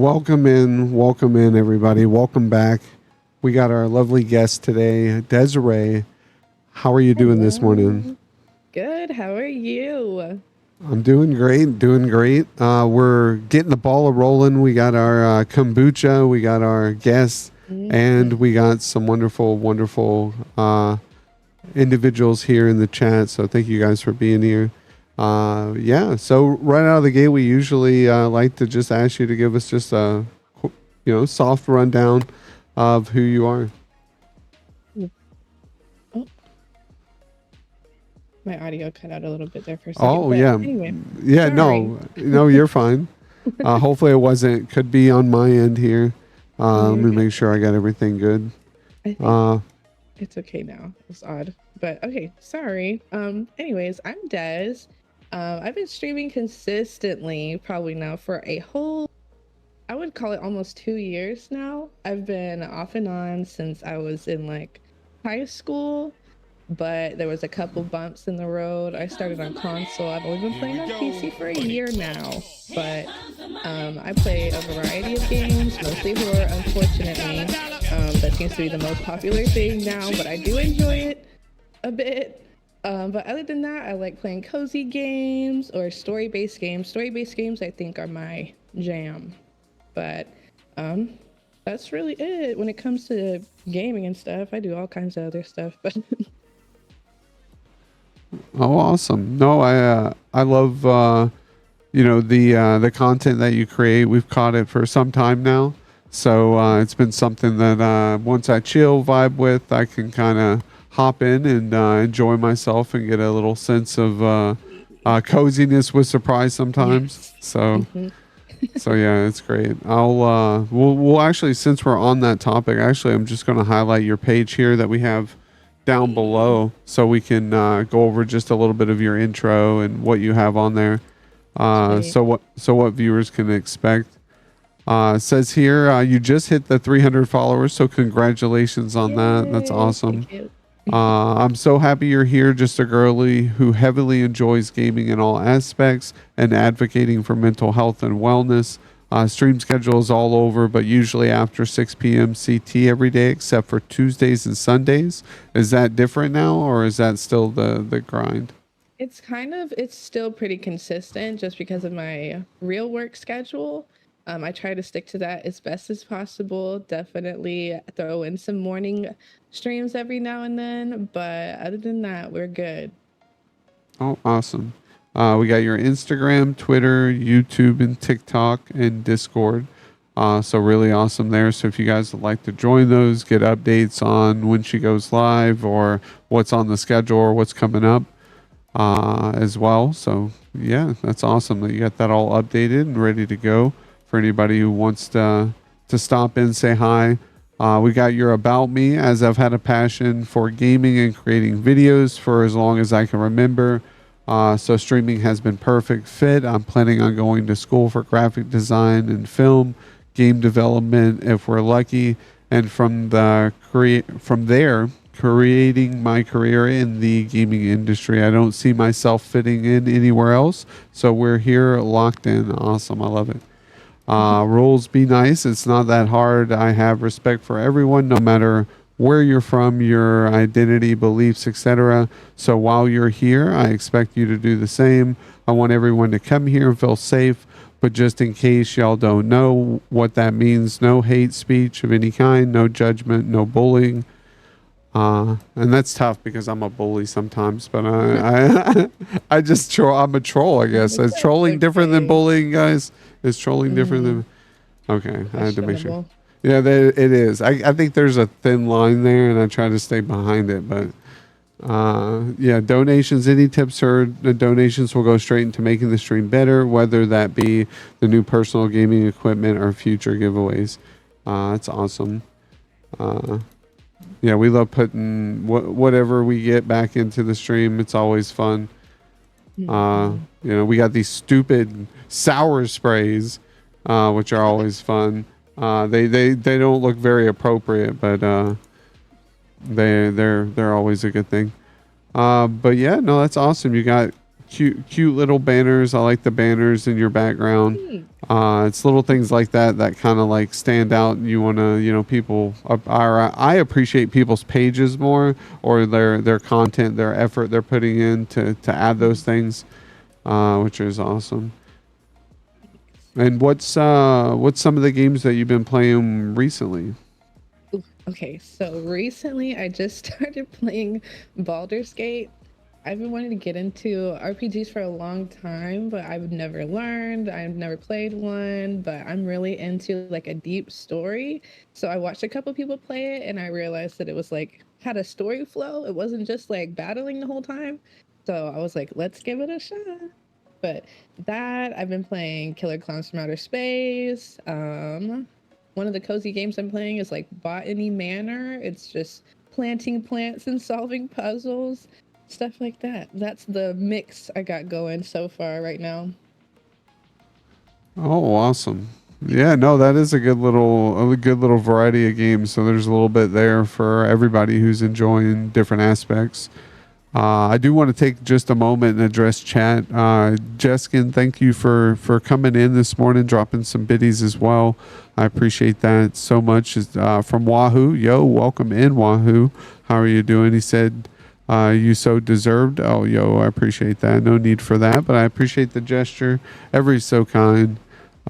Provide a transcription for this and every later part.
welcome in, everybody. Welcome back. We got our lovely guest today, Dezrrae. How are you doing this morning? Hello. Good. How are you? I'm doing great, doing great. We're getting the ball rolling. We got our kombucha, we got our guests, and Mhm. we got some wonderful, wonderful individuals here in the chat. So thank you guys for being here. Yeah. So right out of the gate, we usually like to just ask you to give us just a, soft rundown of who you are. Oh, my audio cut out a little bit there for a second. Oh But yeah, anyway, yeah. sorry. No, you're fine. Hopefully it wasn't. Could be on my end here. Let You're me good. make sure I got everything good. I think Uh, it's okay now. It's odd. But okay, sorry. Anyways, I'm Des. I've been streaming consistently probably now for a whole, I would call it almost 2 years now. I've been off and on since I was in like high school, but there was a couple bumps in the road. I started on console. I've only been playing on PC for a year now, but I play a variety of games, mostly horror, unfortunately. That seems to be the most popular thing now, but I do enjoy it a bit. But other than that, I like playing cozy games or story-based games. Story-based games, I think, are my jam. But um, that's really it. When it comes to gaming and stuff, I do all kinds of other stuff. But oh, awesome. No, I love the content that you create. We've caught it for some time now, so it's been something that once I chill vibe with, I can kind of hop in and enjoy myself and get a little sense of coziness with surprise sometimes. yes. So Hmm. so yeah, it's great. We'll actually, since we're on that topic, actually I'm just going to highlight your page here that we have down below so we can go over just a little bit of your intro and what you have on there. Sweet. So what viewers can expect. It says here you just hit the 300 followers, so congratulations on that. That's Yay. awesome. Thank you. I'm so happy you're here, just a girly who heavily enjoys gaming in all aspects and advocating for mental health and wellness. Stream schedule is all over, but usually after 6 p.m. CT every day, except for Tuesdays and Sundays. Is that different now, or is that still the grind? It's still pretty consistent just because of my real work schedule. I try to stick to that as best as possible. Definitely throw in some morning streams every now and then, but other than that, we're good. Oh, awesome. We got your Instagram, Twitter, YouTube, and TikTok and Discord. So really awesome there. So if you guys would like to join those, get updates on when she goes live or what's on the schedule or what's coming up as well. So yeah, that's awesome that you got that all updated and ready to go for anybody who wants to stop in, say hi. We got your about me, as I've had a passion for gaming and creating videos for as long as I can remember. So streaming has been perfect fit. I'm planning on going to school for graphic design and film, game development if we're lucky, and from there creating my career in the gaming industry. I don't see myself fitting in anywhere else. So we're here locked in. Awesome. I love it. Rules be nice. It's not that hard. I have respect for everyone, no matter where you're from, your identity, beliefs, etc. So while you're here, I expect you to do the same. I want everyone to come here and feel safe. But just in case y'all don't know what that means, no hate speech of any kind, no judgment, no bullying. And that's tough because I'm a bully sometimes, but I just troll. I'm a troll, I guess. Is That's trolling different than okay. bullying, guys? Is trolling different Mm, than? Okay, I had to make sure. questionable. Yeah, it is. I think there's a thin line there, and I try to stay behind it. But yeah, donations, any tips or the donations will go straight into making the stream better, whether that be the new personal gaming equipment or future giveaways. That's awesome. Uh, yeah, we love putting whatever we get back into the stream. It's always fun. Mhm. We got these stupid sour sprays, which are always fun. They don't look very appropriate, but they're always a good thing. But yeah, no, that's awesome. You got cute little banners. I like the banners in your background. Thanks. It's little things like that that kind of like stand out, and you want to, people. I appreciate people's pages more, or their content, their effort they're putting in to add those things, which is awesome. And what's some of the games that you've been playing recently? Ooh, okay, so recently I just started playing Baldur's Gate. I've been wanting to get into RPGs for a long time, but I've never learned. I've never played one, but I'm really into like a deep story. So I watched a couple people play it and I realized that it was like had a story flow. It wasn't just like battling the whole time. So I was like, let's give it a shot. But that I've been playing Killer Clowns from Outer Space. One of the cozy games I'm playing is like Botany Manor. It's just planting plants and solving puzzles, stuff like that. That's the mix I got going so far right now. Oh, awesome. Yeah, no, that is a good little variety of games. So there's a little bit there for everybody who's enjoying different aspects. I do want to take just a moment and address chat. Jeskin, thank you for coming in this morning, dropping some biddies as well. I appreciate that so much. From Wahoo, yo, welcome in Wahoo. How are you doing? He said, you so deserved. Oh, yo, I appreciate that. No need for that, but I appreciate the gesture. Every so kind.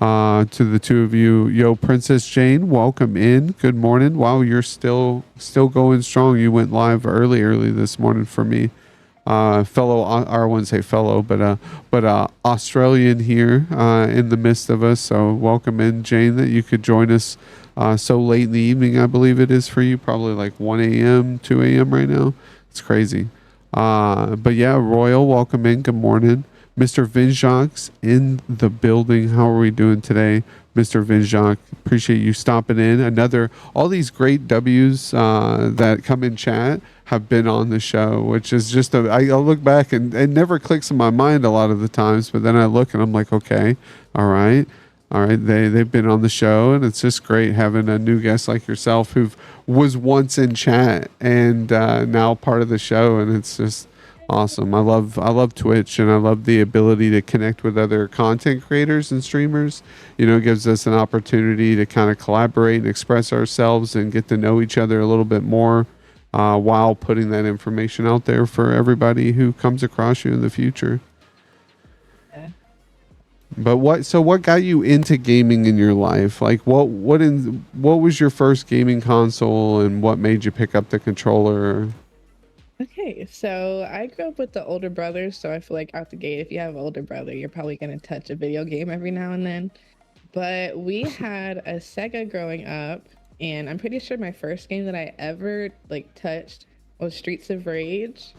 To the two of you, yo, Princess Jane, welcome in. Good morning. Wow, you're still going strong. You went live early this morning for me. Fellow, or I wouldn't say fellow, but Australian here in the midst of us. So welcome in, Jane, that you could join us so late in the evening. I believe it is for you, probably like 1 a.m., 2 a.m. right now. It's crazy. But yeah, Royal, welcome in. Good morning. Mr. Vinjac's in the building. How are we doing today, Mr. Vinjac? Appreciate you stopping in. All these great W's that come in chat have been on the show, which is just I'll look back and it never clicks in my mind a lot of the times, but then I look and I'm like, okay, all right. All right, they've been on the show, and it's just great having a new guest like yourself who was once in chat and now part of the show, and it's just awesome. I love Twitch, and I love the ability to connect with other content creators and streamers. It gives us an opportunity to kind of collaborate and express ourselves and get to know each other a little bit more while putting that information out there for everybody who comes across you in the future. Yeah. But what got you into gaming in your life? Like what was your first gaming console, and what made you pick up the controller? Okay, so I grew up with the older brothers, so I feel like out the gate, if you have an older brother, you're probably gonna touch a video game every now and then. But we had a Sega growing up, and I'm pretty sure my first game that I ever like touched was Streets of Rage.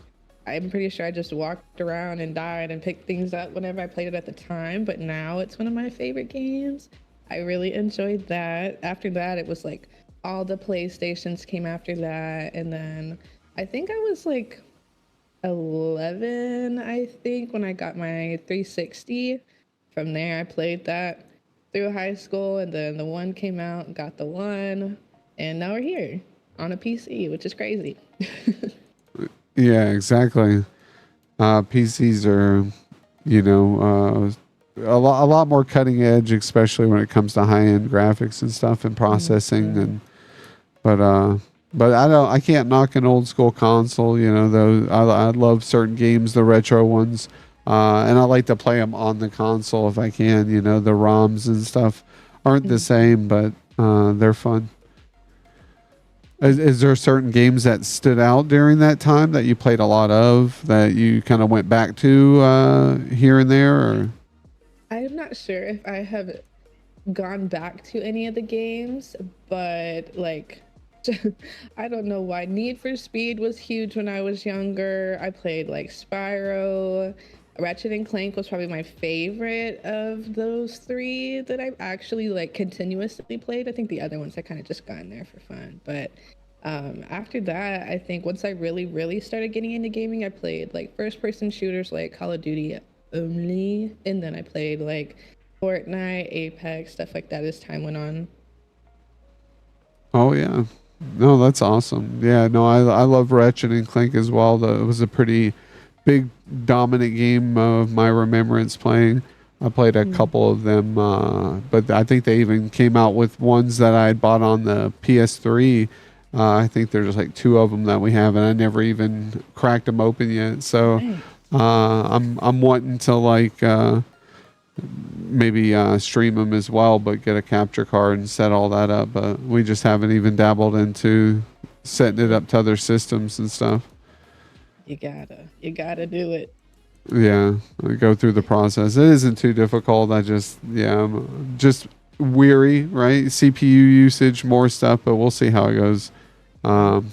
I'm pretty sure I just walked around and died and picked things up whenever I played it at the time, but now it's one of my favorite games. I really enjoyed that. After that, it was like all the PlayStations came after that, and then I think I was like 11, I think, when I got my 360. From there, I played that through high school, and then the one came out, got the one, and now we're here on a PC, which is crazy. Yeah, exactly. PCs are, a lot more cutting edge, especially when it comes to high end graphics and stuff and processing. Mhm. And but I can't knock an old school console. Though I love certain games, the retro ones, and I like to play them on the console if I can. The ROMs and stuff aren't the Mhm. same, but they're fun. Is there certain games that stood out during that time that you played a lot of that you kind of went back to here and there? Or? I'm not sure if I have gone back to any of the games, but like, I don't know why. Need for Speed was huge when I was younger. I played like Spyro. Ratchet and Clank was probably my favorite of those three that I've actually like continuously played. I think the other ones I kind of just got in there for fun. But after that, I think once I really started getting into gaming, I played like first person shooters like Call of Duty only. And then I played like Fortnite, Apex, stuff like that as time went on. Oh yeah, no, that's awesome. Yeah, no, I love Ratchet and Clank as well. It was a pretty big dominant game of my remembrance playing. I played a Mm. couple of them, but I think they even came out with ones that I had bought on the PS3. I think there's like two of them that we have, and I never even cracked them open yet. So Nice. I'm wanting to like maybe stream them as well, but get a capture card and set all that up. But we just haven't even dabbled into setting it Yeah. up to other systems and stuff. You gotta do it. Yeah, I go through the process. It isn't too difficult. I'm just weary, right? CPU usage, more stuff, but we'll see how it goes. Yeah. Um,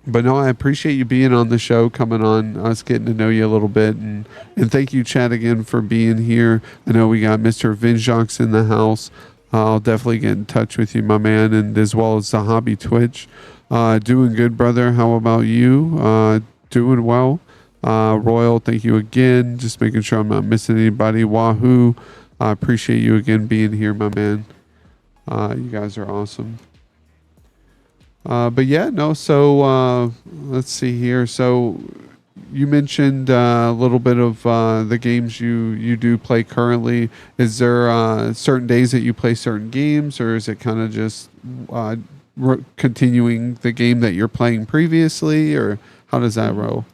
but no, I appreciate you being on the show, coming on, us getting to know you a little bit, and thank you, Chad, again for being here. I know we got Mr. Vinjox in the house. I'll definitely get in touch with you, my man, and as well as the Hobby Twitch. Doing good, brother. How about you? Doing well. Royal, thank you again. Just making sure I'm not missing anybody. Wahoo, I appreciate you again being here, my man. You guys are awesome. But yeah, no. So let's see here. So you mentioned a little bit of the games you do play currently. Is there certain days that you play certain games, or is it kind of just uh, continuing the game that you're playing previously, or how does that Mhm. roll?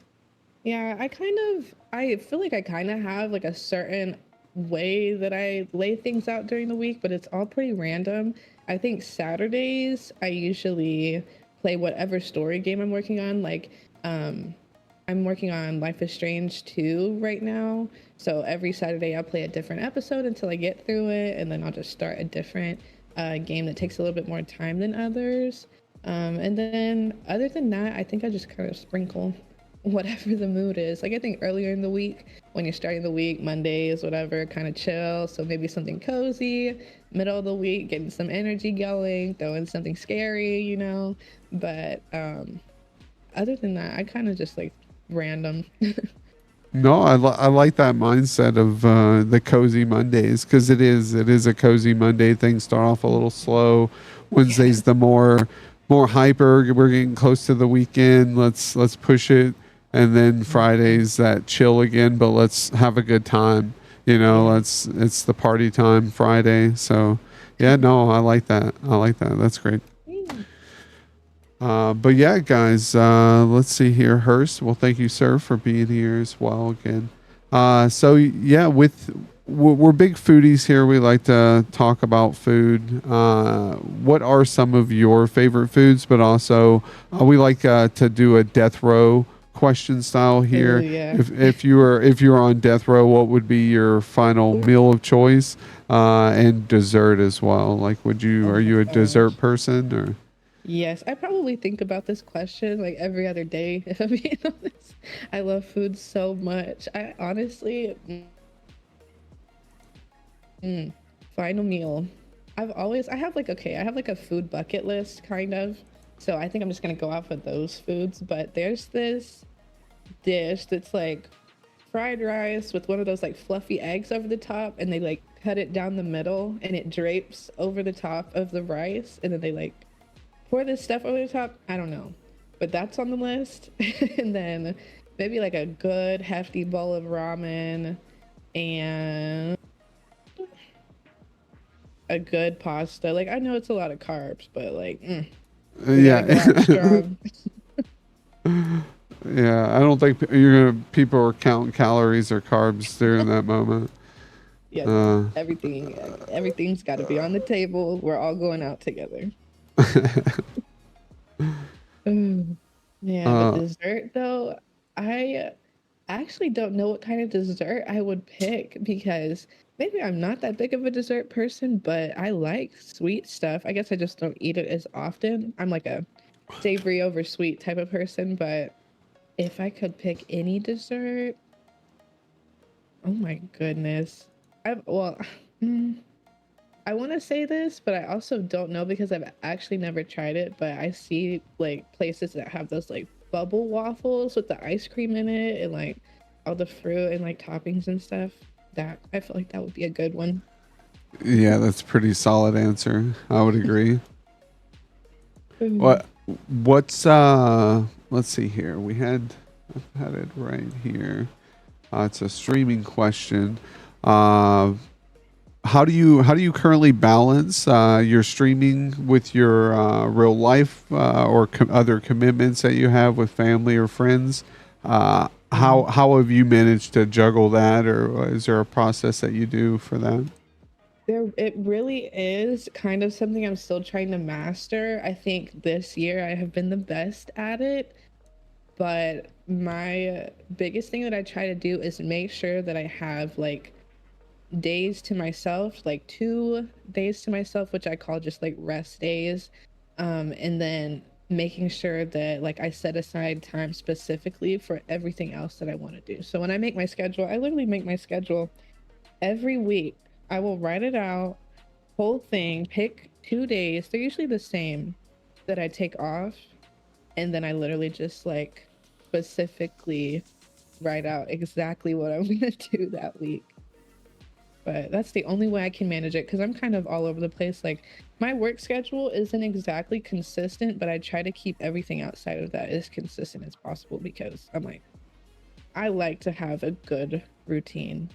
Yeah, I feel like I kind of have like a certain way that I lay things out during the week, but it's all pretty random. I think Saturdays I usually play whatever story game I'm working on. Like, I'm working on Life is Strange 2 right now. So every Saturday I'll play a different episode until I get through it, and then I'll just start a different game that takes a little bit more time than others. And then other than that, I think I just kind of sprinkle whatever the mood is. Like I think earlier in the week, when you're starting the week, Mondays, whatever, kind of chill. So maybe something cozy. Middle of the week, getting some energy going, throwing something scary, you know. But other than that, I kind of just like random. No, I like that mindset of the cozy Mondays because it is a cozy Monday. Things start off a little slow. Yeah. Wednesday's the more hyper. We're getting close to the weekend. Let's push it, and then Mhm. Friday's that chill again. But let's have a good time. You know, Yeah. it's the party time Friday. So yeah, no, I like that. I like that. That's great. Mm. But yeah, guys, let's see here. Hurst, well, thank you, sir, for being here as well again. So yeah, we're big foodies here. We like to talk about food. What are some of your favorite foods? But also, we like to do a death row question style Oh here. yeah. If you were on death row, what would be your final Ooh, meal of choice? And dessert as well. Like, oh are my you a dessert gosh. person or? Yes, I probably think about this question like every other day, if I'm being honest. I love food so much. I honestly, mm, final meal. I have like, okay, I have like a food bucket list kind of. So I think I'm just gonna go off of those foods. But there's this dish that's like fried rice with one of those like fluffy eggs over the top, and they like cut it down the middle and it drapes over the top of the rice, and then they like pour this stuff over the top. I don't know, but that's on the list. And then maybe like a good hefty bowl of ramen and a good pasta. Like I know it's a lot of carbs, but like we gotta Yeah. go out strong. Yeah, I don't think people are counting calories or carbs during that moment. Yeah, no, Uh, everything's got to be on the table. We're all going out together. Mm. Yeah, but uh, dessert though, I actually don't know what kind of dessert I would pick because maybe I'm not that big of a dessert person, but I like sweet stuff. I guess I just don't eat it as often. I'm like a savory over sweet type of person, but if I could pick any dessert, oh my goodness. Well, mm, I want to say this, but I also don't know because I've actually never tried it. But I see like places that have those like bubble waffles with the ice cream in it and like all the fruit and like toppings and stuff. That I feel like that would be a good one. yeah, that's a pretty solid answer. I would agree. Mm. What what's let's see here. We had I had it right here. It's a streaming question. Uh, how do you currently balance your streaming with your real life or other commitments that you have with family or friends? How have you managed to juggle that, or is there a process that you do for that? It really is kind of something I'm still trying to master. I think this year I have been the best at it, but my biggest thing that I try to do is make sure that I have like days to myself, like 2 days to myself, which I call just like rest days. And then making sure that like I set aside time specifically for everything else that I want to do. So when I make my schedule, I literally make my schedule every week. I will write it out, whole thing, pick 2 days. They're usually the same that I take off. And then I literally just like specifically write out exactly what I'm gonna do that week. But that's the only way I can manage it because I'm kind of all over the place. Like my work schedule isn't exactly consistent, but I try to keep everything outside of that as consistent as possible because I'm like, I like to have a good routine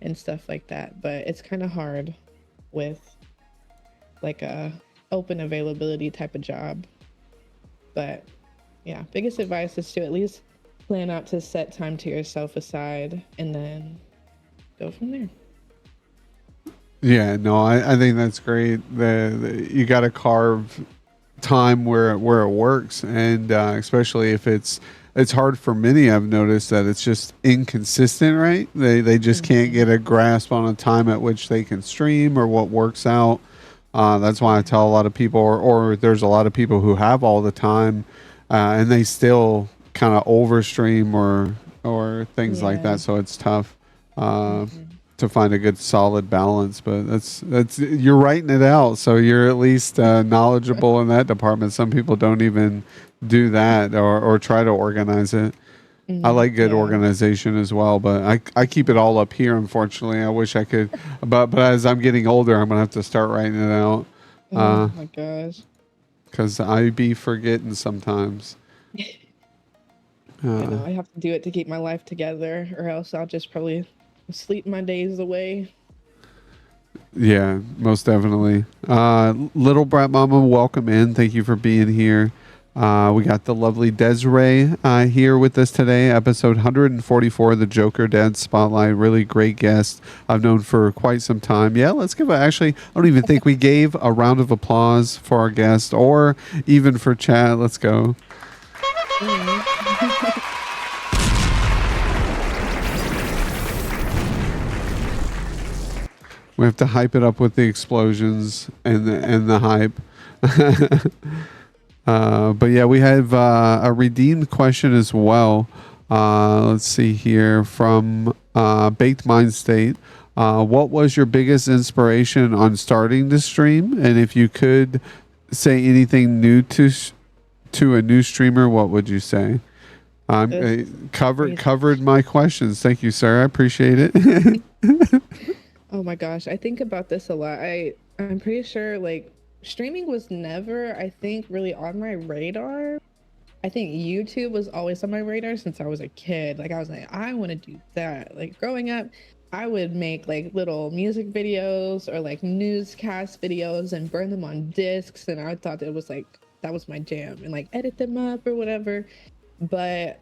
and stuff like that. But it's kind of hard with like a open availability type of job. But yeah, biggest advice is to at least plan out to set time to yourself aside and then go from there. Yeah, no, I think that's great. You got to carve time where it works, and especially if it's hard for many. I've noticed that it's just inconsistent, right? They just can't Hmm. get a grasp on a time at which they can stream or what works out. That's why I Yeah. tell a lot of people, or there's a lot of people who have all the time, and they still kind of overstream or things like Yeah. that. So it's tough uh, Hmm. to find a good solid balance. But that's you're writing it out, so you're at least knowledgeable in that department. Some people don't even do that or try to organize it. I like good Yeah. organization as well, but I keep it all up here. Unfortunately, I wish I could, but as I'm getting older, I'm gonna have to start writing it out Oh my gosh. because I be forgetting sometimes. I Uh, know. I have to do it to keep my life together, or else I'll just probably sleep my days away. yeah, most definitely. Little Brat Mama, welcome in. Thank you for being here. We got the lovely Dezrrae here with us today, episode 144 of the Jokerdad Spotlight. Really great guest I've known for quite some time. Yeah, let's give actually, I don't even think we gave a round of applause for our guest or even for chat. Let's go. Mm. We have to hype it up with the explosions and the hype. But yeah, we have a redeemed question as well. Let's see here from Baked Mind State. What was your biggest inspiration on starting to stream? And if you could say anything new to a new streamer, what would you say? This Covered crazy. covered my questions. Thank you, sir. I appreciate it. Oh my gosh, I think about this a lot. I'm pretty sure like streaming was never, I think, really on my radar. I think YouTube was always on my radar since I was a kid. Like I was like, I want to do that. Like growing up, I would make like little music videos or like newscast videos and burn them on discs. And I thought it was like that was my jam and like edit them up or whatever. But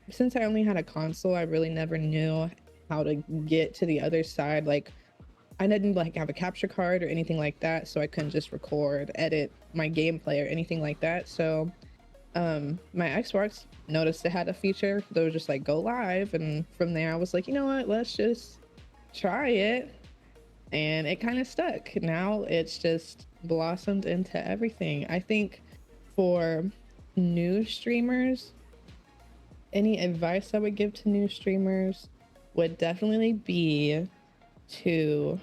since I only had a console, I really never knew how to get to the other side. Like I didn't like have a capture card or anything like that, so I couldn't just record, edit my gameplay or anything like that. So my Xbox noticed it had a feature that was just like go live, and from there I was like, you know what, let's just try it. And it kind of stuck. Now it's just blossomed into everything. I think for new streamers, any advice I would give to new streamers would definitely be to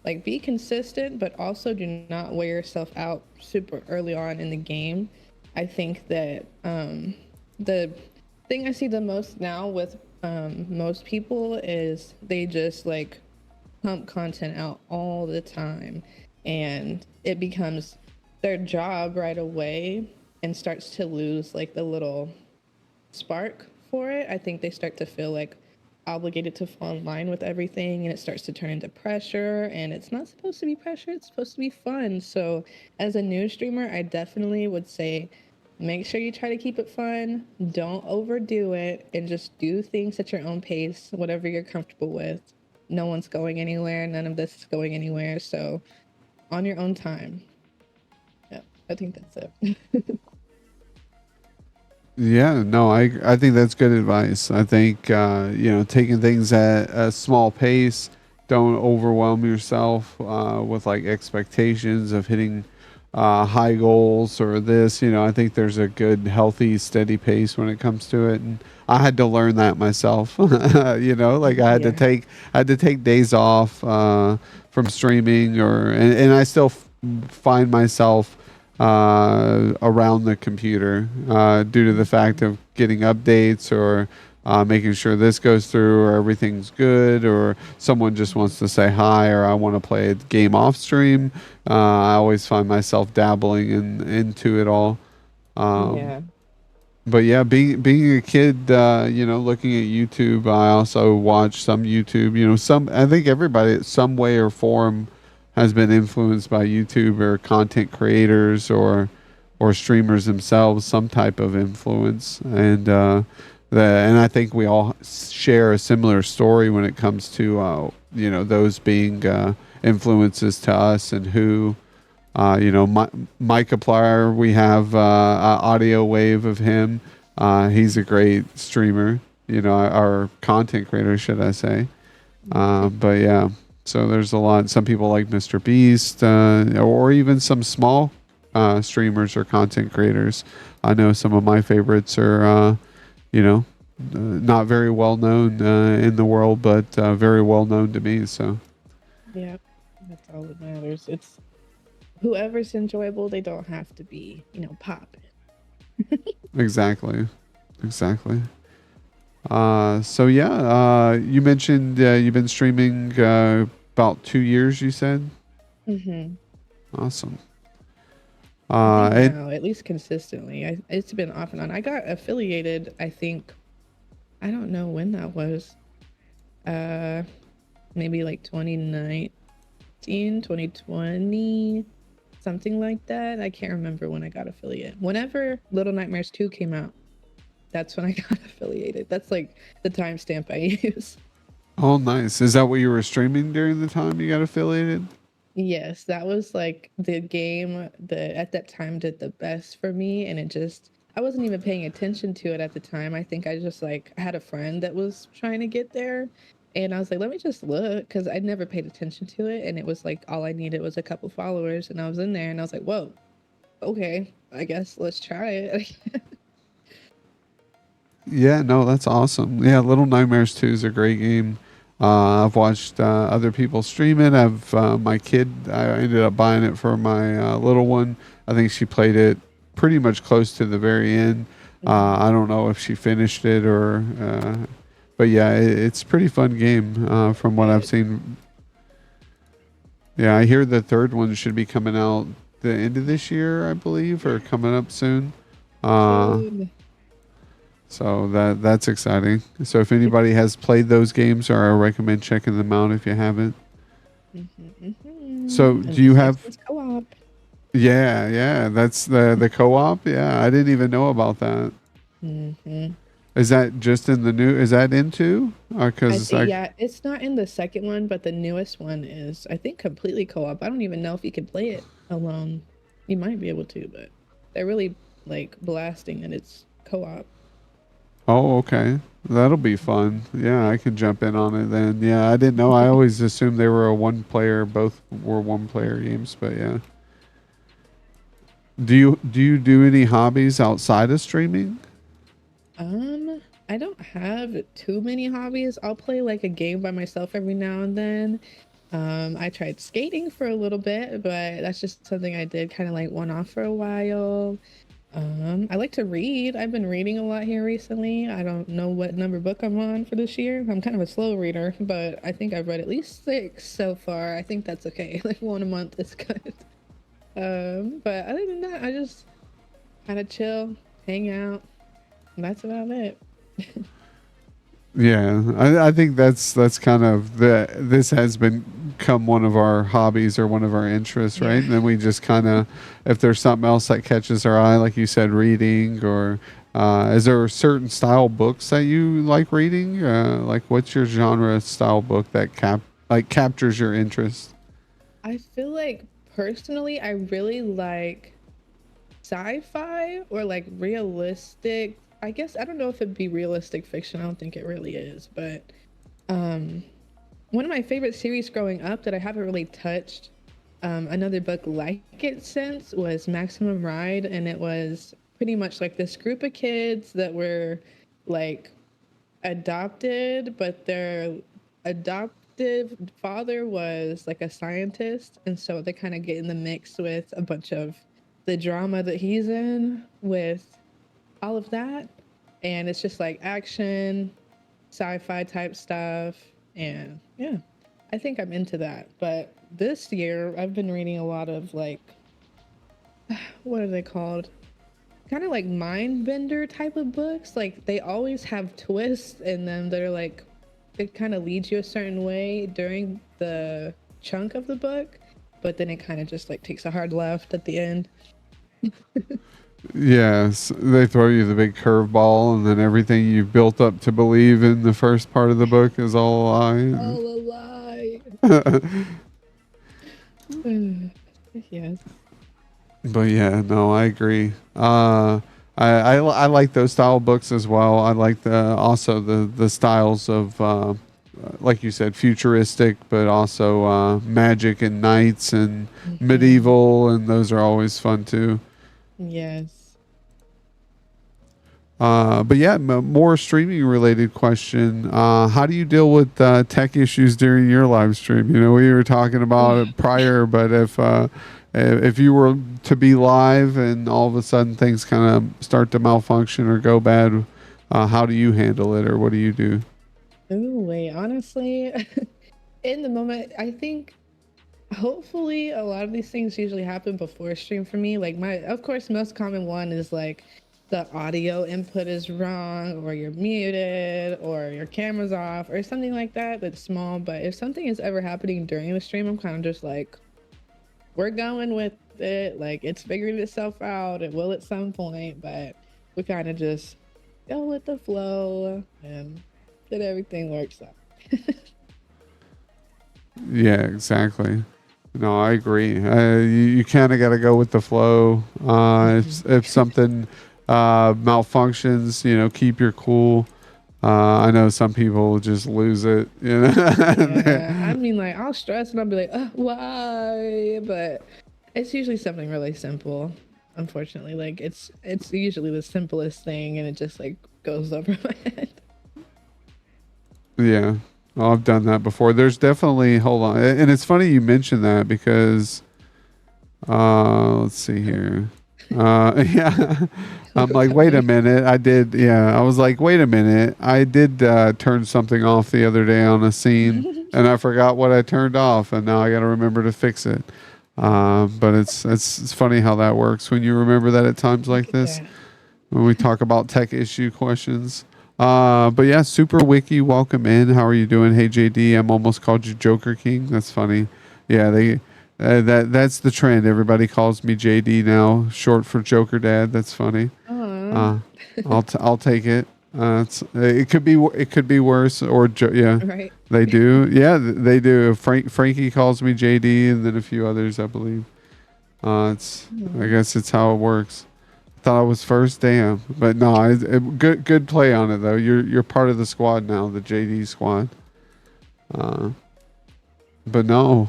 like be consistent, but also do not wear yourself out super early on in the game. I think that the thing I see the most now with most people is they just like pump content out all the time, and it becomes their job right away and starts to lose like the little spark for it, I think they start to feel like obligated to fall in line with everything, and it starts to turn into pressure, and it's not supposed to be pressure, it's supposed to be fun. So as a new streamer, I definitely would say make sure you try to keep it fun, don't overdo it, and just do things at your own pace, whatever you're comfortable with. No one's going anywhere, none of this is going anywhere, so on your own time. Yeah, I think that's it. Yeah, no, I think that's good advice. I think taking things at a small pace, don't overwhelm yourself with like expectations of hitting high goals or this. I think there's a good, healthy, steady pace when it comes to it, and I had to learn that myself. Like Yeah. I had to take days off from streaming, and I still find myself around the computer due to the fact of getting updates or making sure this goes through or everything's good or someone just wants to say hi or I want to play a game off stream. I always find myself dabbling into it all. Um, Yeah. but yeah, being a kid, looking at YouTube, I also watch some YouTube. Some I think everybody, some way or form, has been influenced by YouTube or content creators or streamers themselves, some type of influence, and I think we all share a similar story when it comes to those being influences to us and who. Microplier, we have an audio wave of him. He's a great streamer, our content creator, should I say. But yeah, so there's a lot. Some people like Mr. Beast, or even some small streamers or content creators. I know some of my favorites are, not very well known in the world, but very well known to me. So Yeah. That's all that matters. It's whoever's enjoyable, they don't have to be, popping. exactly, exactly. So yeah, you mentioned you've been streaming about 2 years. You said Mm-hmm. awesome. I think It now, at least consistently, it's been off and on. I got affiliated, I think, I don't know when that was. Uh, Maybe like 2019, 2020, something like that. I can't remember when I got affiliate. Whenever Little Nightmares 2 came out, that's when I got affiliated. That's like the timestamp I use. oh nice. Is that what you were streaming during the time you got affiliated? Yes, that was like the game that at that time did the best for me, and it just I wasn't even paying attention to it at the time. I think I just like I had a friend that was trying to get there, and I was like, let me just look because I'd never paid attention to it, and it was like all I needed was a couple followers, and I was in there, and I was like, whoa, okay, I guess let's try it. Yeah, no, that's awesome. Yeah, Little Nightmares 2 is a great game. I've watched other people stream it. I've my kid. I ended up buying it for my little one. I think she played it pretty much close to the very end. Mhm. I don't know if she finished it but yeah, it's a pretty fun game from what I've Good. seen. Yeah, I hear the third one should be coming out the end of this year, I believe, or coming up soon. Uh, Soon. so that's exciting. So if anybody has played those games, or I recommend checking them out if you haven't. So And do the you sixth have? one's co-op. Yeah, yeah, that's the co-op. Yeah, I didn't even know about that. Hmm. Is that just in the new? Is that into? I Because it's think like, yeah, it's not in the second one, but the newest one is I think completely co-op. I don't even know if you can play it alone. You might be able to, but they're really like blasting that it's co-op. oh, okay, that'll be fun. Yeah, I can jump in on it then. Yeah, I didn't know. I always assumed they were a one player. Both were one player games, but yeah. Do you do any hobbies outside of streaming? I don't have too many hobbies. I'll play like a game by myself every now and then. I tried skating for a little bit, but that's just something I did kind of like one off for a while. I like to read. I've been reading a lot here recently. I don't know what number book I'm on for this year. I'm kind of a slow reader, but I think I've read at least 6 so far. I think that's okay. Like one a month is good. But other than that, I just kind of chill, hang out, that's about it. Yeah, I think that's kind of this has become one of our hobbies or one of our interests, right? Yeah. And then we just kind of, if there's something else that catches our eye, like you said, reading, or is there a certain style books that you like reading? Like what's your genre style book that captures your interest? I feel like personally, I really like sci-fi or like realistic. I guess I don't know if it'd be realistic fiction. I don't think it really is, but um one of my favorite series growing up that I haven't really touched another book like it since was Maximum Ride, and it was pretty much like this group of kids that were like adopted, but their adoptive father was like a scientist, and so they kind of get in the mix with a bunch of the drama that he's in with all of that, and it's just like action, sci-fi type stuff, and yeah, I think I'm into that. But this year I've been reading a lot of like, what are they called, kind of like mind bender type of books. Like they always have twists in them that are like, it kind of leads you a certain way during the chunk of the book, but then it kind of just like takes a hard left at the end. Yes, they throw you the big curveball, and then everything you've built up to believe in the first part of the book is all a lie. All a lie. Yes. But yeah, no, I agree. I like those style books as well. I like the styles of like you said, futuristic, but also magic and knights and Hmm. medieval, and those are always fun too. Yes. But yeah, more streaming related question. How do you deal with tech issues during your live stream? You know, we were talking about it prior, but if you were to be live and all of a sudden things kind of start to malfunction or go bad, how do you handle it, or what do you do? Ooh, wait, honestly, in the moment, I think hopefully a lot of these things usually happen before stream for me. Like my, of course, most common one is like the audio input is wrong, or you're muted, or your camera's off, or something like that that's small. But if something is ever happening during the stream, I'm kind of just like, we're going with it. Like it's figuring itself out. It will at some point, but we kind of just go with the flow and that everything works out. Yeah, exactly. No, I agree. You kind of got to go with the flow. Mhm. If something malfunctions, you know, keep your cool. I know some people just lose it. You Yeah, I know. mean, like I'll stress and I'll be like, why? But it's usually something really simple. Unfortunately, like it's usually the simplest thing, and it just like goes over my head. Yeah. Oh, I've done that before. There's definitely hold on, and it's funny you mentioned that because let's see here. Yeah. I'm like, Tell wait a me. minute. I did. Yeah. I was like, wait a minute. I did turn something off the other day on a scene, and I forgot what I turned off, and now I got to remember to fix it. But it's funny how that works when you remember that at times Look like at this that. when we talk about tech issue questions. But yeah, Super Wiki, welcome in. How are you doing? Hey JD, I'm almost called you Joker King. That's funny. Yeah, they that's the trend. Everybody calls me JD now, short for Jokerdad. That's funny. Aw. Uh, I'll take it. It could be worse or yeah, Right. they do. Yeah, they do. Frankie calls me JD, and then a few others, I believe. It's I Aw. guess it's how it works. Thought I was first, damn. But no, good play on it though. You're part of the squad now, the JD squad. Uh, but no,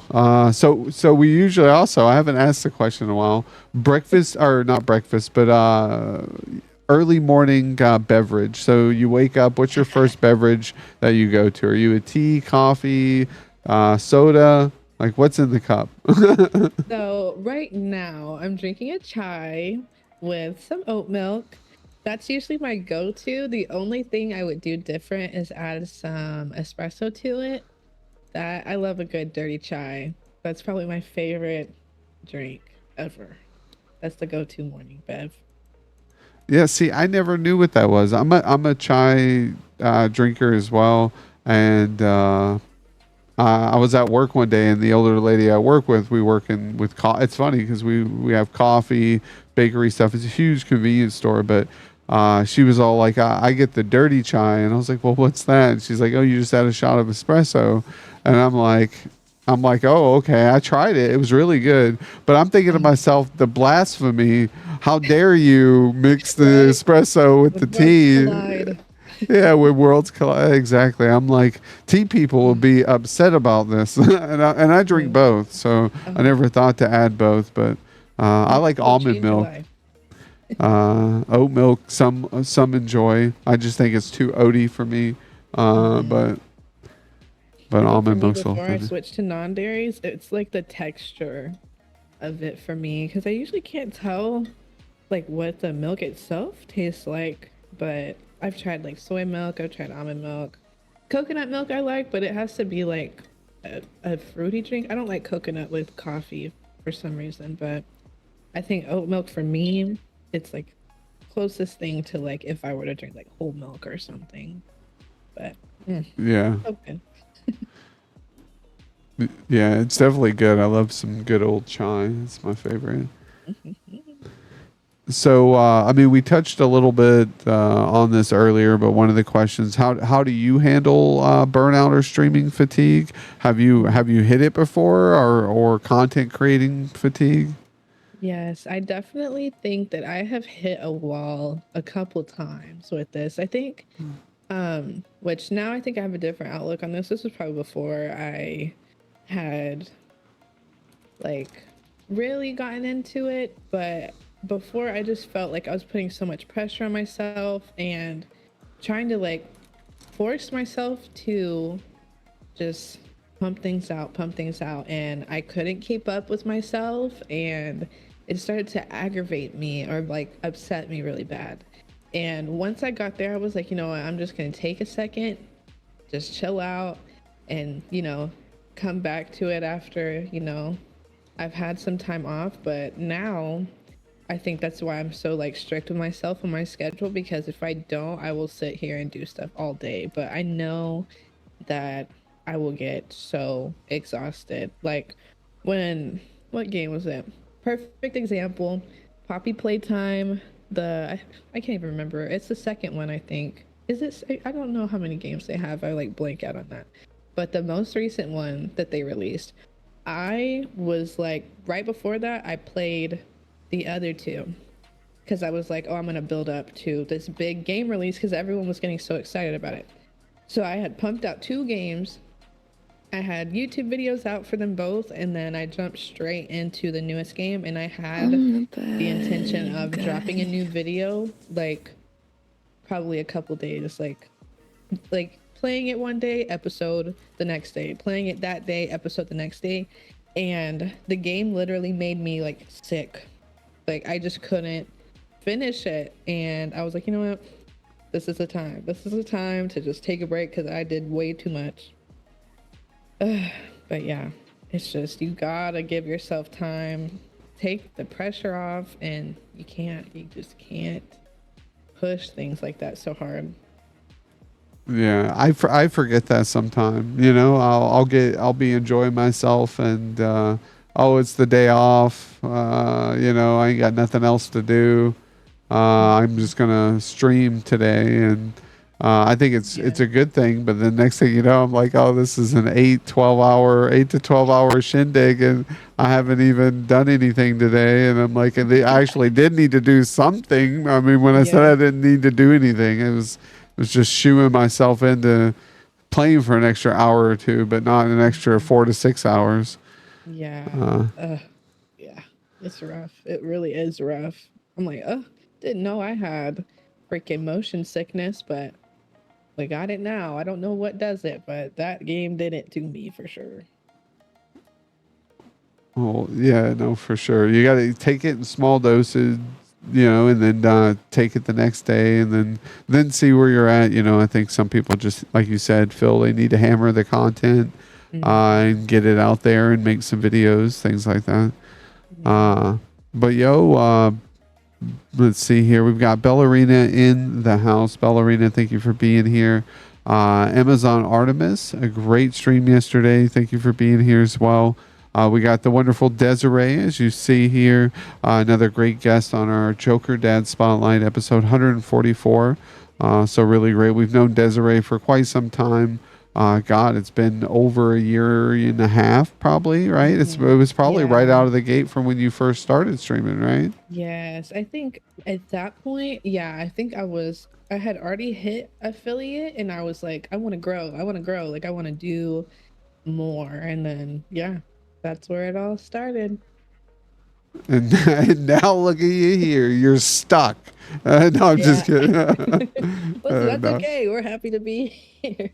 so we usually also I haven't asked the question in a while. Breakfast or not breakfast, but early morning beverage. So you wake up. What's your first beverage that you go to? Are you a tea, coffee, soda? Like what's in the cup? So right now I'm drinking a chai with some oat milk. That's usually my go-to. The only thing I would do different is add some espresso to it. That I love a good dirty chai. That's probably my favorite drink ever. That's the go-to morning bev. Yeah, see, I never knew what that was. I'm a chai drinker as well, and I was at work one day, and the older lady I work with, we work in with. It's funny because we have coffee, bakery stuff. It's a huge convenience store, but she was all like, I get the dirty chai," and I was like, "Well, what's that?" And she's like, "Oh, you just had a shot of espresso," and I'm like, "Oh, okay." I tried it; it was really good. But I'm thinking to myself, the blasphemy! How dare you mix the Right? espresso with The the worlds tea? collide. Yeah, when worlds collide, exactly. I'm like, tea people will be upset about this, and I drink Mhm. both, so I Oh, never thought to add both. But I it like will almond change your milk, life. oat milk. Some enjoy. I just think it's too oaty for me. Uh, Hmm. but but I think for almond me, milk's a little before I thin. switched to non-dairies, it's like the texture of it for me because I usually can't tell like what the milk itself tastes like. But I've tried like soy milk, I've tried almond milk, coconut milk I like, but it has to be like a fruity drink. I don't like coconut with coffee for some reason, but I think oat milk for me, it's like closest thing to like if I were to drink like whole milk or something. But Yeah, okay. yeah, it's definitely good. I love some good old chai. It's my favorite. So, I mean, we touched a little bit on this earlier, but one of the questions: how do you handle burnout or streaming fatigue? Have you hit it before, or content creating fatigue? Yes, I definitely think that I have hit a wall a couple times with this. I think which now I think I have a different outlook on this. This was probably before I had like really gotten into it, but before I just felt like I was putting so much pressure on myself and trying to like force myself to just pump things out, and I couldn't keep up with myself, and it started to aggravate me or like upset me really bad. And once I got there, I was like, you know what, I'm just gonna take a second, just chill out, and come back to it after I've had some time off. But now I think that's why I'm so like strict with myself and my schedule, because if I don't, I will sit here and do stuff all day. But I know that I will get so exhausted. Like when what game was it? Perfect example. Poppy Playtime. I can't even remember. It's the second one, I think. Is it? I don't know how many games they have. I like blank out on that. But the most recent one that they released, I was like right before that I played the other two because I was like, oh, I'm gonna build up to this big game release because everyone was getting so excited about it. So I had pumped out two games. I had YouTube videos out for them both, and then I jumped straight into the newest game, and I had I'm the the intention bad of dropping a guy. new video like probably a couple days, like playing it one day, episode the next day, playing it that day, episode the next day. And the game literally made me like sick. Like I just couldn't finish it. And I was like, you know what? This is the time. This is the time to just take a break because I did way too much. But yeah, it's just you gotta give yourself time, take the pressure off, and you just can't push things like that so hard. Yeah, I forget that sometime. I'll be enjoying myself, and oh, it's the day off. I ain't got nothing else to do. I'm just gonna stream today, and I think it's Yeah. a good thing. But the next thing you know, I'm like, oh, this is an 8 to 12 hour shindig, and I haven't even done anything today. And I'm like, and I actually did need to do something. I mean, when I said Yeah. I didn't need to do anything, it was just shooing myself into playing for an extra hour or two, but not an extra Mhm. 4 to 6 hours. Yeah. Uh, Yeah. It's rough. It really is rough. I'm like, didn't know I had freaking motion sickness, but we got it now. I don't know what does it, but that game did it to me for sure. Well, yeah, no, for sure. You got to take it in small doses, and then take it the next day, and then see where you're at. I think some people just, like you said, Phil, they need to hammer the content Hmm. and get it out there and make some videos, things like that. Yeah. Uh, but yo, Let's see here. We've got Ballerina in the house. Ballerina, thank you for being here. Amazon Artemis, a great stream yesterday. Thank you for being here as well. We got the wonderful Dezrrae, as you see here. Another great guest on our Jokerdad Spotlight, episode 144. So really great. We've known Dezrrae for quite some time. God, it's been over a year and a half, probably, right? It was probably right Yeah. out of the gate from when you first started streaming, right? Yes, I think at that point, yeah, I had already hit affiliate and I was like, I want to grow. I want to grow. Like I want to do more. And then, yeah, that's where it all started. And, and now look at you here. You're stuck. No, I'm just Yeah. kidding. Listen, that's No. okay. We're happy to be here.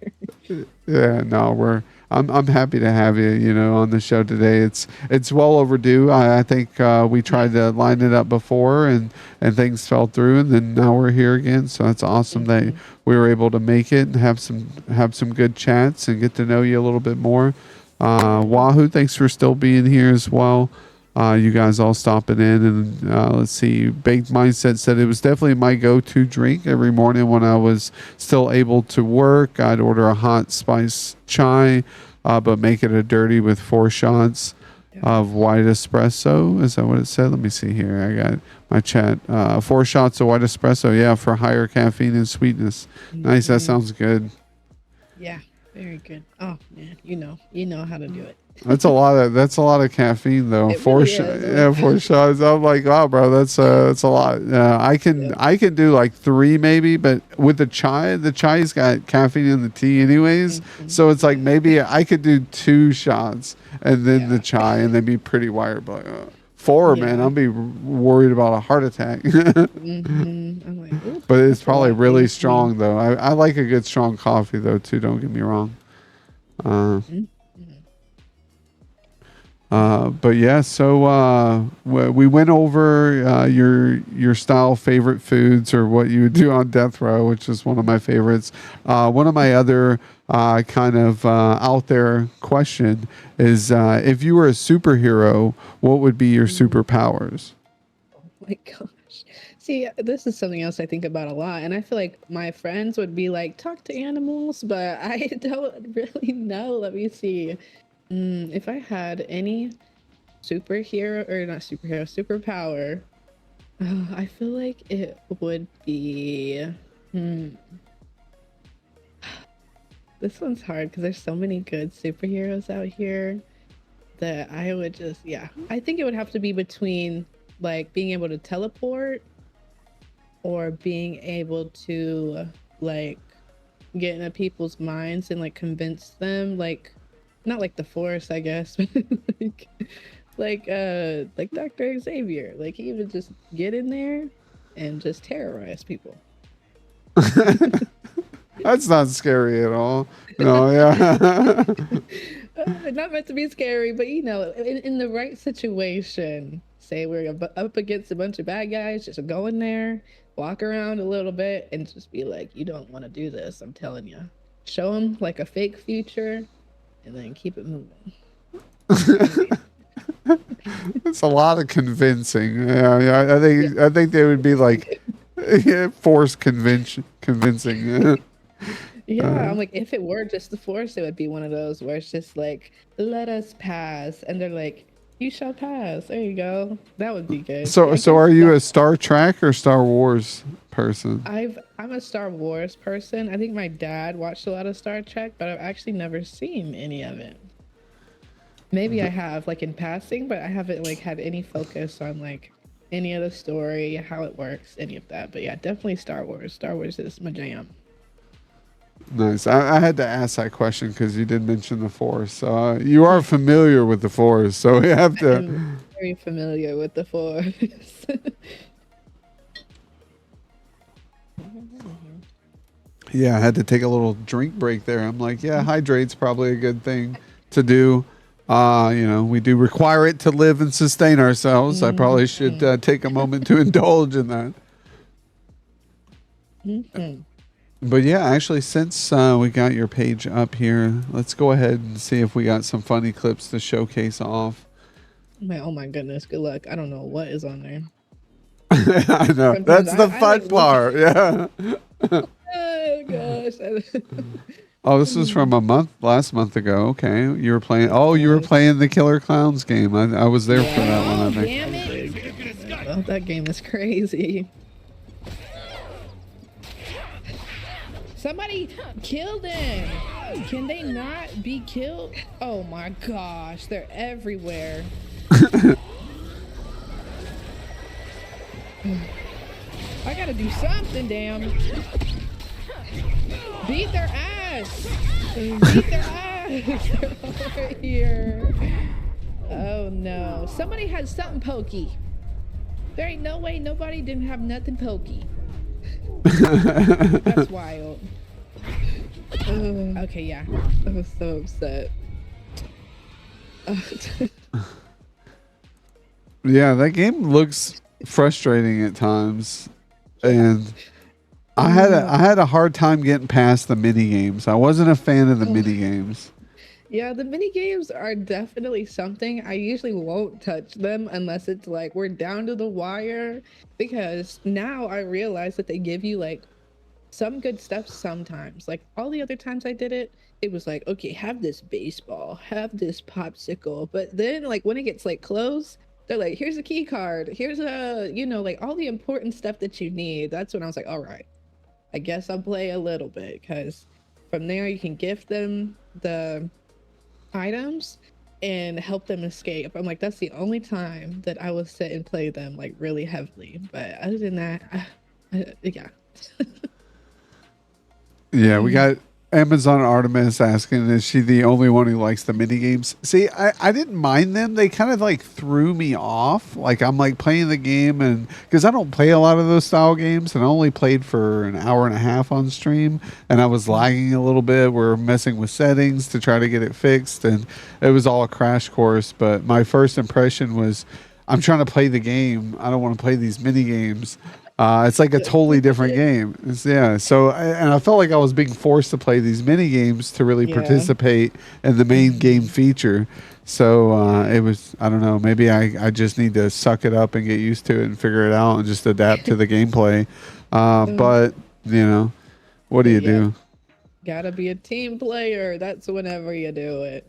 Yeah, no, I'm happy to have you, on the show today. It's well overdue. I think we tried to line it up before and things fell through, and then now we're here again. So it's awesome that Mhm. we were able to make it and have some good chats and get to know you a little bit more. Wahoo, thanks for still being here as well. You guys all stopping in, and let's see. Baked Mindset said it was definitely my go-to drink every morning when I was still able to work. I'd order a hot spice chai, but make it a dirty with 4 shots Yeah. of white espresso. Is that what it said? Let me see here. I got my chat. 4 shots of white espresso. Yeah, for higher caffeine and sweetness. Nice. That Mhm. sounds good. Yeah, very good. Oh man, you know how to do it. That's a lot of caffeine though. It really is. Oh my Yeah, 4 shots. I'm like, wow, bro, that's a lot. I can God. I can do like 3 maybe, but with the chai's got caffeine in the tea anyways. Mhm. So it's like maybe I could do 2 shots and then the Yeah. chai and then be pretty wired. But 4, man, Yeah. I'll be worried about a heart attack. I'm like, ooh, But it's that's a probably lot really getting to me. strong though. I like a good strong coffee though too. Don't get me wrong. Uh, Mhm. but yeah, so we went over your style favorite foods or what you would do on death row, which is one of my favorites. One of my other kind of out there question is if you were a superhero, what would be your Mhm. superpowers? Oh my gosh. See, this is something else I think about a lot, and I feel like my friends would be like, talk to animals, but I don't really know. Let me see. If I had any superhero or not superhero, superpower, I feel like it would be. Hmm, this one's hard because there's so many good superheroes out here that I would just, yeah. I think it would have to be between like being able to teleport or being able to like get into people's minds and like convince them, like not like the Force, I guess, but like like Dr. Xavier, like he would just get in there and just terrorize people. That's not scary at all. No, yeah. Not meant to be scary, but in the right situation, say we're up against a bunch of bad guys, just go in there, walk around a little bit, and just be like, "You don't want to do this." I'm telling you. Show them like a fake future, and then keep it moving. It's a lot of convincing. Yeah, yeah. I think they would be like yeah, forced convincing. Yeah, Uh, I'm like, if it were just the Force, it would be one of those where it's just like, let us pass, and they're like, you shall pass. There you go. That would be good. See, I so guess are you that a Star Trek or Star Wars person? I'm a Star Wars person. I think my dad watched a lot of Star Trek, but I've actually never seen any of it. Maybe I have like in passing, but I haven't like had any focus on like any of the story, how it works, any of that. But yeah, definitely Star Wars. Star Wars is my jam. Nice. I had to ask that question because you did mention the Force. You are familiar with the Force, so we have I to. am very familiar with the Force. Yeah, I had to take a little drink break there. I'm like, yeah, hydrate's probably a good thing to do. We do require it to live and sustain ourselves. I probably should Mhm. take a moment to indulge in that. Mhm. But yeah, actually, since we got your page up here, let's go ahead and see if we got some funny clips to showcase off. Oh my goodness, good luck. I don't know what is on there. I know. Sometimes That's the I like fun look at part. Yeah. oh gosh. Oh, this was from last month ago. Okay. You were playing, It oh, you were was. playing the Killer Clowns game. I was there for Yeah. that one, I Oh think. damn it. Oh, that game is crazy. Somebody kill them. Can they not be killed? Oh my gosh, they're everywhere. I gotta do something, damn. Beat their ass. Beat their ass. They're over here. Oh no. Somebody has something pokey. There ain't no way nobody didn't have nothing pokey. That's wild. Okay, yeah. I was so upset. Yeah, that game looks frustrating at times. And I had a hard time getting past the mini games. I wasn't a fan of the mini games. Yeah, the mini games are definitely something. I usually won't touch them unless it's like we're down to the wire, because now I realize that they give you like some good stuff sometimes. Like all the other times I did it, it was like, okay, have this baseball, have this popsicle. But then like when it gets like close, they're like, here's a key card, here's a, like all the important stuff that you need. That's when I was like, all right, I guess I'll play a little bit, because from there you can gift them the items and help them escape. I'm like, that's the only time that I will sit and play them like really heavily. But other than that, yeah. Yeah, we got Amazon Artemis asking, is she the only one who likes the mini games? See, I didn't mind them. They kind of like threw me off. Like I'm like playing the game, and because I don't play a lot of those style games, and I only played for an hour and a half on stream, and I was lagging a little bit. We're messing with settings to try to get it fixed, and it was all a crash course. But my first impression was, I'm trying to play the game. I don't want to play these mini games. It's like a totally different game. Yeah. So, and I felt like I was being forced to play these mini games to really Yeah. participate in the main game feature. So it was, I don't know, maybe I just need to suck it up and get used to it and figure it out and just adapt to the gameplay. But, what do But you yeah, do? gotta be a team player. That's whenever you do it.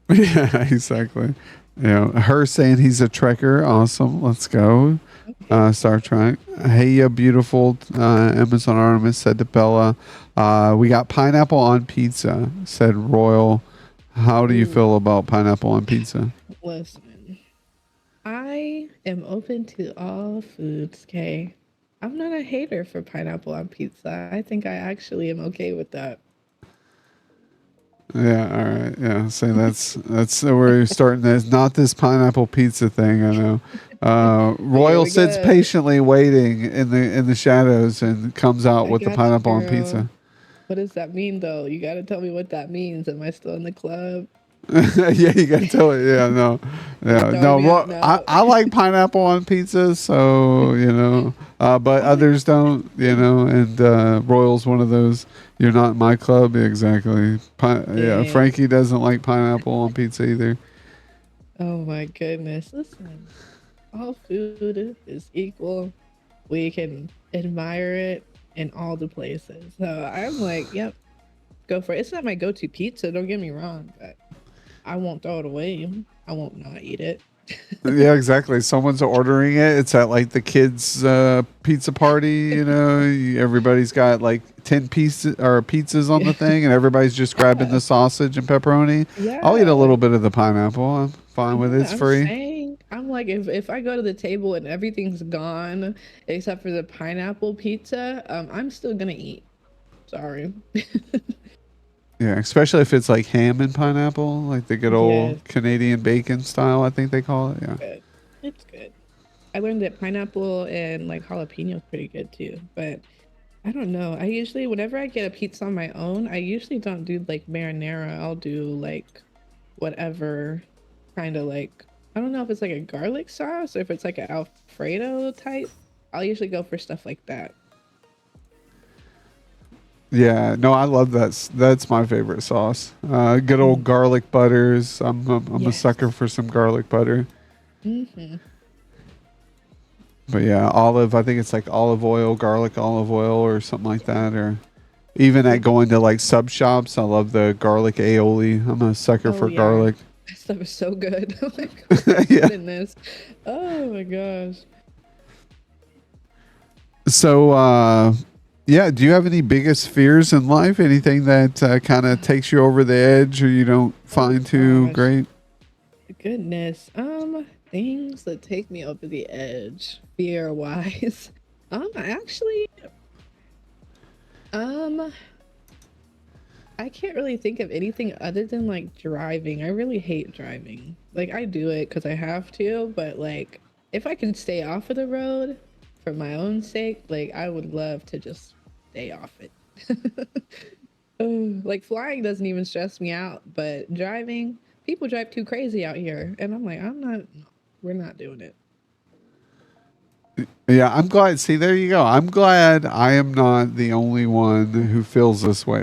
Yeah, exactly. Her saying he's a trekker. Awesome. Let's go. Star Trek. Hey, you beautiful. Amazon Artemis said to Bella. We got pineapple on pizza, said Royal. How do you feel about pineapple on pizza? Listen, I am open to all foods, okay? I'm not a hater for pineapple on pizza. I think I actually am okay with that. Yeah, all right. Yeah, so that's where we're starting this. Not this pineapple pizza thing. I know. Here Royal we sits go. patiently waiting in the shadows and comes out I with the got you, pineapple on girl. pizza. What does that mean, though? You gotta tell me what that means. Am I still in the club? Yeah, you gotta tell it. Yeah, no, yeah, Throwing no. me out Well, now. I like pineapple on pizza, so but I like others don't. And Royal's one of those. You're not in my club, exactly. Yeah, Dang. Frankie doesn't like pineapple on pizza either. Oh my goodness. Listen, all food is equal. We can admire it in all the places. So I'm like, yep, go for it. It's not my go-to pizza, don't get me wrong, but I won't throw it away. I won't not eat it. Yeah, exactly. Someone's ordering it. It's at like the kids' pizza party. Everybody's got like 10 pieces or pizzas on Yeah. the thing, and everybody's just grabbing Yeah. the sausage and pepperoni. I'll eat a Yeah. little bit of the pineapple. I'm fine with it. Yeah, It's I'm free. saying, I'm like, if I go to the table and everything's gone except for the pineapple pizza, I'm still gonna eat. Sorry. Yeah, especially if it's like ham and pineapple, like the good Yes, old Canadian bacon style, I think they call it. Yeah. good. It's good. I learned that pineapple and like jalapeno is pretty good too, but I don't know. I usually, whenever I get a pizza on my own, I usually don't do like marinara. I'll do like whatever kind of like, I don't know if it's like a garlic sauce or if it's like an Alfredo type. I'll usually go for stuff like that. Yeah, no, I love that. That's my favorite sauce. Good old Mm, garlic butters. I'm a yes. sucker for some garlic butter. Hmm. But yeah, olive. I think it's like olive oil, garlic olive oil, or something like that. Or even at going to like sub shops, I love the garlic aioli. I'm a sucker Oh for yeah, garlic. that stuff is so good. I'm like, what did I Yeah. put in this? Oh my gosh. So, yeah, do you have any biggest fears in life? Anything that kind of takes you over the edge or you don't Oh find too gosh, great? goodness. Things that take me over the edge, fear wise. Actually, um, I can't really think of anything other than like driving. I really hate driving. Like I do it because I have to, but like if I can stay off of the road for my own sake, like I would love to just stay off it. Like flying doesn't even stress me out, but driving, people drive too crazy out here, and I'm like, I'm not. No, we're not doing it. Yeah, I'm glad. See, there you go. I'm glad I am not the only one who feels this way.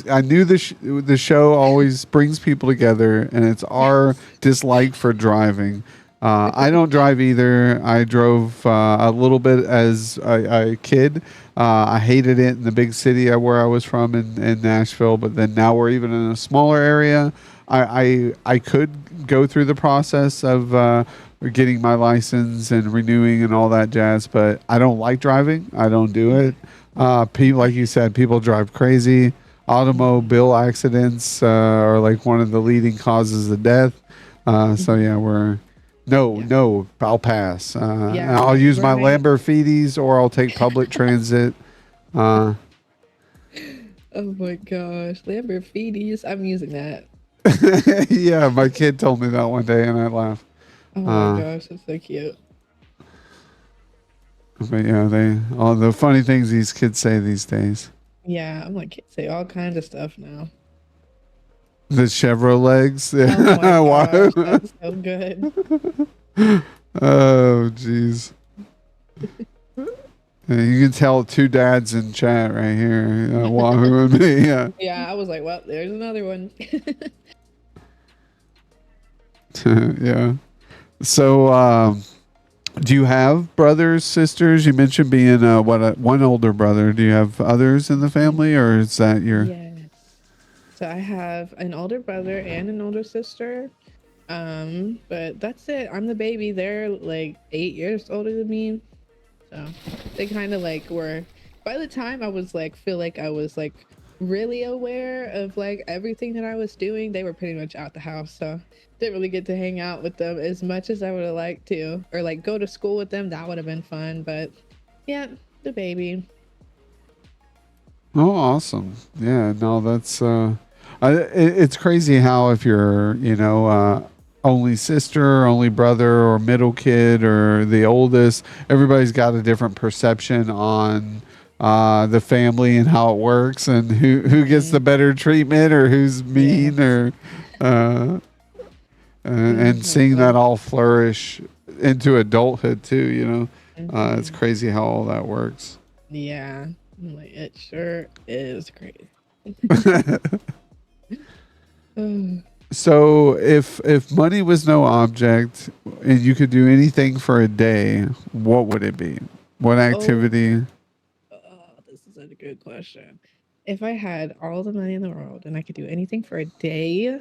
I knew the show always brings people together, and it's our Yes. dislike for driving. I don't drive either. I drove a little bit as a kid. I hated it in the big city where I was from in Nashville, but then now we're even in a smaller area. I could go through the process of getting my license and renewing and all that jazz, but I don't like driving. I don't do it. People, like you said, people drive crazy. Mhm. Automobile accidents are like one of the leading causes of death. So Mhm. yeah, no, Yeah. no, I'll pass. I'll Yeah. use my Right. Lamborghinis or I'll take public transit. Uh, Oh my gosh. Lamborghinis. I'm using that. yeah, my kid told me that one day and I laughed. Oh my Uh, gosh. That's so cute. but yeah, all the funny things these kids say these days. Yeah. I'm like, kids say all kinds of stuff now. The Chevrolets. Oh my gosh. Wow. That's so good. Oh, jeez. Yeah, you can tell two dads in chat right here. Wahoo and me. Yeah. Yeah. I was like, well, there's another one. Yeah. So, do you have brothers, sisters? You mentioned being one older brother. Do you have others in the family, or is that your? Yes. So I have an older brother and an older sister. But that's it. I'm the baby. They're like 8 years older than me. So they kind of like were, by the time I was like, feel like I was like really aware of like everything that I was doing, they were pretty much out the house. So didn't really get to hang out with them as much as I would have liked to, or like go to school with them. That would have been fun. But yeah, the baby. Oh, awesome. Yeah. No, that's. It's crazy how if you're only sister, only brother, or middle kid, or the oldest, everybody's got a different perception on the family and how it works, and who gets the Mhm. better treatment, or who's mean, Yes. or uh, Oh and my seeing that gosh. all flourish into adulthood too. It's Hmm. crazy how all that works. Yeah. I'm like, it sure is crazy. Mm. So if money was no object and you could do anything for a day, what would it be? What Oh, activity? this is such a good question. If I had all the money in the world and I could do anything for a day,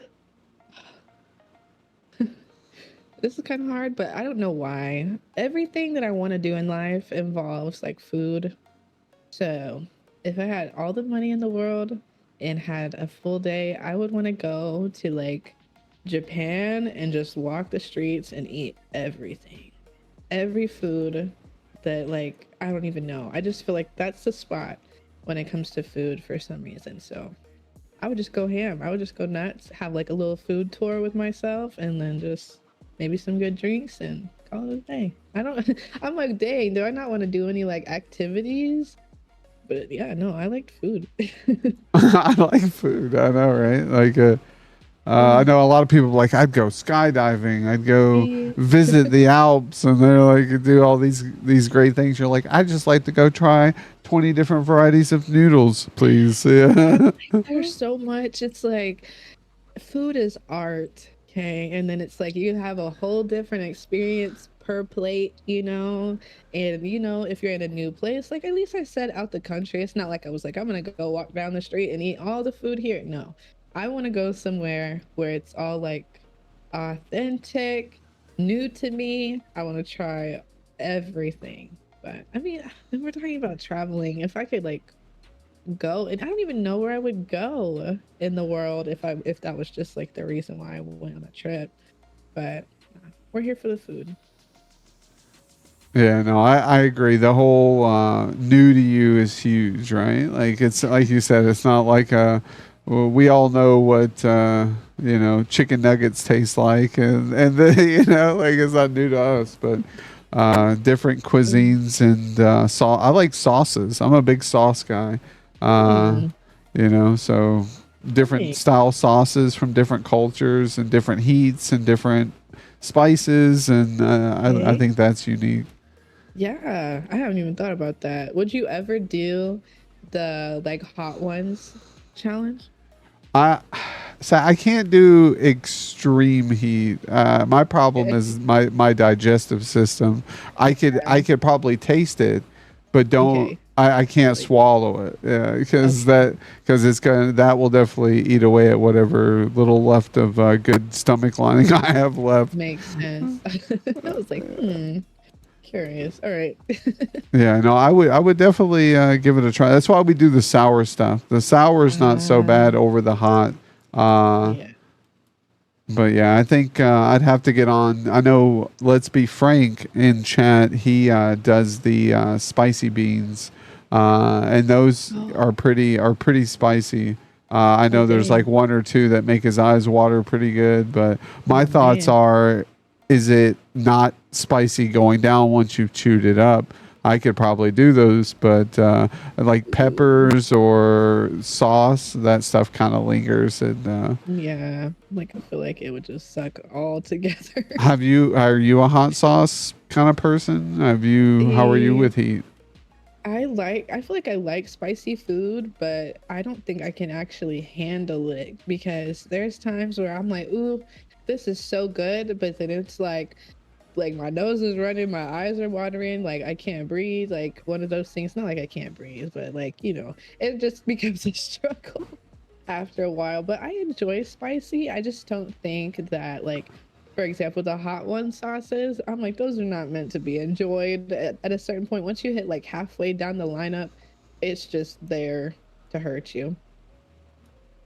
this is kind of hard, but I don't know why. Everything that I want to do in life involves like food. So if I had all the money in the world and had a full day, I would want to go to like Japan and just walk the streets and eat everything. Every food that like I don't even know. I just feel like that's the spot when it comes to food for some reason. So I would just go ham. I would just go nuts, have like a little food tour with myself, and then just maybe some good drinks and call it a day. I don't. I'm like, dang, do I not want to do any like activities? But yeah, no, I liked food. I like food. I know, right? I Mm. know a lot of people like I'd go skydiving. I'd go Yeah. visit the Alps, and they're like do all these great things. You're like, I just like to go try 20 different varieties of noodles, please. I Yeah. like there's so much. It's like food is art, okay? And then it's like you have a whole different experience per plate, you know. And you know, if you're in a new place, like at least I said out the country. It's not like I was like, I'm gonna go walk down the street and eat all the food here. No, I want to go somewhere where it's all like authentic, new to me. I want to try everything. But I mean, when we're talking about traveling, if I could like go, and I don't even know where I would go in the world if that was just like the reason why I went on a trip. But we're here for the food. Yeah, no, I agree. The whole new to you is huge, right? Like it's like you said, it's not like well, we all know what chicken nuggets taste like, and like it's not new to us, but different cuisines and I like sauces. I'm a big sauce guy. Uh, Mm, so different right. style sauces from different cultures and different heats and different spices, and I Okay. think that's unique. Yeah, I haven't even thought about that. Would you ever do the like hot ones challenge? I so I can't do extreme heat. My problem Okay. is my digestive system. I Yeah. could probably taste it, but don't. Okay. I can't Like, swallow it. Yeah, okay. because it's gonna that will definitely eat away at whatever little left of good stomach lining I have left. Makes sense. I was like, curious. All right. Yeah, no, I would definitely give it a try. That's why we do the sour stuff. The sour is not so bad Uh, over the hot. Uh, yeah. But yeah, I think I'd have to get on. I know. Let's be frank in chat. He does the spicy beans, and those Oh, are pretty spicy. I oh know there's like dang. one or two that make his eyes water pretty good. But my Oh thoughts man. are, is it not spicy going down once you've chewed it up? I could probably do those, but like Ooh. peppers or sauce, that stuff kind of lingers. And Yeah. Like I feel like it would just suck all together. are you a hot sauce kind of person? How are you Eh, with heat? I feel like I like spicy food, but I don't think I can actually handle it because there's times where I'm like, ooh, this is so good, but then it's like my nose is running, my eyes are watering, like I can't breathe, like one of those things. Not like I can't breathe, but like, it just becomes a struggle after a while. But I enjoy spicy. I just don't think that like, for example, the hot one sauces, I'm like, those are not meant to be enjoyed at a certain point. Once you hit like halfway down the lineup, it's just there to hurt you.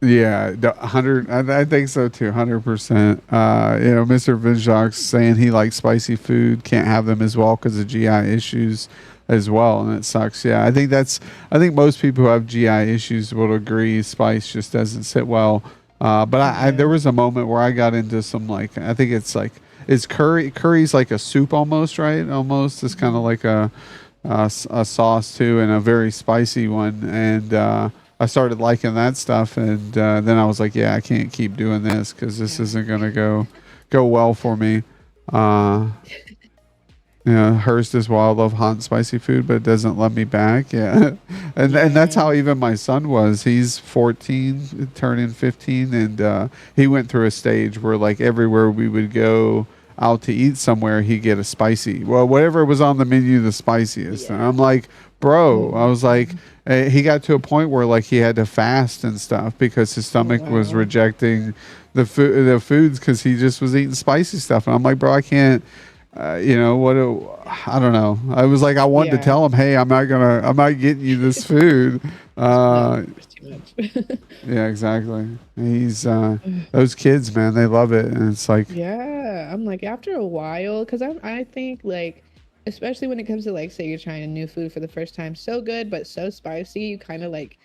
Yeah, 100. I think so too. 100%. Mr. Vinjok's saying he likes spicy food, can't have them as well because of GI issues as well, and it sucks. Yeah, I think most people who have GI issues will agree spice just doesn't sit well. But there Yeah. was a moment where I got into some like I think it's like it's curry. Curry's like a soup almost, right? Almost it's kind of Mhm. like a sauce too, and a very spicy one. And I started liking that stuff, and then I was like, yeah, I can't keep doing this because this Yeah. isn't gonna go well for me. Uh, Hearst is why I love hot and spicy food, but it doesn't let me back. Yeah, and that's Yeah. how even my son was. He's 14, turning 15, and he went through a stage where like everywhere we would go out to eat somewhere, he'd get a spicy. Well, whatever was on the menu, the spiciest. And Yeah. I'm like, bro, Oh I was like, man. he got to a point where like he had to fast and stuff because his Oh stomach was wow. rejecting the foods because he just was eating spicy stuff. And I'm like, bro, I can't I don't know. I was like, I wanted to Yeah. tell him, hey, I'm not getting you this food. No, Uh, it's too much. yeah, exactly. He's those kids, man, they love it, and it's like, Yeah, I'm like after a while, because I think like, especially when it comes to like, say you're trying a new food for the first time, so good but so spicy, you kind of like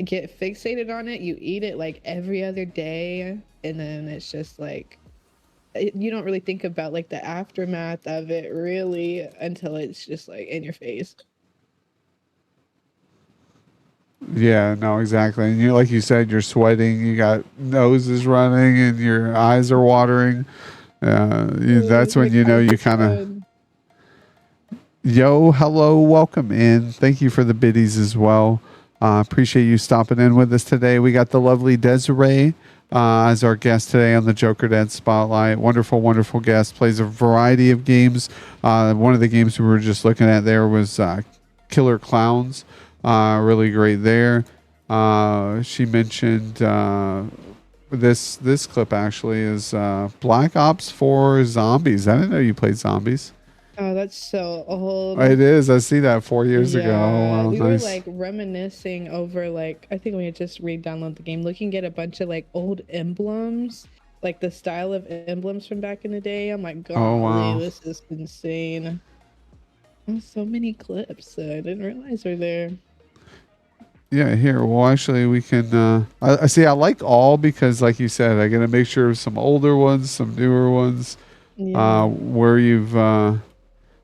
get fixated on it. You eat it like every other day, and then it's just like you don't really think about like the aftermath of it really until it's just like in your face. yeah, no, exactly. And you, like you said, you're sweating, you got noses running, and your eyes are watering. That's when Like you know how's you the kind of. sun? Yo, hello, welcome in. Thank you for the biddies as well. Appreciate you stopping in with us today. We got the lovely Dezrrae. as our guest today on the Jokerdad Spotlight. Wonderful, wonderful guest. Plays a variety of games. One of the games we were just looking at there was Killer Clowns. Really great there. She mentioned this clip actually is Black Ops 4 Zombies. I didn't know you played zombies. Oh, that's so old. It is. I see that 4 years ago. Oh, Yeah, wow, we were nice. like reminiscing over like I think we had just re-download the game, looking at a bunch of like old emblems, like the style of emblems from back in the day. I'm like, Oh, golly, wow. this is insane. Oh, so many clips that I didn't realize were there. Yeah, here. Well, actually, we can. I see. I like all because, like you said, I got to make sure some older ones, some newer ones. Yeah, Where you've.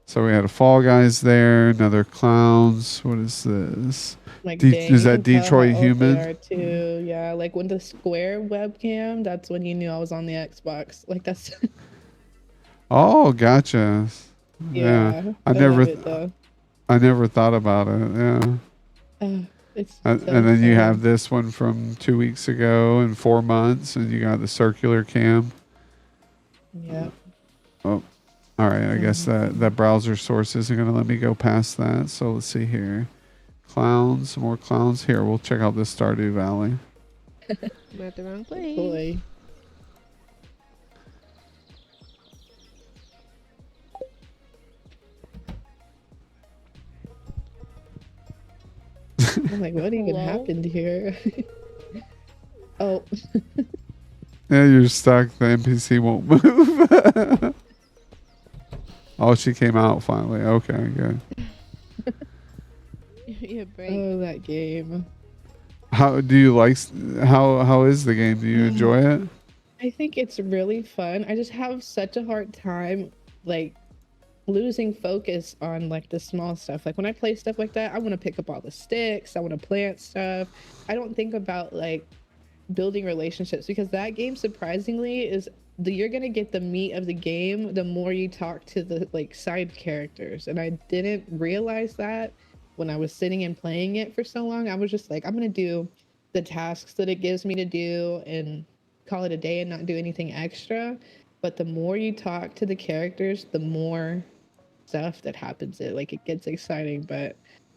So we had a Fall Guys there, another Clowns. What is this? like dang, Is you that can tell how Detroit old they Human? are too. Yeah, like when the square webcam, that's when you knew I was on the Xbox. Like that's Oh, gotcha. Yeah, yeah, I I love never, it though. I never thought about it. Yeah, It's and so then you have fun. this one from 2 weeks ago and 4 months, and you got the circular cam. Yeah. Oh, all right. I guess Mhm. that browser source isn't going to let me go past that. So let's see here. Clowns, some more clowns. Here, we'll check out this Stardew Valley. I'm at the wrong place. Boy. I'm like, what even Hello? happened here? Oh, Yeah, you're stuck. The NPC won't move. Oh, she came out finally. Okay, good. Your break. oh, that game. How do you like? How is the game? Do you enjoy it? I think it's really fun. I just have such a hard time, like, losing focus on like the small stuff. Like when I play stuff like that, I want to pick up all the sticks. I want to plant stuff. I don't think about like building relationships because that game surprisingly is you're gonna get the meat of the game the more you talk to the like side characters, and I didn't realize that when I was sitting and playing it for so long. I was just like, I'm gonna do the tasks that it gives me to do and call it a day and not do anything extra. But the more you talk to the characters, the more stuff that happens. It gets exciting. But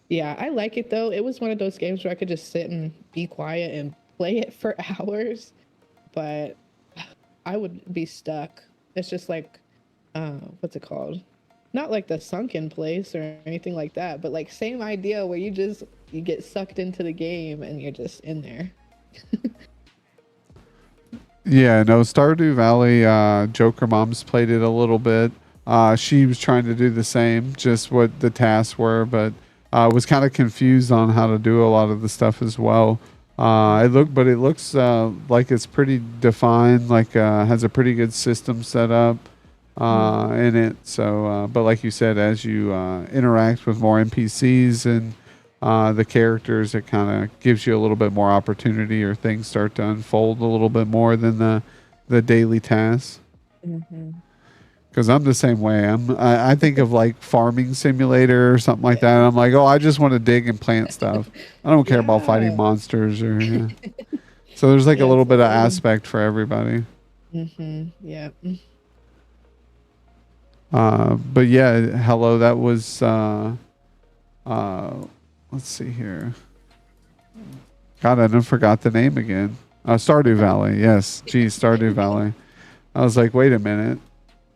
yeah, I like it though. It was one of those games where I could just sit and be quiet and play it for hours, but I would be stuck. It's just like what's it called? Not like the sunken place or anything like that, but like same idea where you get sucked into the game and you're just in there. Yeah, no, Stardew Valley, Joker Mom's played it a little bit. She was trying to do the same, just what the tasks were, but was kind of confused on how to do a lot of the stuff as well. But it looks like it's pretty defined, like has a pretty good system set up in it. So, but like you said, as you interact with more NPCs and the characters, it kind of gives you a little bit more opportunity, or things start to unfold a little bit more than the daily tasks. Mm-hmm. Because I'm the same way. I think of like farming simulator or something like that. Yeah. I'm like, oh, I just want to dig and plant stuff. I don't care about fighting Yeah. monsters or yeah. So there's like a Yeah, little bit of same. aspect for everybody. Yeah. But yeah, hello. That was uh, let's see here. God, I done forgot the name again. Stardew Valley. Yes, geez, Stardew Valley. I was like, wait a minute.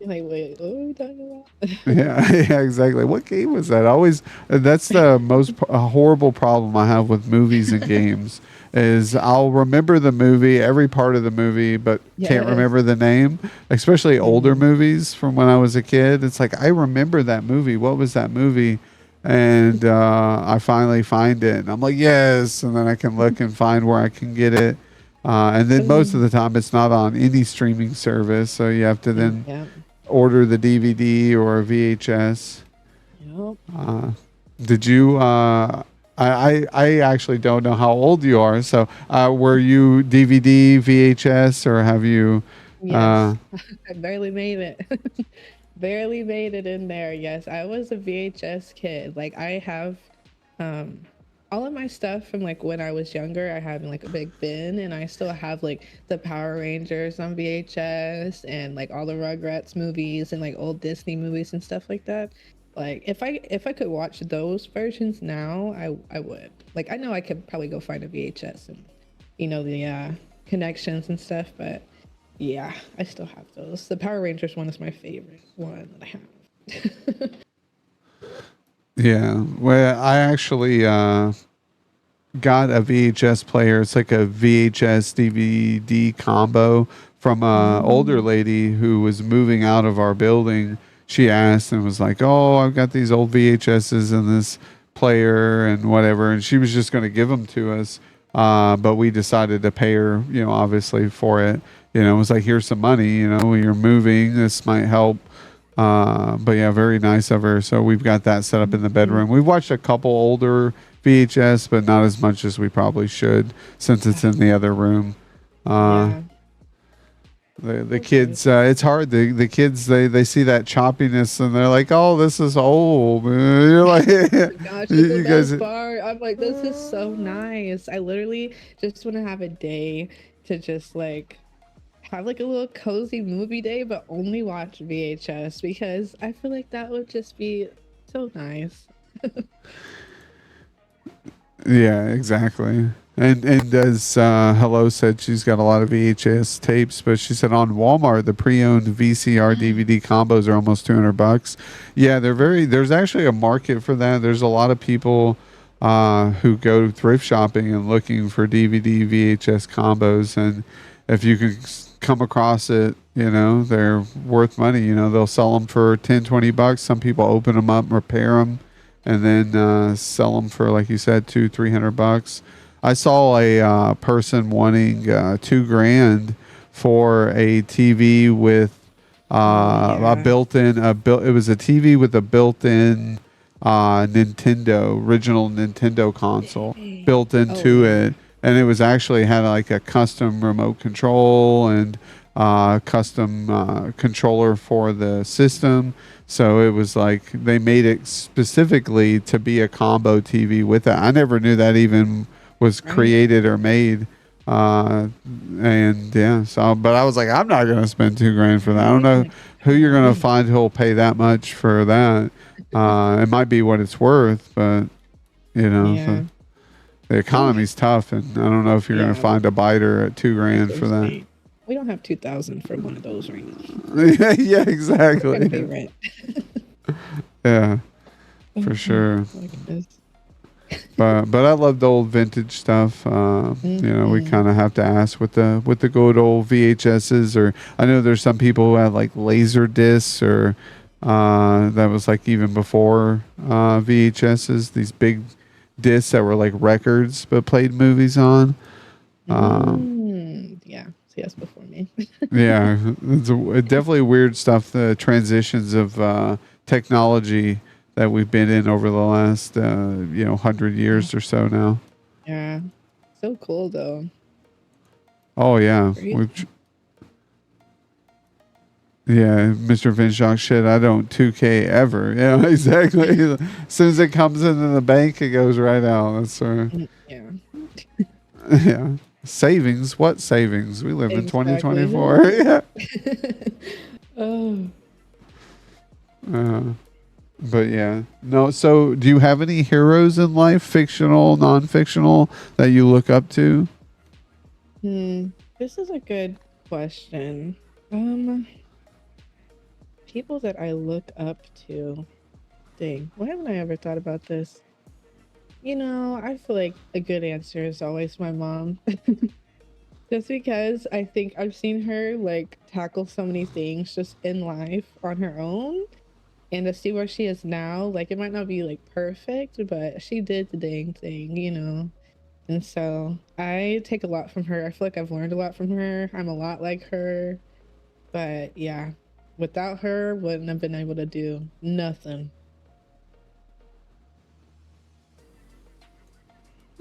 You're like, wait, what are we talking about? Yeah, yeah, exactly. What game was that? I always that's the most horrible problem I have with movies and games is I'll remember the movie, every part of the movie, but can't Yes. remember the name. Especially older Hmm. movies from when I was a kid. It's like I remember that movie. What was that movie? And I finally find it, and I'm like, yes, and then I can look and find where I can get it. And then most of the time, it's not on any streaming service, so you have to then Yeah. order the DVD or a VHS. Yep. Uh, did you? I actually don't know how old you are. So were you DVD, VHS, or have you? Uh, Yes. I barely made it. Barely made it in there. Yes, I was a VHS kid. Like I have um all of my stuff from like when I was younger, I have in like a big bin, and I still have like the Power Rangers on VHS and like all the Rugrats movies and like old Disney movies and stuff like that. Like if I could watch those versions now, I would. Like I know I could probably go find a VHS and the connections and stuff, but yeah, I still have those. The Power Rangers one is my favorite one that I have. Yeah. Well, I actually got a VHS player. It's like a VHS DVD combo from a older Mm. lady who was moving out of our building. She asked and was like, "Oh, I've got these old VHSs and this player and whatever," and she was just going to give them to us. But we decided to pay her, obviously for it. It was like, "Here's some money. When you're moving, this might help." But yeah, very nice of her. So we've got that set up in the bedroom. We've watched a couple older VHS, but not as much as we probably should since it's in the other room. Uh, Yeah. the kids, it's hard. The kids, they see that choppiness and they're like, "Oh, this is old." You're like, Gosh, it's you the guys, best part. I'm like, this is so nice. I literally just want to have a day to just like have like a little cozy movie day, but only watch VHS because I feel like that would just be so nice. yeah, exactly. And as Hello said, she's got a lot of VHS tapes, but she said on Walmart the pre-owned VCR DVD combos are almost $200. Yeah, they're very. There's actually a market for that. There's a lot of people who go thrift shopping and looking for DVD VHS combos, and if you can come across it, they're worth money. They'll sell them for 10, $20. Some people open them up, repair them, and then sell them for, like you said, $200-300. I saw a person wanting $2,000 for a TV with a Yeah. built-in it was a TV with a built-in original Nintendo console Dang. built Oh into yeah. it, and it was actually had like a custom remote control and custom controller for the system. So it was like they made it specifically to be a combo TV with it. I never knew that even was Right. created or made. And yeah, so but I was like, I'm not gonna spend $2,000 for that. I don't Right. I'm know like, who you're gonna golly. find who'll pay that much for that. It might be what it's worth, but so Yeah. the We don't economy's tough, and I don't know if you're gonna yeah, find a biter at two that's grand what I'm for that. saying. We don't have 2,000 for one of those right now. Yeah, We're gonna pay exactly. rent. Yeah, for Oh sure. my goodness. But I love the old vintage stuff. We Mhm. kind of have to ask with the good old VHSs, or I know there's some people who have like laser discs, or that was like even before VHSs. These big discs that were like records but played movies on. Um, Yeah. So yes, before me. yeah, it's definitely weird stuff. The transitions of technology that we've been in over the last 100 years or so now. Yeah. So cool though. Oh yeah, Crazy. yeah, Mr. Vinshock shit. I don't 2K ever. Yeah, exactly. As soon as it comes into the bank, it goes right out. That's Yeah. yeah. Savings? What savings? We live in Exactly. 2024. Yeah. Oh. Uh, but yeah, no. So, do you have any heroes in life, fictional, non-fictional, that you look up to? This is a good question. People that I look up to. Dang, why haven't I ever thought about this? I feel like a good answer is always my mom. Just because I think I've seen her like tackle so many things just in life on her own, and to see where she is now, like it might not be like perfect, but she did the dang thing. And so I take a lot from her. I feel like I've learned a lot from her. I'm a lot like her. But yeah, without her, wouldn't have been able to do nothing.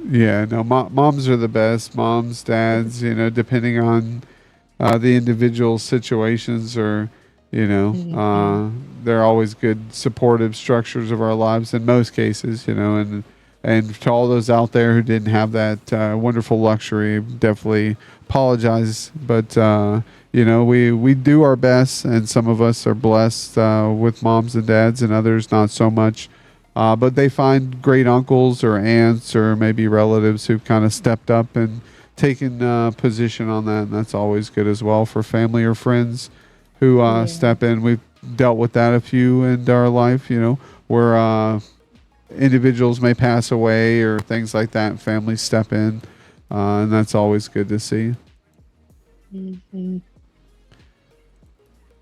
Yeah, no. Moms are the best. Moms, dads. Depending on the individual situations, or Hmm. they're always good supportive structures of our lives in most cases. And And to all those out there who didn't have that wonderful luxury, definitely apologize. But we do our best, and some of us are blessed with moms and dads, and others not so much. But they find great uncles or aunts or maybe relatives who've kind of stepped up and taken position on that, and that's always good as well for family or friends who Yeah. step in. We've dealt with that a few in our life, where individuals may pass away or things like that, and families step in, and that's always good to see. Mm-hmm.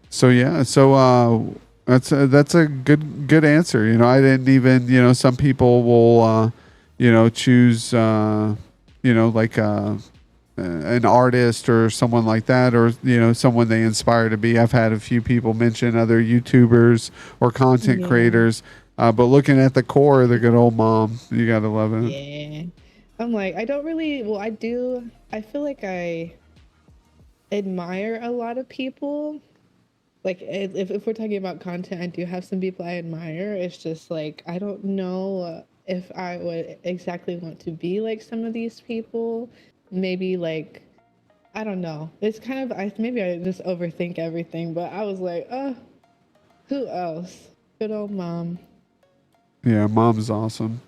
So yeah, so that's a good answer. I didn't even some people will choose like an artist or someone like that, or someone they inspire to be. I've had a few people mention other YouTubers or content Yeah. creators, but looking at the core, the good old mom, you gotta love it. Yeah. I'm like, I don't really, well, I do. I feel like I admire a lot of people. Like, if we're talking about content, I do have some people I admire. It's just like, I don't know if I would exactly want to be like some of these people. Maybe like, I don't know. It's kind of, maybe I just overthink everything, but I was like, who else? Good old mom. Yeah, mom's awesome.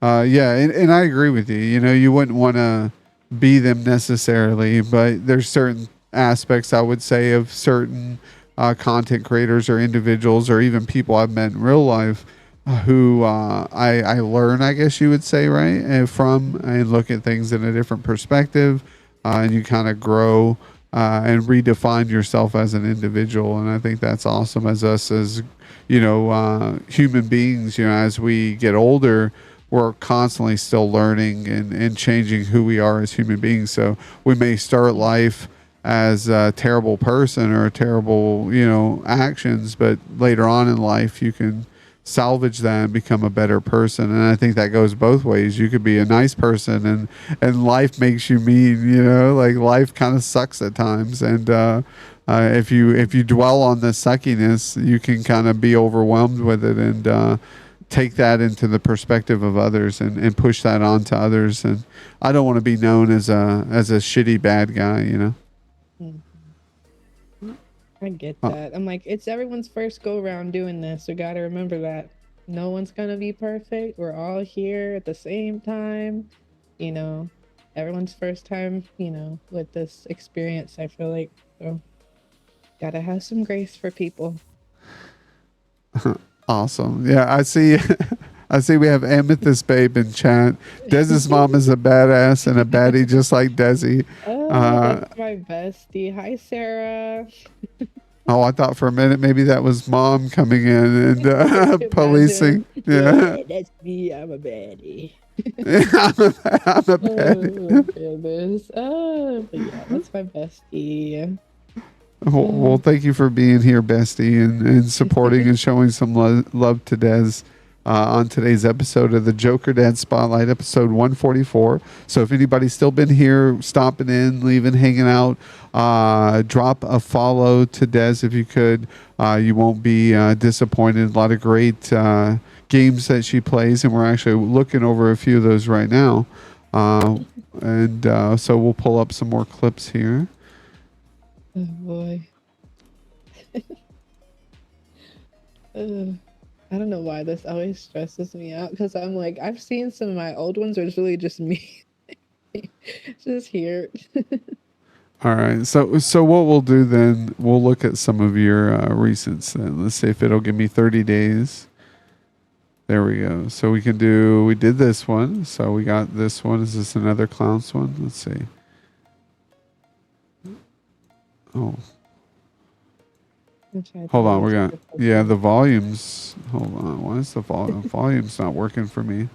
Yeah, and I agree with you. You wouldn't want to be them necessarily, but there's certain aspects I would say of certain content creators or individuals or even people I've met in real life who I learn, I guess you would say, right, from and look at things in a different perspective, and you kind of grow and redefine yourself as an individual. And I think that's awesome as us as human beings. As we get older, we're constantly still learning and changing who we are as human beings. So we may start life as a terrible person or a terrible, actions, but later on in life, you can salvage that and become a better person. And I think that goes both ways. You could be a nice person and life makes you mean, like life kind of sucks at times. And, if you dwell on the suckiness, you can kind of be overwhelmed with it and take that into the perspective of others and push that on to others. And I don't want to be known as a shitty bad guy. I get Uh, that. I'm like, it's everyone's first go round doing this. We got to remember that no one's going to be perfect. We're all here at the same time. Everyone's first time, with this experience, I feel like. So, got to have some grace for people. Awesome. Yeah, I see. I see we have Amethyst Babe in chat. Dez's mom is a badass and a baddie just like Desi. Oh, that's my bestie. Hi, Sarah. Oh, I thought for a minute maybe that was mom coming in and Imagine. policing. Yeah. That's me. I'm a baddie. I'm a baddie. Oh, goodness. But yeah, that's my bestie. Well, thank you for being here, bestie, and supporting and showing some love to Dez on today's episode of the Jokerdad Spotlight, episode 144. So if anybody's still been here, stopping in, leaving, hanging out, drop a follow to Dez if you could. You won't be disappointed. A lot of great games that she plays, and we're actually looking over a few of those right now. And so we'll pull up some more clips here. Oh boy. I don't know why this always stresses me out because I'm like, I've seen some of my old ones where it's really just me. Just here. All right. So what we'll do then, we'll look at some of your recents then. Let's see if it'll give me 30 days. There we go. So we did this one. So we got this one. Is this another Clowns one? Let's see. Oh. Hold on. The volumes. Hold on. Why is the volume's not working for me?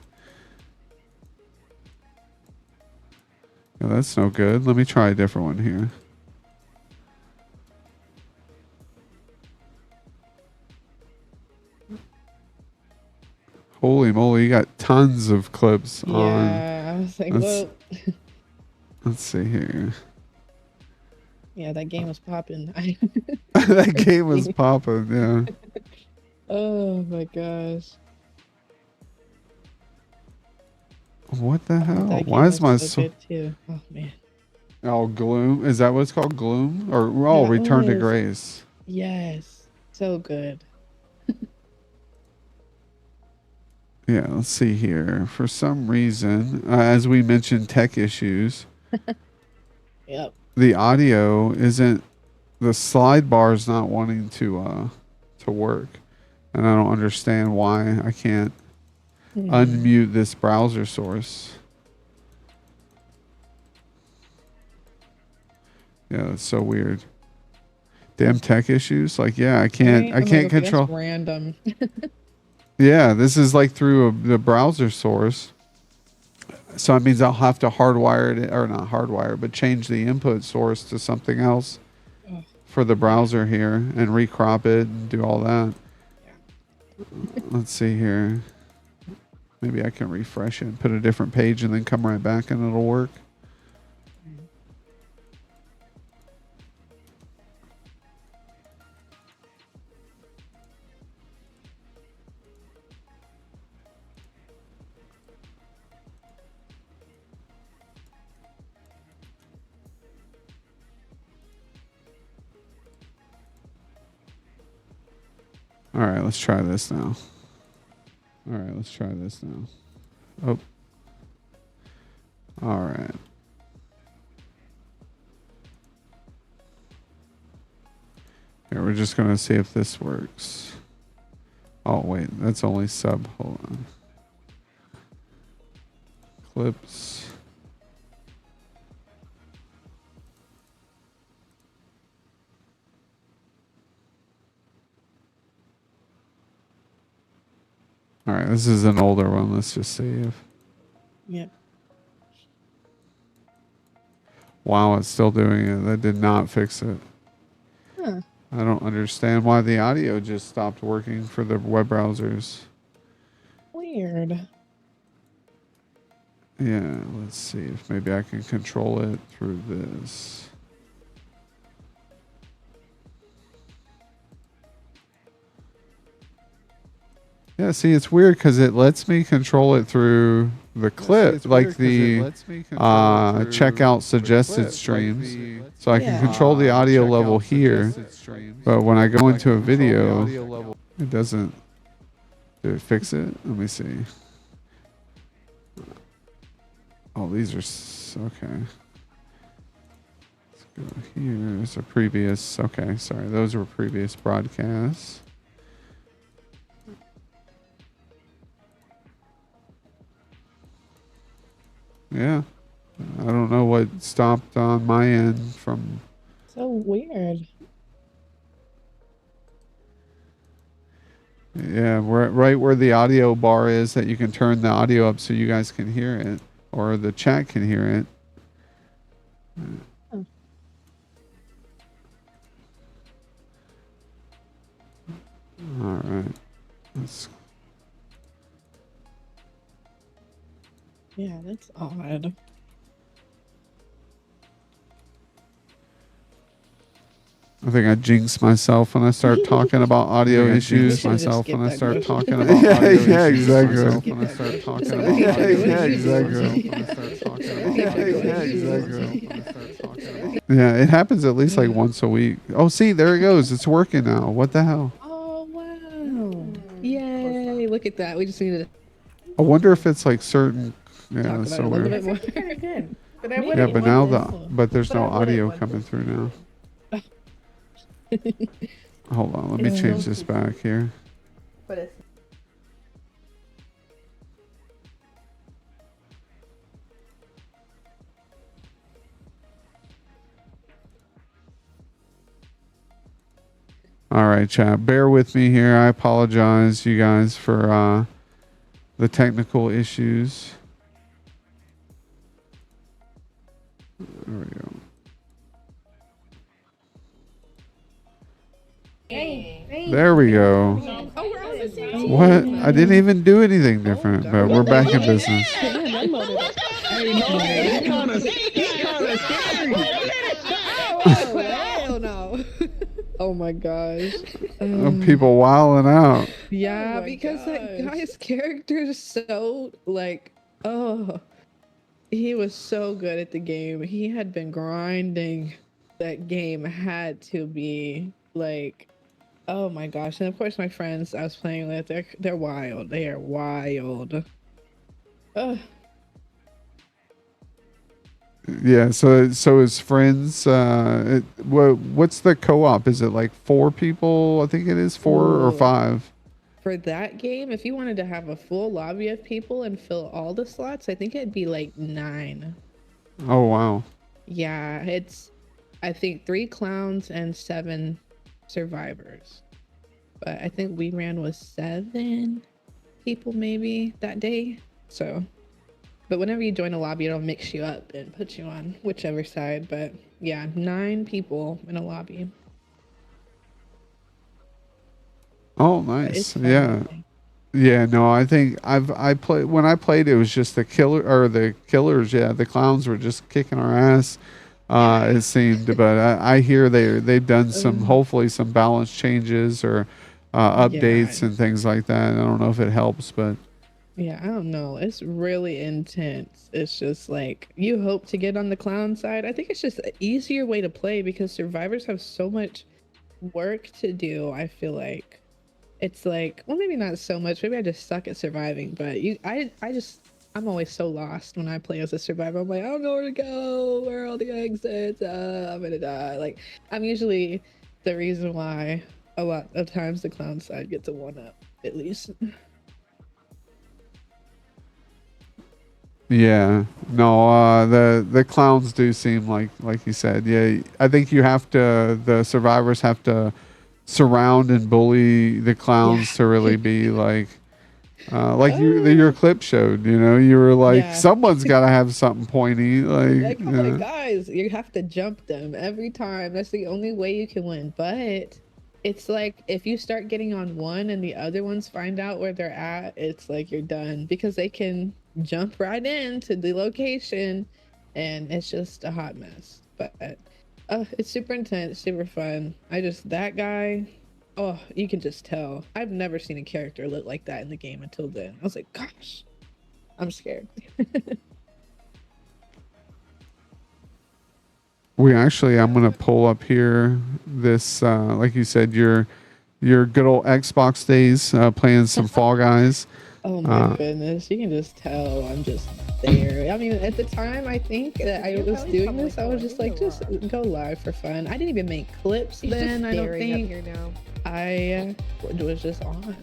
Yeah, that's no good. Let me try a different one here. Holy moly, you got tons of clips on. Yeah, I was like, well. Let's see here. Yeah, that game was popping. That game was popping, yeah. Oh my gosh. What the hell? That Why game is my was so good too. Oh man. oh gloom? Is that what it's called? Gloom or oh That return to was grace? yes, so good. Yeah, let's see here. For some reason, as we mentioned, tech issues. Yep. The audio isn't. The slide bar is not wanting to work, and I don't understand why I can't unmute this browser source. Yeah, that's so weird. Damn tech issues. Like, yeah, I can't. Right? I I'm can't like, okay, control. that's random. Yeah, this is like through the browser source. So it means I'll have to hardwire it, or not hardwire, but change the input source to something else Ugh. for the browser here and recrop it and do all that. Let's see here. Maybe I can refresh it and put a different page and then come right back and it'll work. All right, let's try this now. All right, let's try this now. Oh. All right. Here, we're just going to see if this works. Oh, wait, that's only sub. Hold on. Clips. All right, this is an older one. Let's just see if. Yep. Wow, it's still doing it. That did not fix it. Huh. I don't understand why the audio just stopped working for the web browsers. Weird. Yeah, let's see if maybe I can control it through this. Yeah, see, it's weird because it lets me control it through the clip, like the checkout suggested streams. So I can control the audio level here, but when I go into a video, it doesn't. Did it fix it? Let me see. Oh, these are okay. Let's go here. There's a previous. Okay, sorry, those were previous broadcasts. Yeah. I don't know what stopped on my end from. So weird. Yeah, right where the audio bar is that you can turn the audio up so you guys can hear it or the chat can hear it. Oh. All right. Let's. Yeah, that's odd. I think I jinx myself when I start talking about audio issues myself when I start talking about audio issues myself when I start talking about audio issues Yeah, it happens at least like once a week. Oh, see, there it goes. It's working now. What the hell? Oh wow! Yay! Look at that. We just needed I wonder if it's like certain. to Yeah, talk that's about so it a little weird. bit more. Kind of good. But I Yeah, wouldn't. But now wonderful. there's no But I wouldn't audio want coming this through now. one. Hold on, let me It's change still this back here. But it's All right, chat. Bear with me here. I apologize, you guys, for the technical issues. There we go. There we go. Oh, we're on the same team. What? I didn't even do anything different, but we're back in business. Hell no. Oh my gosh. People wilding out. Yeah, Oh my because that gosh. guy's character is so like Oh, he was so good at the game. He had been grinding. That game had to be like, oh my gosh. And of course my friends I was playing with, they're wild. They are wild. Oh, Yeah, so his friends. What's the co-op? Is it like 4 people? I think it is 4 or 5. for that game, if you wanted to have a full lobby of people and fill all the slots, I think it'd be like 9. Oh wow. Yeah, it's I think 3 clowns and 7 survivors. But I think we ran with 7 people maybe that day. So, but whenever you join a lobby, it'll mix you up and put you on whichever side. But yeah, 9 people in a lobby. Oh But it's nice. Yeah. fun. Yeah, no, I think I played when I played it was just the killers, yeah, the clowns were just kicking our ass. It seemed, but I hear they've done some Um, hopefully some balance changes or yeah, updates and things like that. I don't know if it helps, but yeah, I don't know. It's really intense. It's just like you hope to get on the clown side. I think it's just an easier way to play because survivors have so much work to do. I feel like it's like, well, maybe not so much. Maybe I just suck at surviving, but I'm always so lost when I play as a survivor. I'm like, I don't know where to go. Where are all the exits? I'm gonna die. Like, I'm usually the reason why a lot of times the clown side gets a 1-up, at least. yeah, no, the clowns do seem like you said. Yeah, I think the survivors have to surround and bully the Yeah. clowns to really be like your Oh, clip showed, you were like, yeah. someone's got to have something pointy, like, Like, I'm like, guys, you have to jump them every time. That's the only way you can win. But it's like if you start getting on one and the other ones find out where they're at, it's like you're done because they can jump right into the location and it's just a hot mess. But it's super intense, super fun. That guy, oh, you can just tell. I've never seen a character look like that in the game until then. I was like, gosh, I'm scared. I'm gonna pull up here this, like you said, your good old Xbox days, playing some Fall Guys. Oh my Uh, goodness, you can just tell I'm just there. I mean, at the time, I think that I You're was probably doing probably this, I was just like, just going go live for fun. I didn't even make clips He's then, just I don't staring up think. here now. I was just on.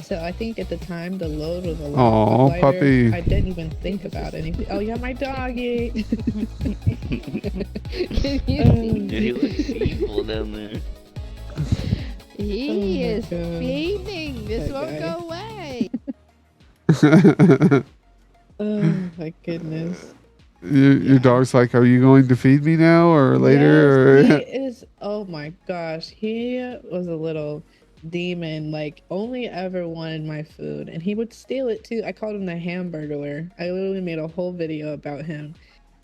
So I think at the time the load was a lot oh, lighter. puppy. I didn't even think about anything. Oh yeah, my doggy. Can you Oh, see? He looks evil down there. He my is God. beaming. This That won't guy. go away. Oh my goodness. Your Yeah. dog's like, are you going to feed me now or later? Yes, he Or is. Oh my gosh, he was a little demon. Like only ever wanted my food, and he would steal it too. I called him the Hamburglar. I literally made a whole video about him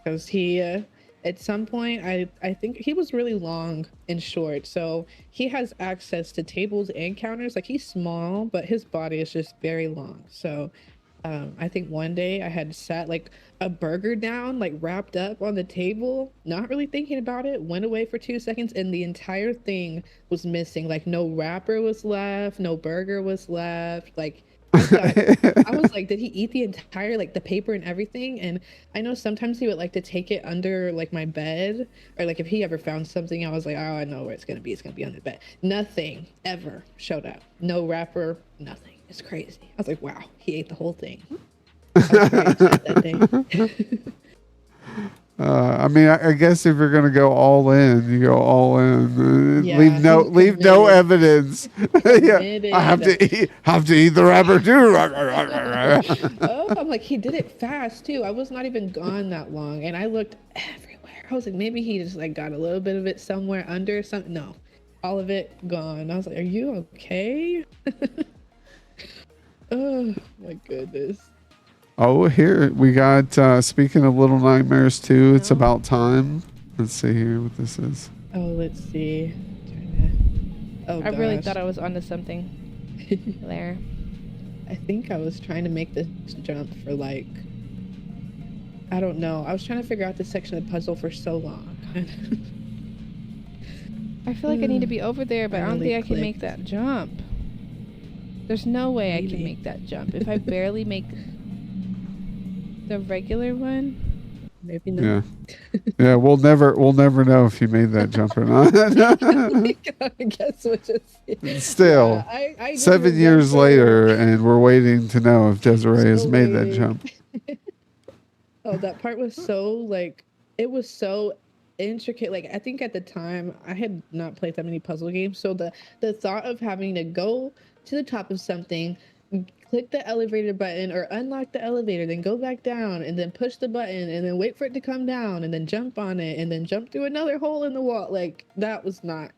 because he, at some point, I think he was really long and short, so he has access to tables and counters. Like he's small, but his body is just very long. So I think one day I had sat like a burger down, like wrapped up on the table, not really thinking about it, went away for 2 seconds, and the entire thing was missing. Like no wrapper was left, no burger was left. Like I thought, I was like, did he eat the entire, like the paper and everything? And I know sometimes he would like to take it under like my bed, or like if he ever found something, I was like, oh, I know where it's gonna be. It's gonna be under the bed. Nothing ever showed up. No wrapper, nothing. It's crazy. I was like, wow, he ate the whole thing. I was very upset that day. I mean, I guess if you're gonna go all in, you go all in. Yeah, Leave no committed. evidence. Yeah, I Committed. have to eat the wrapper too. Oh, I'm like, he did it fast too. I was not even gone that long, and I looked everywhere. I was like, maybe he just like got a little bit of it somewhere under something. No, all of it gone. I was like, are you okay? Oh my goodness. Oh, here we got. Speaking of Little Nightmares 2, it's about time. Let's see here what this is. Oh, let's see. Oh, I really gosh. thought I was onto something there. I think I was trying to make this jump for like, I don't know. I was trying to figure out this section of the puzzle for so long. I feel like I need to be over there, but I don't Finally think I can make clicked. that jump. There's no way I can Maybe. make that jump. If I barely make the regular one. Maybe not. Yeah. Yeah, we'll never know if you made that jump or not. I guess we'll just see. Still, Yeah, I just 7 years remember- later, and we're waiting to know if Dezrrae has Still made that waiting. jump. Oh, that part was so like, it was so intricate. Like, I think at the time I had not played that many puzzle games, so the thought of having to go to the top of something, click the elevator button or unlock the elevator, then go back down and then push the button and then wait for it to come down and then jump on it and then jump through another hole in the wall, like that was not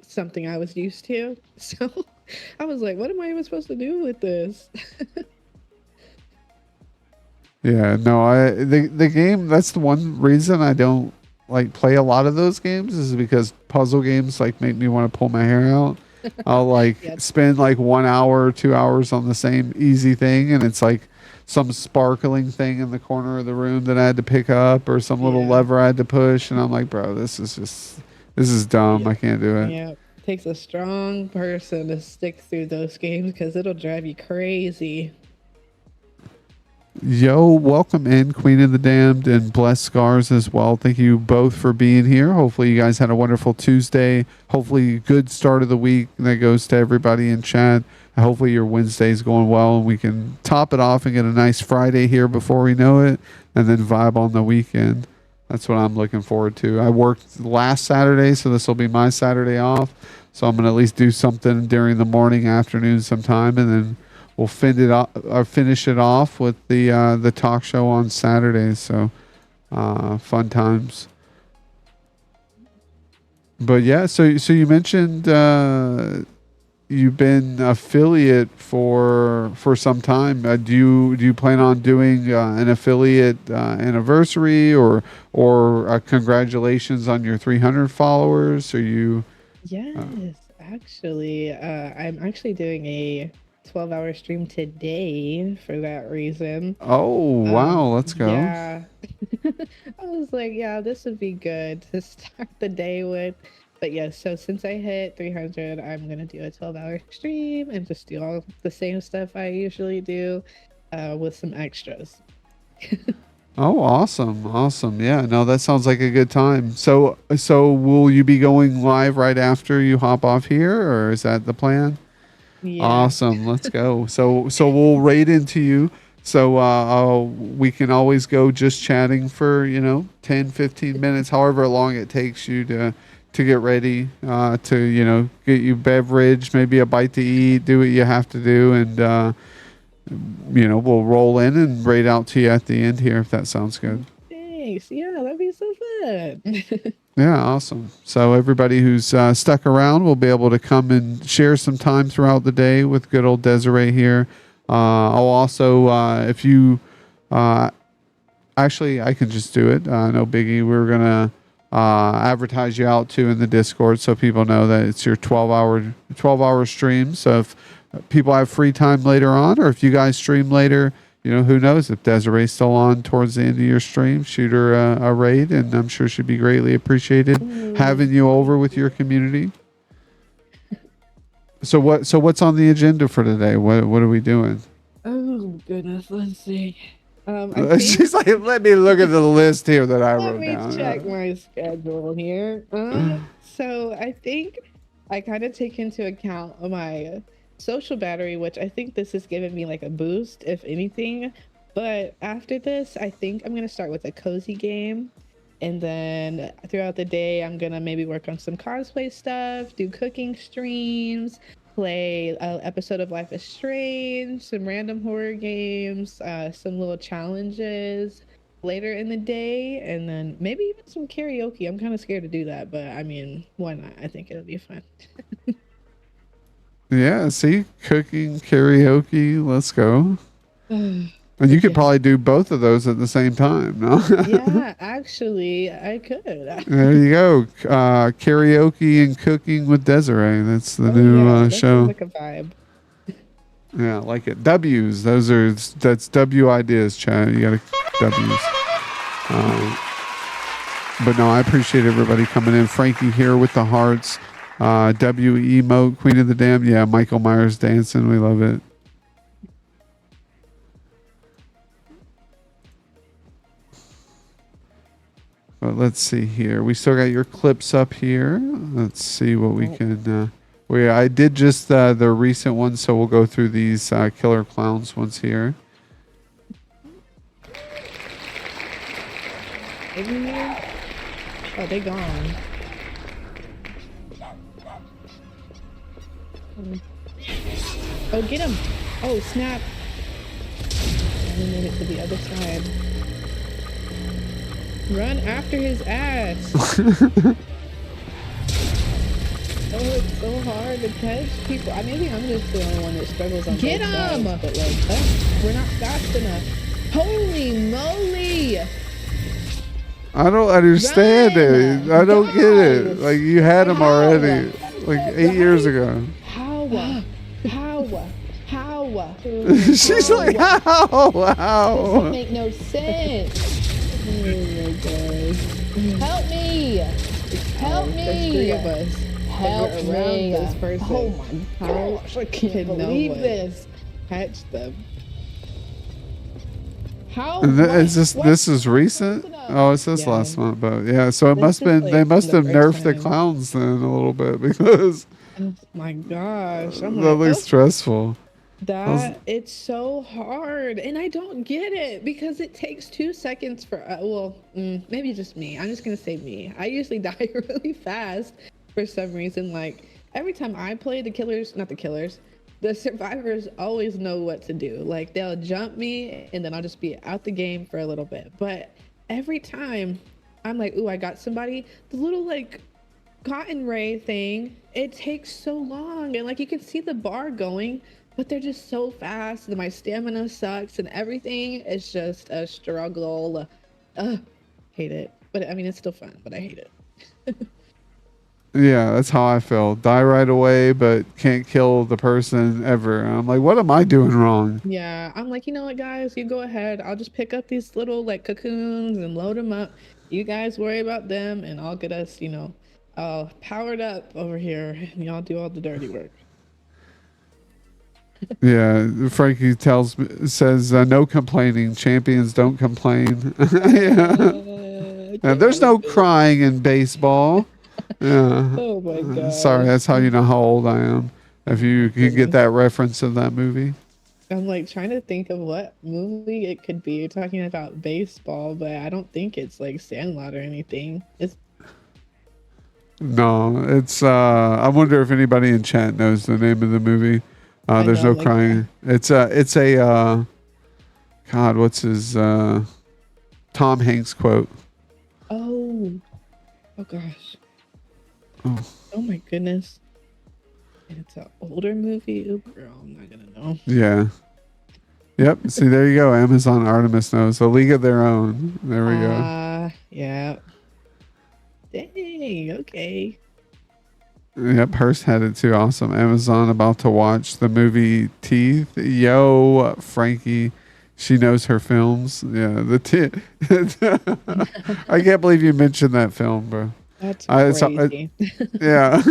something I was used to. So I was like, what am I even supposed to do with this? Yeah, no, the game, that's the one reason I don't like play a lot of those games, is because puzzle games like make me want to pull my hair out. I'll like Yep. spend like 1 hour or 2 hours on the same easy thing, and it's like some sparkling thing in the corner of the room that I had to pick up, or some little Yeah. lever I had to push, and I'm like, bro, this is dumb. Yeah. I can't do it. Yeah, it takes a strong person to stick through those games because it'll drive you crazy. Yo, welcome in, Queen of the Damned, and Blessed Scars as well. Thank you both for being here. Hopefully, you guys had a wonderful Tuesday. Hopefully, good start of the week that goes to everybody in chat. Hopefully, your Wednesday's going well, and we can top it off and get a nice Friday here before we know it, and then vibe on the weekend. That's what I'm looking forward to. I worked last Saturday, so this will be my Saturday off. So I'm going to at least do something during the morning, afternoon sometime, and then we'll finish it off with the talk show on Saturday. So fun times. But yeah, so you mentioned you've been affiliate for some time. Do you plan on doing an affiliate anniversary or congratulations on your 300 followers? Are you? Yes, actually, I'm actually doing a 12-hour stream today for that reason. Oh wow, let's go. Yeah. I was like, yeah, this would be good to start the day with. But yeah, so since I hit 300, I'm going to do a 12-hour stream and just do all the same stuff I usually do with some extras. Oh, awesome. Yeah, no, that sounds like a good time. So will you be going live right after you hop off here, or is that the plan? Yeah. Awesome. Let's go. So we'll raid into you. So we can always go just chatting for, 10, 15 minutes, however long it takes you to get ready, to, get you beverage, maybe a bite to eat, do what you have to do. And, we'll roll in and raid out to you at the end here, if that sounds good. Thanks. Yeah, that'd be so fun. Yeah, awesome. So everybody who's stuck around will be able to come and share some time throughout the day with good old Dezrrae here. I'll also, if you, actually, I can just do it. No biggie. We're going to advertise you out too in the Discord so people know that it's your 12-hour stream. So if people have free time later on, or if you guys stream later, who knows, if Dezrrae's still on towards the end of your stream, shoot her a raid, and I'm sure she'd be greatly appreciated having you over with your community. So what's on the agenda for today? What are we doing? Oh goodness, let's see. I think, She's like, let me look at the list here that I let wrote me down. check my schedule here. So I think I kind of take into account my social battery, which I think this has given me like a boost, if anything. But after this, I think I'm gonna start with a cozy game, and then throughout the day, I'm gonna maybe work on some cosplay stuff, do cooking streams, play an episode of Life is Strange, some random horror games, some little challenges later in the day, and then maybe even some karaoke. I'm kind of scared to do that, but I mean, why not? I think it'll be fun. Yeah, see, cooking, karaoke, let's go. And you could probably do both of those at the same time, no? Yeah, actually, I could. There you go. Karaoke and cooking with Dezrrae. That's the new that sounds show. like a vibe. Yeah, I like it. W's. That's W ideas, Chad. You got to W's. But no, I appreciate everybody coming in. Frankie here with the hearts. W emote, Queen of the Damned. Yeah, Michael Myers dancing. We love it. But let's see here. We still got your clips up here. Let's see what we can. I did just the recent ones, so we'll go through these Killer Clowns ones here. Isn't there? Oh, they gone. Oh, get him! Oh, snap! I made it to the other side. Run after his ass! Oh, it's so hard to catch people. Maybe I'm just the only one that struggles on Get both him! sides, but like, we're not fast enough. Holy moly! I don't understand Run! it. I don't get it. Guys! Like you had them How? already, like 8 years ago. How? How? How? She's like, how? Doesn't How? make no sense. Oh my gosh. Help me! Help me! There's 3 of us. Help We're around me. this person. Oh my gosh, I can't believe this. Catch them. How? Is this is recent? Oh, it's this Yeah. last month, but yeah. So it This must is been like they must the have first nerfed the time. clowns then a little bit because Oh my gosh. I'm that like, looks oh, stressful. it's so hard, and I don't get it because it takes 2 seconds for maybe just me. I'm just gonna say me. I usually die really fast for some reason. Like every time I play, the survivors always know what to do. Like they'll jump me and then I'll just be out the game for a little bit. But every time I'm like, ooh, I got somebody, the little like cotton ray thing, it takes so long, and like you can see the bar going, but they're just so fast and my stamina sucks and everything is just a struggle. Hate it, but I mean it's still fun, but I hate it. Yeah, that's how I feel. Die right away, but can't kill the person ever. And I'm like, what am I doing wrong? Yeah, I'm like, you know what, guys, you go ahead, I'll just pick up these little like cocoons and load them up. You guys worry about them and I'll get us, powered up over here and y'all do all the dirty work. Yeah, Frankie says no complaining. Champions don't complain. Yeah, and there's no crying in baseball. Yeah. Oh my god. Sorry, that's how you know how old I am. If you can get that reference of that movie. I'm like trying to think of what movie it could be. You're talking about baseball, but I don't think it's like Sandlot or anything. No, it's I wonder if anybody in chat knows the name of the movie. There's no like crying. It's a God, what's his Tom Hanks quote? Oh gosh. Oh. Oh my goodness. It's an older movie. Ooh, girl, I'm not gonna know. Yeah. Yep. See, there you go. Amazon Artemis knows. A League of Their Own. There we go. Yeah. Dang, okay. Yep, Hearst had it too. Awesome. Amazon about to watch the movie Teeth. Yo, Frankie. She knows her films. Yeah, the I can't believe you mentioned that film, bro. That's crazy. Yeah.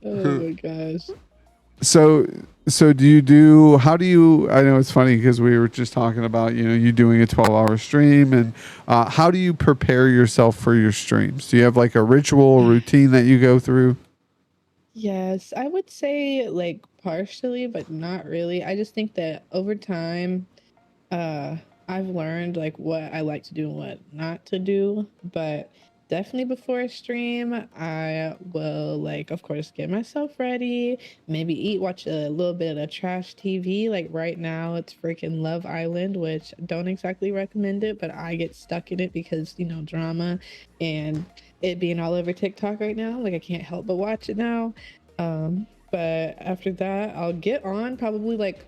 Oh my gosh. So how do you, I know it's funny because we were just talking about, you doing a 12-hour stream, and how do you prepare yourself for your streams? Do you have like a ritual routine that you go through? Yes, I would say like partially, but not really. I just think that over time, I've learned like what I like to do and what not to do, but definitely before a stream, I will like, of course, get myself ready, maybe eat, watch a little bit of trash TV. Like right now, it's freaking Love Island, which don't exactly recommend it, but I get stuck in it because, drama and it being all over TikTok right now. Like I can't help but watch it now. But after that, I'll get on probably like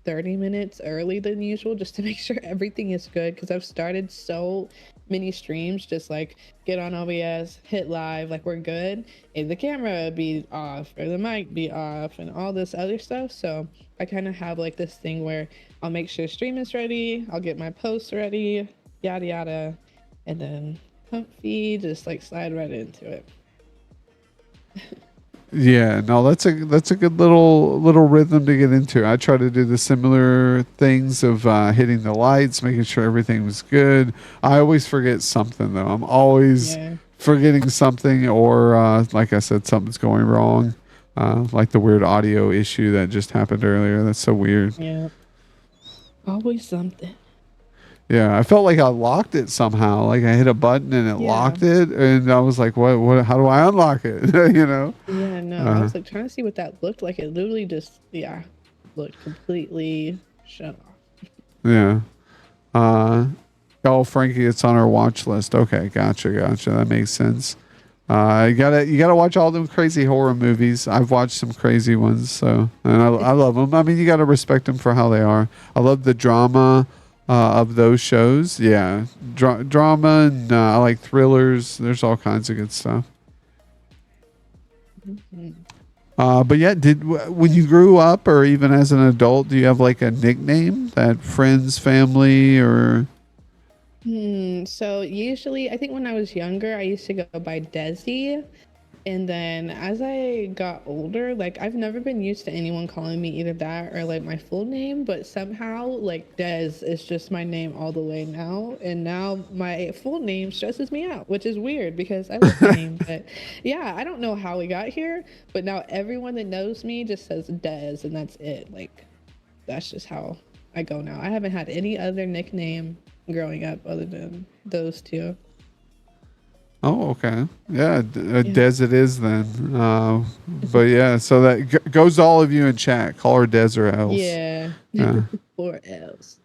30 minutes early than usual just to make sure everything is good, because I've started so many streams just like get on OBS, hit live, like we're good, and the camera be off or the mic be off and all this other stuff. So I kind of have like this thing where I'll make sure stream is ready, I'll get my posts ready, yada yada, and then comfy, just like slide right into it. Yeah, no, that's a good little rhythm to get into. I try to do the similar things of hitting the lights, making sure everything was good. I always forget something though. I'm always Yeah. forgetting something, or like I said, something's going wrong. Like the weird audio issue that just happened earlier. That's so weird. Yeah. Always something. Yeah, I felt like I locked it somehow. Like I hit a button and it Yeah. locked it, and I was like, "What? How do I unlock it?" You know? Yeah, no, I was like trying to see what that looked like. It literally just, yeah, looked completely shut off. Yeah. Oh, Frankie, it's on our watch list. Okay, gotcha. That makes sense. You gotta watch all them crazy horror movies. I've watched some crazy ones, so and I love them. I mean, you gotta respect them for how they are. I love the drama of those shows. Yeah, drama, and I like thrillers. There's all kinds of good stuff. Mhm. But yeah, when you grew up or even as an adult, do you have like a nickname that friends, family, or? So usually, I think when I was younger, I used to go by Dezzy. And then as I got older, like I've never been used to anyone calling me either that or like my full name, but somehow like Dez is just my name all the way now. And now my full name stresses me out, which is weird because I love my name. But yeah, I don't know how we got here, but now everyone that knows me just says Dez and that's it. Like that's just how I go now. I haven't had any other nickname growing up other than those two. Oh, okay. Yeah, Yeah. Des it is then. But yeah, so that goes to all of you in chat. Call her Des or else. Yeah. Yeah. Or else.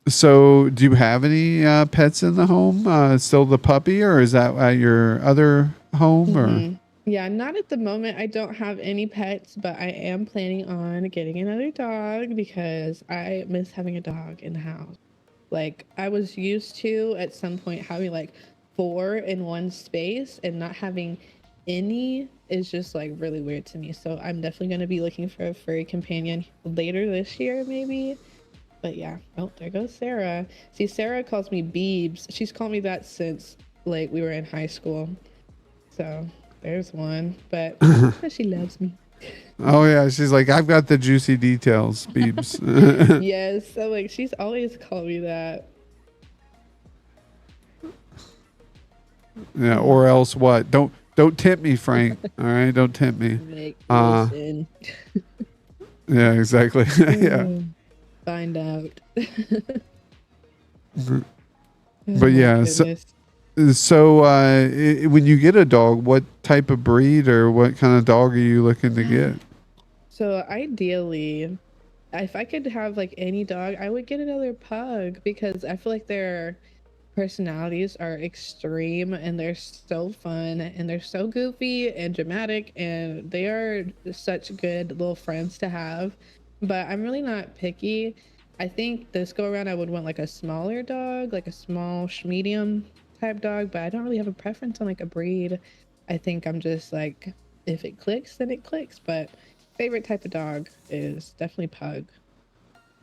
So, do you have any pets in the home? Still the puppy, or is that at your other home? Or Mhm. Yeah, not at the moment. I don't have any pets, but I am planning on getting another dog because I miss having a dog in the house. Like I was used to at some point having like four in one space, and not having any is just like really weird to me. So I'm definitely going to be looking for a furry companion later this year, maybe. But yeah, oh, there goes Sarah. See, Sarah calls me Beebs. She's called me that since like we were in high school. So there's one, but she loves me. oh yeah, she's like, I've got the juicy details, Beebs. Yes, so like she's always called me that. Yeah, or else what? Don't tempt me, Frank. All right, don't tempt me. Make Uh, listen. Yeah, exactly. Yeah. Find out. But Oh, yeah, goodness. so when you get a dog, what type of breed or what kind of dog are you looking to get? So ideally, if I could have like any dog, I would get another pug because I feel like their personalities are extreme and they're so fun and they're so goofy and dramatic and they are such good little friends to have. But I'm really not picky. I think this go around I would want like a smaller dog, like a small medium type dog, but I don't really have a preference on like a breed. I think I'm just like if it clicks, then it clicks. But favorite type of dog is definitely pug.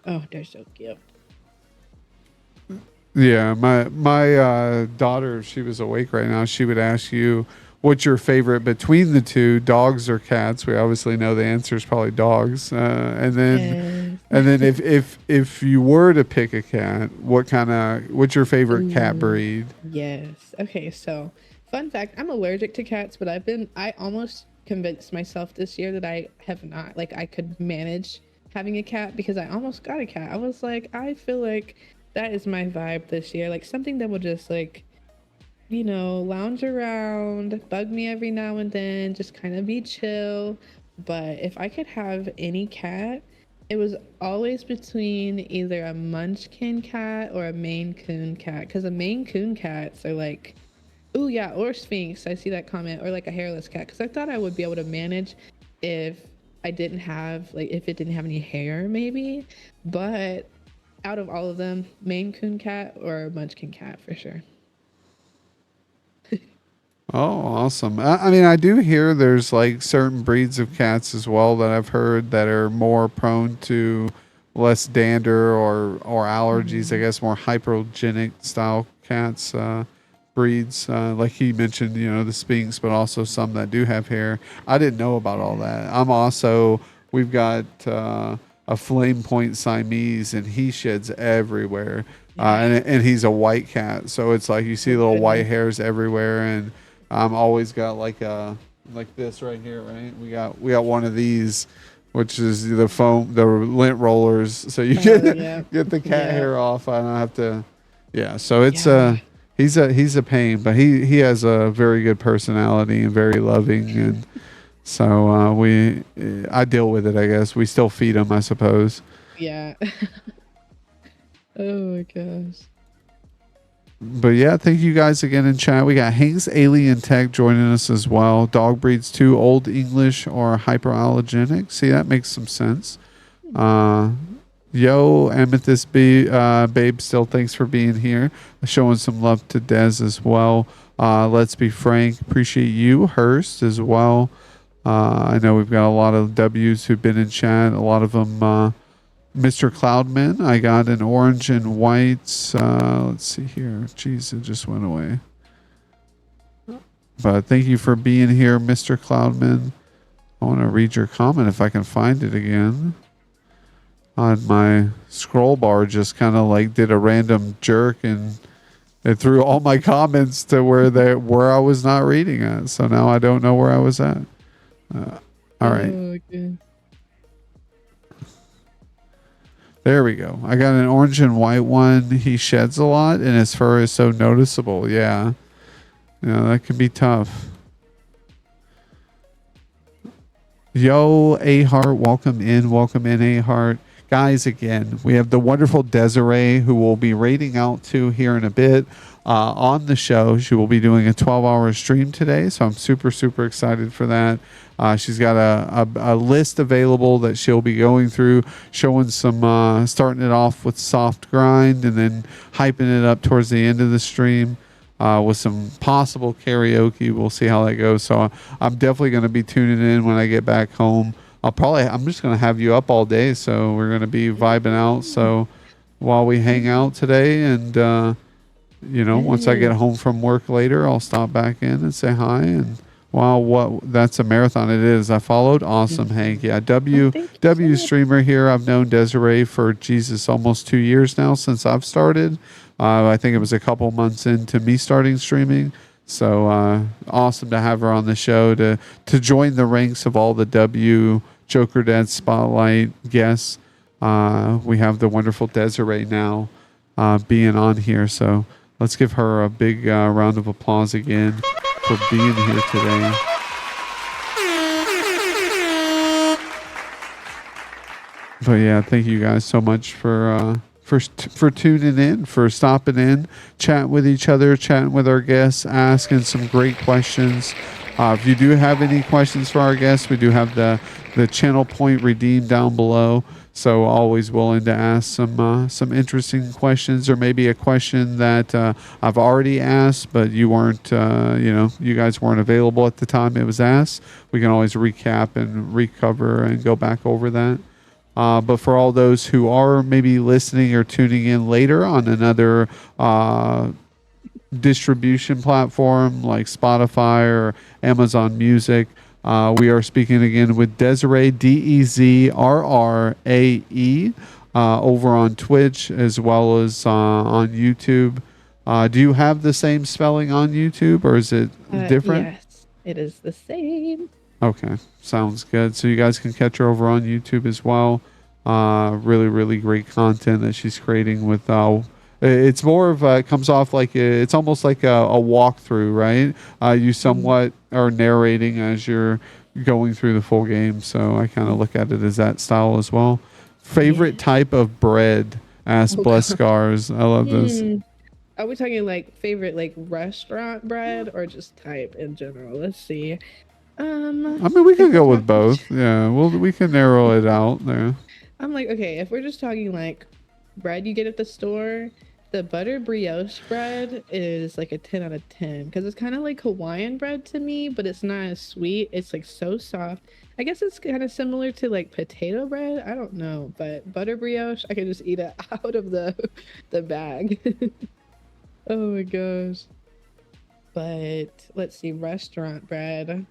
Oh, they're so cute. Yeah, my daughter, if she was awake right now, she would ask you, "What's your favorite between the two, dogs or cats?" We obviously know the answer is probably dogs. And then if you were to pick a cat, what's your favorite cat Ooh. breed? Yes. Okay, so fun fact, I'm allergic to cats, but I almost convinced myself this year that I have not, like I could manage having a cat because I almost got a cat. I was like, I feel like that is my vibe this year. Like something that will just like, lounge around, bug me every now and then, just kind of be chill. But if I could have any cat, it was always between either a Munchkin cat or a Maine Coon cat. Because the Maine Coon cats are like, oh yeah, or Sphinx. I see that comment, or like a hairless cat. Because I thought I would be able to manage if I didn't have like if it didn't have any hair, maybe. But out of all of them, Maine Coon cat or Munchkin cat for sure. Oh, awesome. I mean, I do hear there's like certain breeds of cats as well that I've heard that are more prone to less dander or allergies. I Mhm. guess more hypergenic style cats breeds. Like he mentioned, the Sphinx, but also some that do have hair. I didn't know about all that. We've got a flame point Siamese, and he sheds everywhere. And he's a white cat, so it's like you see Oh little white goodness. hairs everywhere, and I'm always got like this right here, right? We got one of these, which is the lint rollers, so you Oh get yeah. get the cat Yeah. hair off. I don't have to. Yeah, so it's Yeah. he's a pain, but he has a very good personality and very loving, and so I deal with it. I guess we still feed him, I suppose. Yeah. Oh my gosh. But yeah, thank you guys again in chat. We got Hank's Alien Tech joining us as well. Dog breeds too old English or hyperallergenic. See, that makes some sense. Uh, Yo, Amethyst Babe, still thanks for being here. Showing some love to Dez as well. Let's be frank. Appreciate you, Hurst, as well. I know we've got a lot of W's who've been in chat. A lot of them, Mr. Cloudman. I got an orange and white. Let's see here. Jeez, it just went away. But thank you for being here, Mr. Cloudman. I want to read your comment if I can find it again. On my scroll bar just kind of like did a random jerk and it threw all my comments to where I was not reading it. So now I don't know where I was at. All right. Oh, good. There we go. I got an orange and white one. He sheds a lot and his fur is so noticeable. Yeah. That can be tough. Yo, A Heart, welcome in. Welcome in, A Heart. Guys, again, we have the wonderful Dezrrae who will be raiding out to here in a bit on the show. She will be doing a 12-hour stream today, so I'm super, super excited for that. She's got a list available that she'll be going through, showing some, starting it off with soft grind and then hyping it up towards the end of the stream. With some possible karaoke. We'll see how that goes. So I'm definitely going to be tuning in when I get back home. I'm just going to have you up all day. So we're going to be vibing out. So while we hang out today and, once I get home from work later, I'll stop back in and say hi. And wow, that's a marathon it is. I followed. Awesome, Hank. Yeah. Thank you so W much. streamer here. I've known Dezrrae for Jesus, almost 2 years now since I've started. I think it was a couple months into me starting streaming. So awesome to have her on the show to join the ranks of all the W Jokerdad Spotlight guests. We have the wonderful Dezrrae now being on here. So let's give her a big round of applause again for being here today. But yeah, thank you guys so much for tuning in, for stopping in, chatting with each other, chatting with our guests, asking some great questions. If you do have any questions for our guests, we do have the channel point redeemed down below. So always willing to ask some interesting questions, or maybe a question that I've already asked, but you weren't, you guys weren't available at the time it was asked. We can always recap and recover and go back over that. But for all those who are maybe listening or tuning in later on another distribution platform like Spotify or Amazon Music, we are speaking again with Dezrrae, Dezrrae, over on Twitch as well as on YouTube. Do you have the same spelling on YouTube, or is it different? Yes, it is the same. Okay, sounds good. So you guys can catch her over on YouTube as well. Really, really great content that she's creating with. It's more of it comes off like it's almost like a walkthrough, right? You somewhat are narrating as you're going through the full game. So I kind of look at it as that style as well. Favorite type of bread? Ask Bless Scars. I love this. Are we talking like favorite like restaurant bread or just type in general? Let's see. I mean, we if could we're go with talking, both. Yeah, we can narrow it out there. I'm like, okay, if we're just talking like bread you get at the store, the butter brioche bread is like a 10 out of 10 because it's kind of like Hawaiian bread to me, but it's not as sweet. It's like so soft. I guess it's kind of similar to like potato bread. I don't know, but butter brioche, I can just eat it out of the bag. Oh my gosh. But let's see, restaurant bread.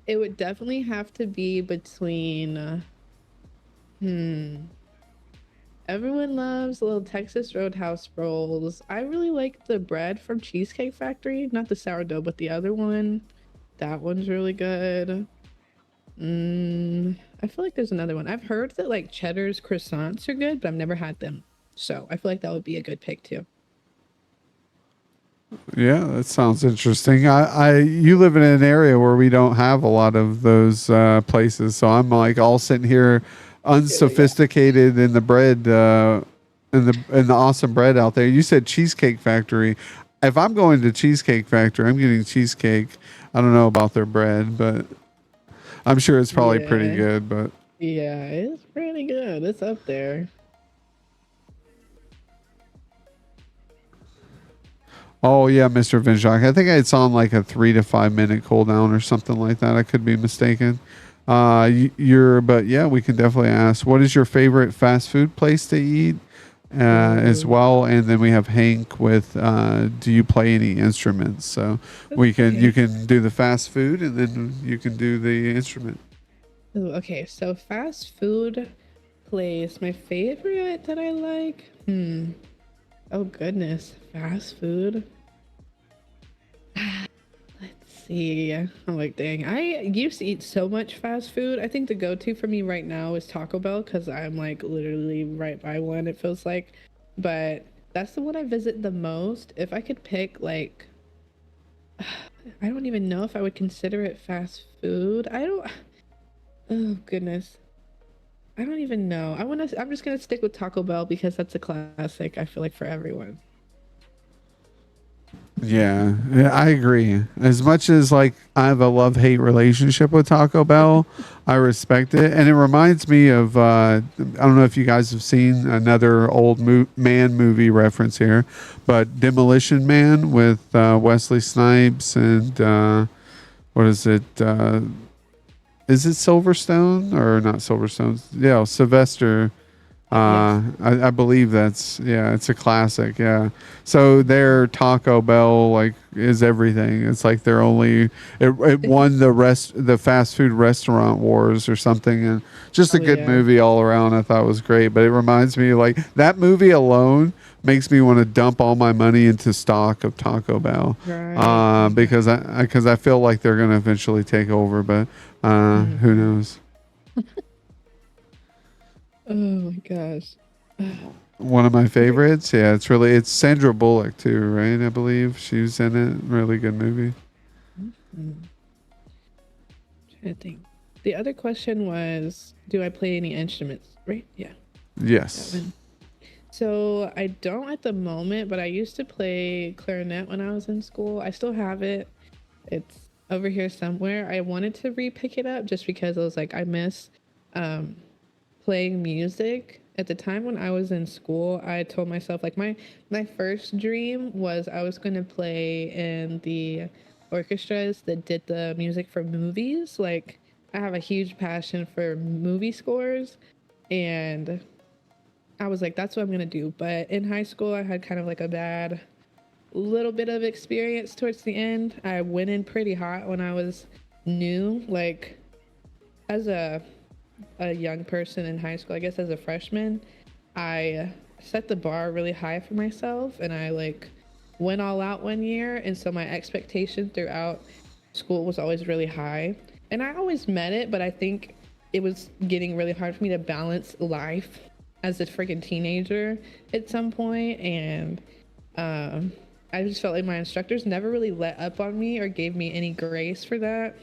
It would definitely have to be between hmm everyone loves little Texas Roadhouse rolls. I really like the bread from Cheesecake Factory, not the sourdough, but the other one. That one's really good. I feel like there's another one. I've heard that like Cheddar's croissants are good, but I've never had them. So I feel like that would be a good pick too. Yeah, that sounds interesting. You live in an area where we don't have a lot of those places, so I'm like all sitting here, Yeah. unsophisticated in the bread, in the awesome bread out there. You said Cheesecake Factory. If I'm going to Cheesecake Factory, I'm getting cheesecake. I don't know about their bread, but I'm sure it's probably pretty Yeah. good. But Yeah, it's pretty good. It's up there. oh yeah, Mr. Vinjak, I think it's on like a 3 to 5 minute cooldown or something like that. I could be mistaken. But yeah, we can definitely ask. What is your favorite fast food place to eat? As Ooh, well, and then we have Hank with. Do you play any instruments? So you okay. can do the fast food, and then you can do the instrument. Ooh, okay, so fast food place. My favorite that I like? Oh goodness, fast food. Let's see. I'm like, dang, I used to eat so much fast food. I think the go-to for me right now is Taco Bell because I'm like literally right by one, it feels like. But that's the one I visit the most. If I could pick like I don't even know if I would consider it fast food. I don't oh goodness. I don't even know. I'm just gonna stick with Taco Bell because that's a classic, I feel like for everyone. Yeah, I agree. As much as like I have a love-hate relationship with Taco Bell, I respect it, and it reminds me of I don't know if you guys have seen another old man movie reference here, but Demolition Man with Wesley Snipes and what is it? Is it Silverstone or not Silverstone? Yeah, Sylvester. Yes. I believe that's yeah, it's a classic. Yeah. So their Taco Bell like is everything. It's like they're only it won the fast food restaurant wars or something, and just a Oh good yeah. movie all around. I thought was great, but it reminds me like that movie alone makes me want to dump all my money into stock of Taco Bell, Right. Oh my because god. I feel like they're gonna eventually take over, but who Mhm. knows. Oh my gosh. One of my Okay. favorites. Yeah, it's Sandra Bullock too, right? I believe she's in it. Really good movie. Mhm. Trying to think. The other question was, do I play any instruments? Right? Yeah, that Yes. one. So I don't at the moment, but I used to play clarinet when I was in school. I still have it. It's over here somewhere. I wanted to re-pick it up just because I was like, I miss um playing music. At the time when I was in school, I told myself like my first dream was I was going to play in the orchestras that did the music for movies. Like I have a huge passion for movie scores, and I was like that's what I'm going to do. But in high school, I had kind of like a bad little bit of experience towards the end. I went in pretty hot when I was new, like as a young person in high school, I guess as a freshman, I set the bar really high for myself and I like went all out one year. And so my expectation throughout school was always really high. And I always met it, but I think it was getting really hard for me to balance life as a freaking teenager at some point. And um, I just felt like my instructors never really let up on me or gave me any grace for that,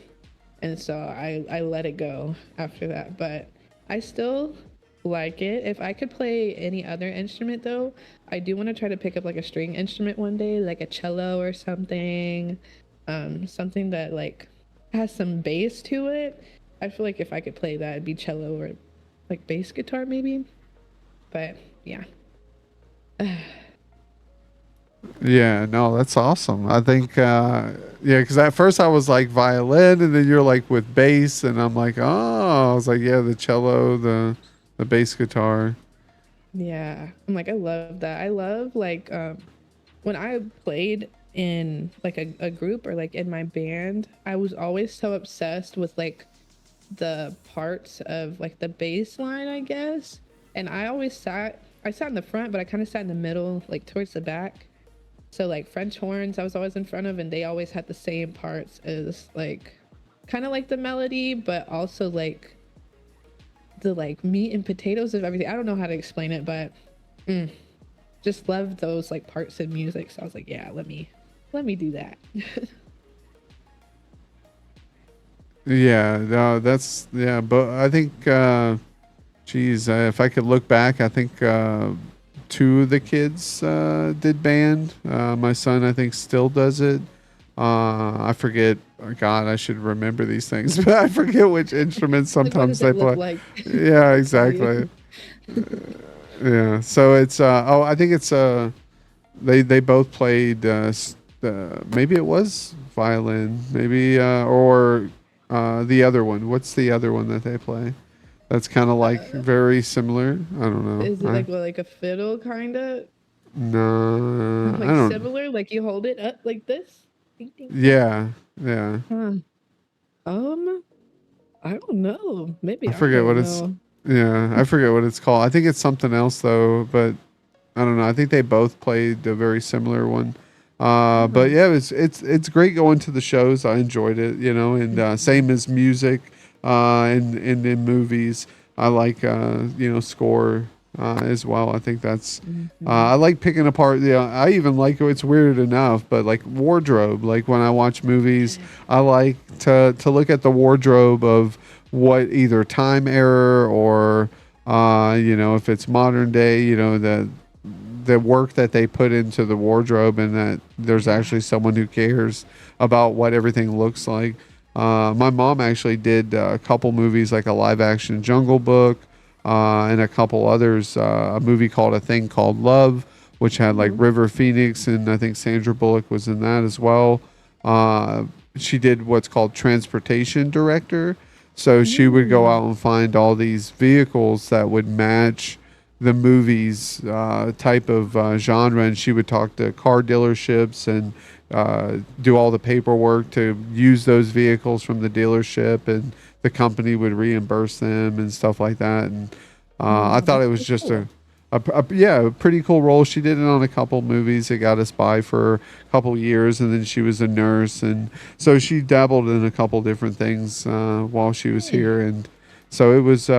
and so I let it go after that. But I still like it. If I could play any other instrument though, I do want to try to pick up like a string instrument one day, like a cello or something. Something that like has some bass to it. I feel like if I could play that, it'd be cello or like bass guitar maybe. But yeah. Yeah, no, that's awesome. I think, yeah, because at first I was like violin, and then you're like with bass, and I'm like, oh, I was like, yeah, the cello, the bass guitar. Yeah. I'm like, I love that. I love like when I played in like a group or like in my band, I was always so obsessed with like the parts of like the bass line, I guess. And I sat in the front, but I kind of sat in the middle, like towards the back. So like French horns, I was always in front of, and they always had the same parts as like kind of like the melody, but also like the like meat and potatoes of everything. I don't know how to explain it, but mm, just love those like parts of music. So I was like, yeah, let me do that. Yeah, no, that's yeah, but I think, geez, if I could look back, I think two of the kids did band. My son, I think, still does it. I forget. Oh, God, I should remember these things, but I forget which instruments Like, what sometimes does it they look play. like? Yeah, I'll tell you. exactly. Yeah. So it's oh, I think it's they both played maybe it was violin, maybe or the other one. What's the other one that they play? That's kind of like Uh, very similar. I don't know. is it like what, like a fiddle kind of No, I like don't. similar? Like you hold it up like this? Ding, ding, ding. Yeah, yeah. Huh. Um, I don't know. I Maybe I forget don't what it's. know. Yeah, I forget what it's called. I think it's something else though, but I don't know. I think they both played a very similar one. But Huh. yeah, it's great going to the shows. I enjoyed it, you know, and same Mhm. as music, and in movies. I like you know, score as well. I think that's I Mhm. like picking apart. Yeah, I even like, it's weird enough, but like wardrobe. Like when I watch movies, I like to look at the wardrobe of what either time error or you know, if it's modern day, you know, the work that they put into the wardrobe, and that there's Yeah. actually someone who cares about what everything looks like. My mom actually did a couple movies, like a live action Jungle Book, and a couple others. A movie called A Thing Called Love, which had like Oh, River Phoenix, and I think Sandra Bullock was in that as well. Uh, she did what's called transportation director. So she would go mm. out and find all these vehicles that would match the movie's type of genre, and she would talk to car dealerships and do all the paperwork to use those vehicles from the dealership, and the company would reimburse them and stuff like that. And I Oh, thought it that's was so just cool. yeah, a pretty cool role. She did it on a couple movies. It got us by for a couple years, and then she was a nurse, and so she dabbled in a couple different things while she was Hmm. here. And so it was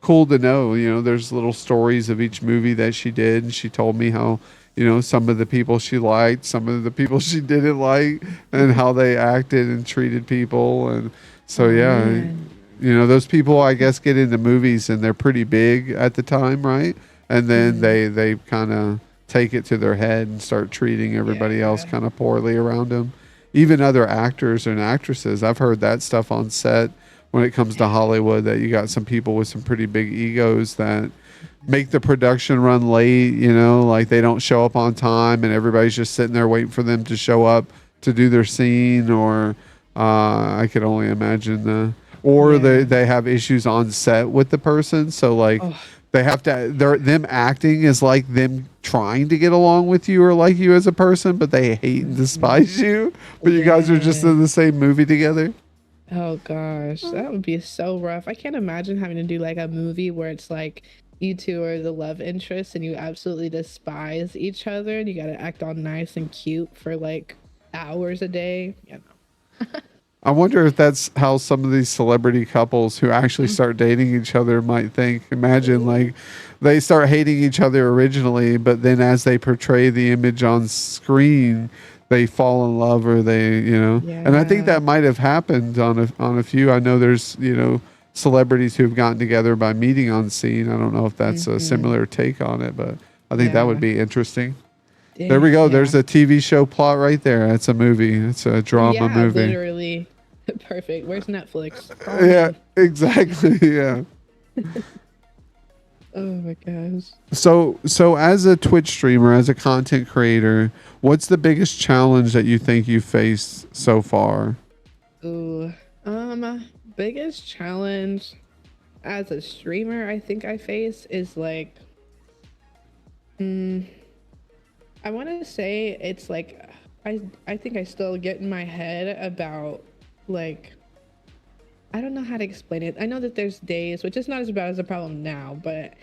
cool to know. You know, there's little stories of each movie that she did, and she told me how, you know, some of the people she liked, some of the people she didn't like, and how they acted and treated people. And so Oh yeah, man. you know, those people, I guess, get into movies and they're pretty big at the time, right? And then Hmm. they kind of take it to their head and start treating everybody else Yeah. kind of poorly around them. Even other actors and actresses, I've heard that stuff on set when it comes to Yeah. Hollywood, that you got some people with some pretty big egos that make the production run late, you know, like they don't show up on time, and everybody's just sitting there waiting for them to show up to do their scene. Or I could only imagine or Yeah. they have issues on set with the person. So like Oh, they have to, they're them acting is like them trying to get along with you or like you as a person, but they hate and mhm. despise you. But you guys are just Yeah. in the same movie together. Oh gosh, that would be so rough. I can't imagine having to do like a movie where it's like you two are the love interest and you absolutely despise each other and you gotta act all nice and cute for like hours a day. You I wonder if that's how some of these celebrity couples who actually know. start dating each other might think. Imagine Ooh. like they start hating each other originally, but then as they portray the image on screen, they fall in love, or they, you know. And I think Yeah. that might have happened on a few. I know there's, you know, celebrities who've gotten together by meeting on scene. I don't know if that's a Hmm. similar take on it, but I think that would Yeah. be interesting. There we Dang. go. Yeah. There's a TV show plot right there. It's a movie. It's a drama Yeah, movie. literally. Perfect. Where's Netflix? Yeah, exactly. Yeah. Oh my gosh. So as a Twitch streamer, as a content creator, what's the biggest challenge that you think you've faced so far? Ooh. Biggest challenge as a streamer I think I face is like, mm, I want to say it's like, I think I still get in my head about like, I don't know how to explain it. I know that there's days, which is not as bad as a problem now, but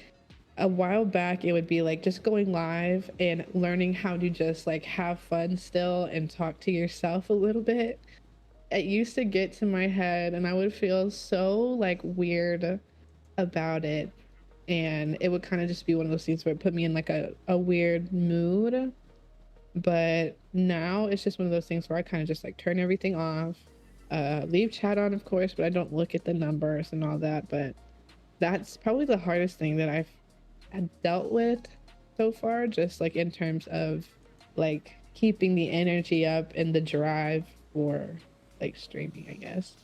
a while back it would be like just going live and learning how to just like have fun still and talk to yourself a little bit. It used to get to my head and I would feel so like weird about it, and it would kind of just be one of those things where it put me in like a weird mood. But now it's just one of those things where I kind of just like turn everything off, leave chat on of course, but I don't look at the numbers and all that. But that's probably the hardest thing that I've had dealt with so far, just like in terms of like keeping the energy up and the drive for like streaming, I guess.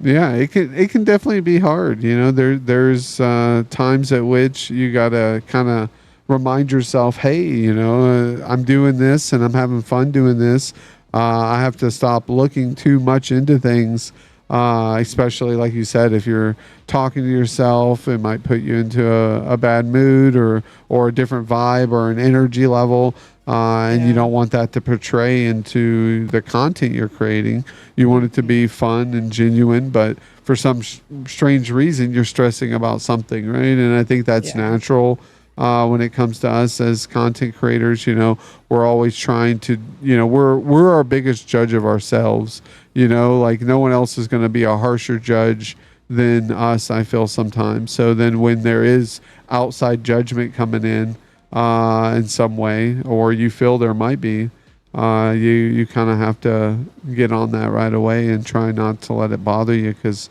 Yeah, it can definitely be hard. You know, there's times at which you gotta kind of remind yourself, hey, I'm doing this and I'm having fun doing this. I have to stop looking too much into things, especially like you said, if you're talking to yourself, it might put you into a bad mood or a different vibe or an energy level. And you Yeah. don't want that to portray into the content you're creating. You want it to be fun and genuine, but for some strange reason, you're stressing about something, right? And I think that's Yeah. natural when it comes to us as content creators. We're always trying to, we're our biggest judge of ourselves. Like no one else is going to be a harsher judge than us, I feel sometimes. So then when there is outside judgment coming in some way, or you feel there might be, you kind of have to get on that right away and try not to let it bother you. Because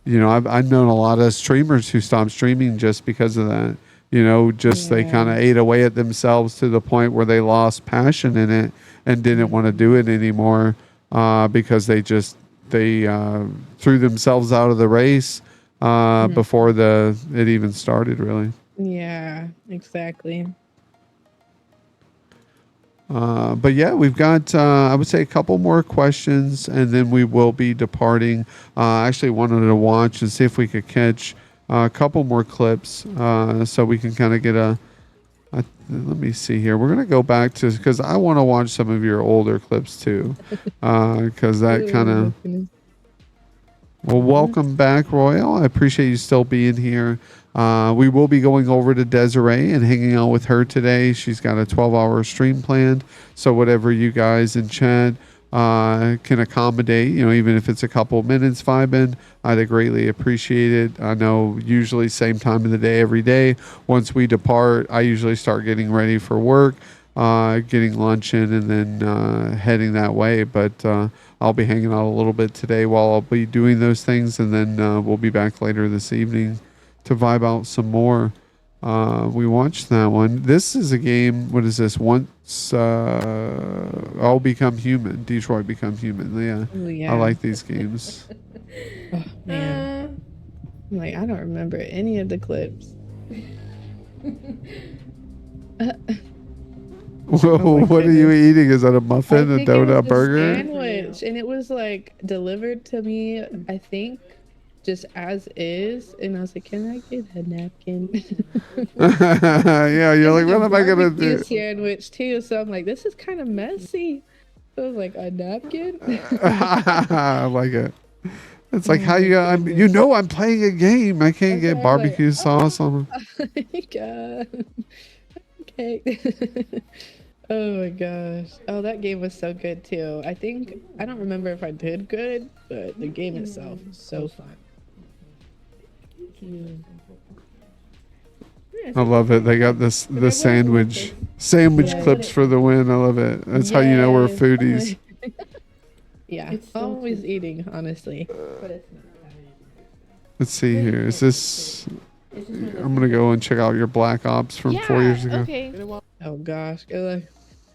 I've known a lot of streamers who stopped streaming just because of that. Just they kind Yeah. of ate away at themselves to the point where they lost passion in it and didn't want to do it anymore, because they threw themselves out of the race Mhm. before it even started, really. Yeah, exactly. But yeah, we've got, I would say, a couple more questions, and then we will be departing. I actually wanted to watch and see if we could catch a couple more clips, so we can kind of get let me see here. We're going to go back to, because I want to watch some of your older clips too, because that kind Oh, of. goodness. Well, welcome back, Royal. I appreciate you still being here. We will be going over to Dezrrae and hanging out with her today. She's got a 12-hour stream planned. So whatever you guys in chat can accommodate, even if it's a couple minutes vibing, I'd greatly appreciate it. I know usually same time of the day every day. Once we depart, I usually start getting ready for work, getting lunch in, and then heading that way. But I'll be hanging out a little bit today while I'll be doing those things, and then we'll be back later this evening to vibe out some more. We watched that one. This is a game. What is this? Once I'll become human. Detroit become human. Yeah, Oh, I yeah. like these games. Oh, man. Like, I don't remember any of the clips. Whoa, Oh my what are you goodness. eating? Is that a I muffin, a think it was donut, a a burger? sandwich, and it was like delivered to me, I think, just as is. And I was like, can I get a napkin? Yeah, It you're was like, like a what am I gonna barbecue do? sandwich too. So I'm like, this is kind of messy. So I was like, a napkin? I like it. It's Oh like how my you. goodness. I'm playing a game. I can't That's why get I was like, barbecue sauce oh on. my god. Okay. Oh my gosh. Oh, that game was so good too. I think I don't remember if I did good, but the game itself was so fun. I love it. They got the sandwich Yes. clips for the win. I love it. That's how you know we're Yes. Oh foodies. my- yeah. It's so Always good. eating, honestly. But it's not. Let's see here. Is this? I'm gonna go and check out your Black Ops from 4 years Yeah. ago. Okay. Oh gosh.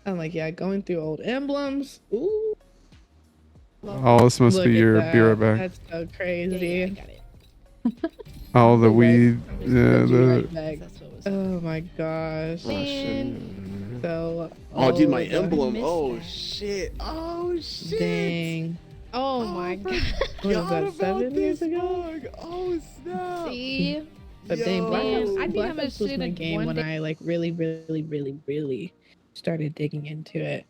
I'm like, yeah, going through old emblems. Ooh. Oh, this must Look be at your that. be right back. That's so Yeah, crazy. I got it. Oh, the Right. weed. I'll Yeah, send you the right back. That's what was. Oh my gosh. Oh, shit. Man, So Oh, dude, my old. emblem. missed Oh, that. shit. Oh, shit. Dang. oh my god. What is Forgot that, about 7 years this ago? mug. Oh, snap. See, But dang, Black Man, Ops, I think Black I'm gonna Ops was sit my in game one when day. I like really started digging into it.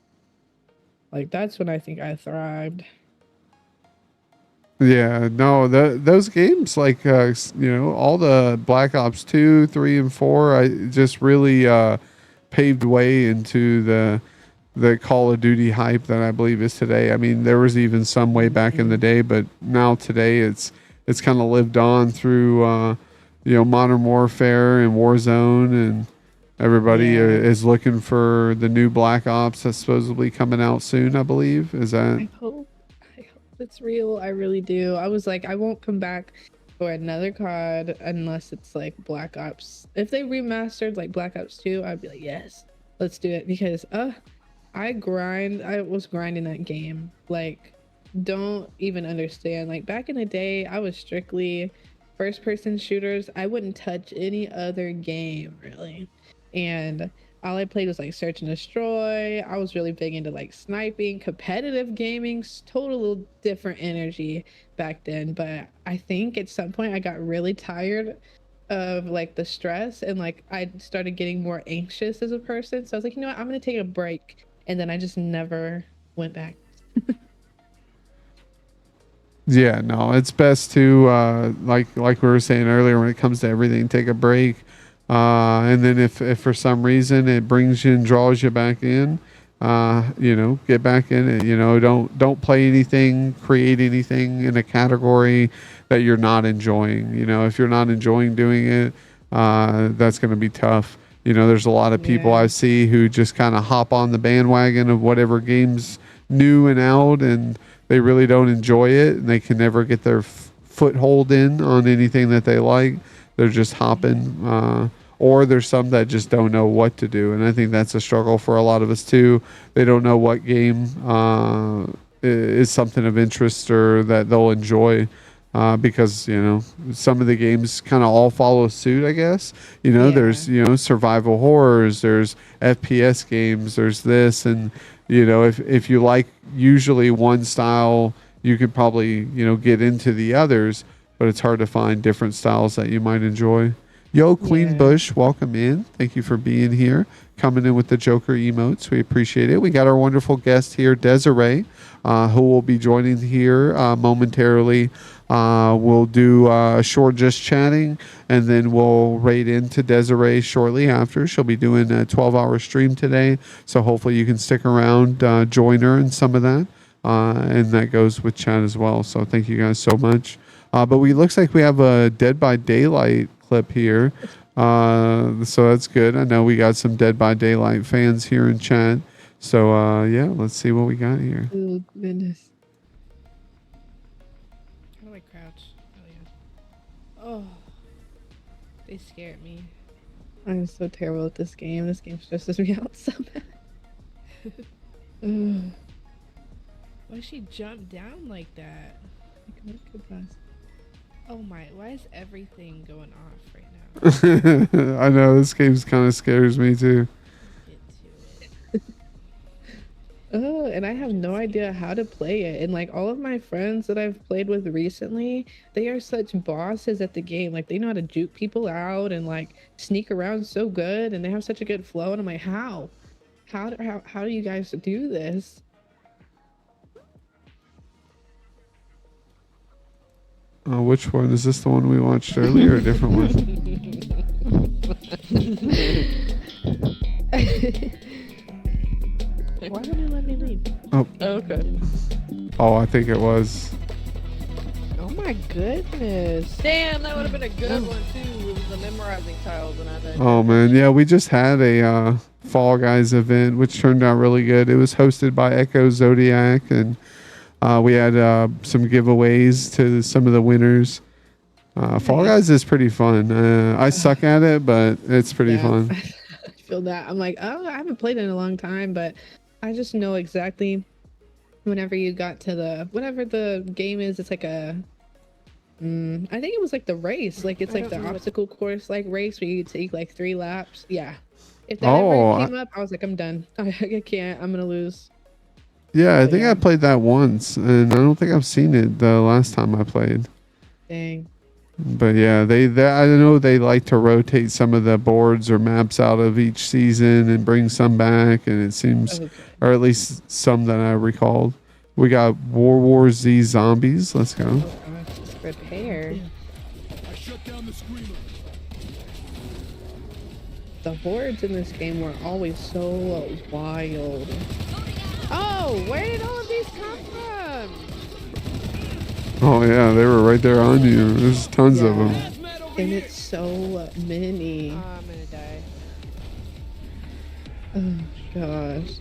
Like that's when I think I thrived. Yeah, no, those games like all the Black Ops 2, 3 and 4 I just really paved way into the Call of Duty hype that I believe is today. I mean, there was even some way back in the day, but now today it's kind of lived on through Modern Warfare and Warzone, and everybody Yeah. is looking for the new Black Ops that's supposedly coming out soon, I believe. Is that I hope it's real. I really do. I was like, I won't come back for another COD unless it's like Black Ops. If they remastered like Black Ops 2, I'd be like, yes, let's do it because I was grinding that game. Like, don't even understand. Like back in the day, I was strictly first person shooters. I wouldn't touch any other game really. And all I played was like search and destroy. I was really big into like sniping, competitive gaming, total different energy back then. But I think at some point I got really tired of like the stress and like I started getting more anxious as a person. So I was like, you know what, I'm gonna take a break. And then I just never went back. Yeah, no, it's best to like we were saying earlier, when it comes to everything, take a break, and then if for some reason it brings you and draws you back in, get back in it. Don't play anything, create anything in a category that you're not enjoying. If you're not enjoying doing it, that's going to be tough. There's a lot of people Yeah. I see who just kind of hop on the bandwagon of whatever game's new and out, and they really don't enjoy it, and they can never get their foothold in on anything that they like. They're just hopping, or there's some that just don't know what to do, and I think that's a struggle for a lot of us too. They don't know what game is something of interest or that they'll enjoy. Because some of the games kind of all follow suit, I guess. There's survival horrors, there's FPS games, there's this, and if you like usually one style, you could probably get into the others, but it's hard to find different styles that you might enjoy. Yo, Queen Yeah. Bush, welcome in. Thank you for being here, coming in with the Joker emotes. We appreciate it. We got our wonderful guest here, Dezrrae, who will be joining here momentarily. We'll do a short just chatting, and then we'll raid into Dezrrae shortly after. She'll be doing a 12-hour stream today, so hopefully you can stick around, join her in some of that, and that goes with chat as well. So thank you guys so much. But looks like we have a Dead by Daylight clip here, so that's good. I know we got some Dead by Daylight fans here in chat. So yeah, let's see what we got here. Oh goodness. How do I crouch? Oh yeah. Oh, they scared me. I'm so terrible at this game. This game stresses me out so bad. Ugh. Why she jump down like that? What could possibly- Oh my! Why is everything going off right now? I know this game kind of scares me too. Get to it. Oh, and I have no idea how to play it. And like all of my friends that I've played with recently, they are such bosses at the game. Like they know how to juke people out and like sneak around so good, and they have such a good flow. And I'm like, how? How do you guys do this? Which one is this? The one we watched earlier, or a different one? Why wouldn't it let me leave? Okay. Oh, I think it was. Oh my goodness! Damn, that would have been a good one too. It was the memorizing tiles, and I thought. Oh man, yeah, we just had a Fall Guys event, which turned out really good. It was hosted by Echo Zodiac, and we had some giveaways to some of the winners. Fall Guys is pretty fun. I suck at it, but it's pretty Yeah. fun. I feel that. I'm like, oh, I haven't played it in a long time, but I just know exactly whenever you got to the whatever the game is, it's like a I think it was like the race, like it's I like don't the know what- obstacle course like race where you take like 3 laps. Yeah. If that ever Oh, came up, I was like, I'm done. I can't. I'm gonna lose. yeah, I But think I yeah, played that once, and I don't think I've seen it the last time I played. dang. But yeah, they I know they like to rotate some of the boards or maps out of each season and bring some back, and it seems, Okay. or at least some that I recalled. We got World War Z Zombies. Let's go. Oh gosh, just prepare. I shut down the screamer. The hordes in this game were always so wild. Oh, where did all of these come from? Oh yeah, they were right there on you. There's tons of them. Hazmat over And here. it's so many. I'm gonna die. Oh gosh.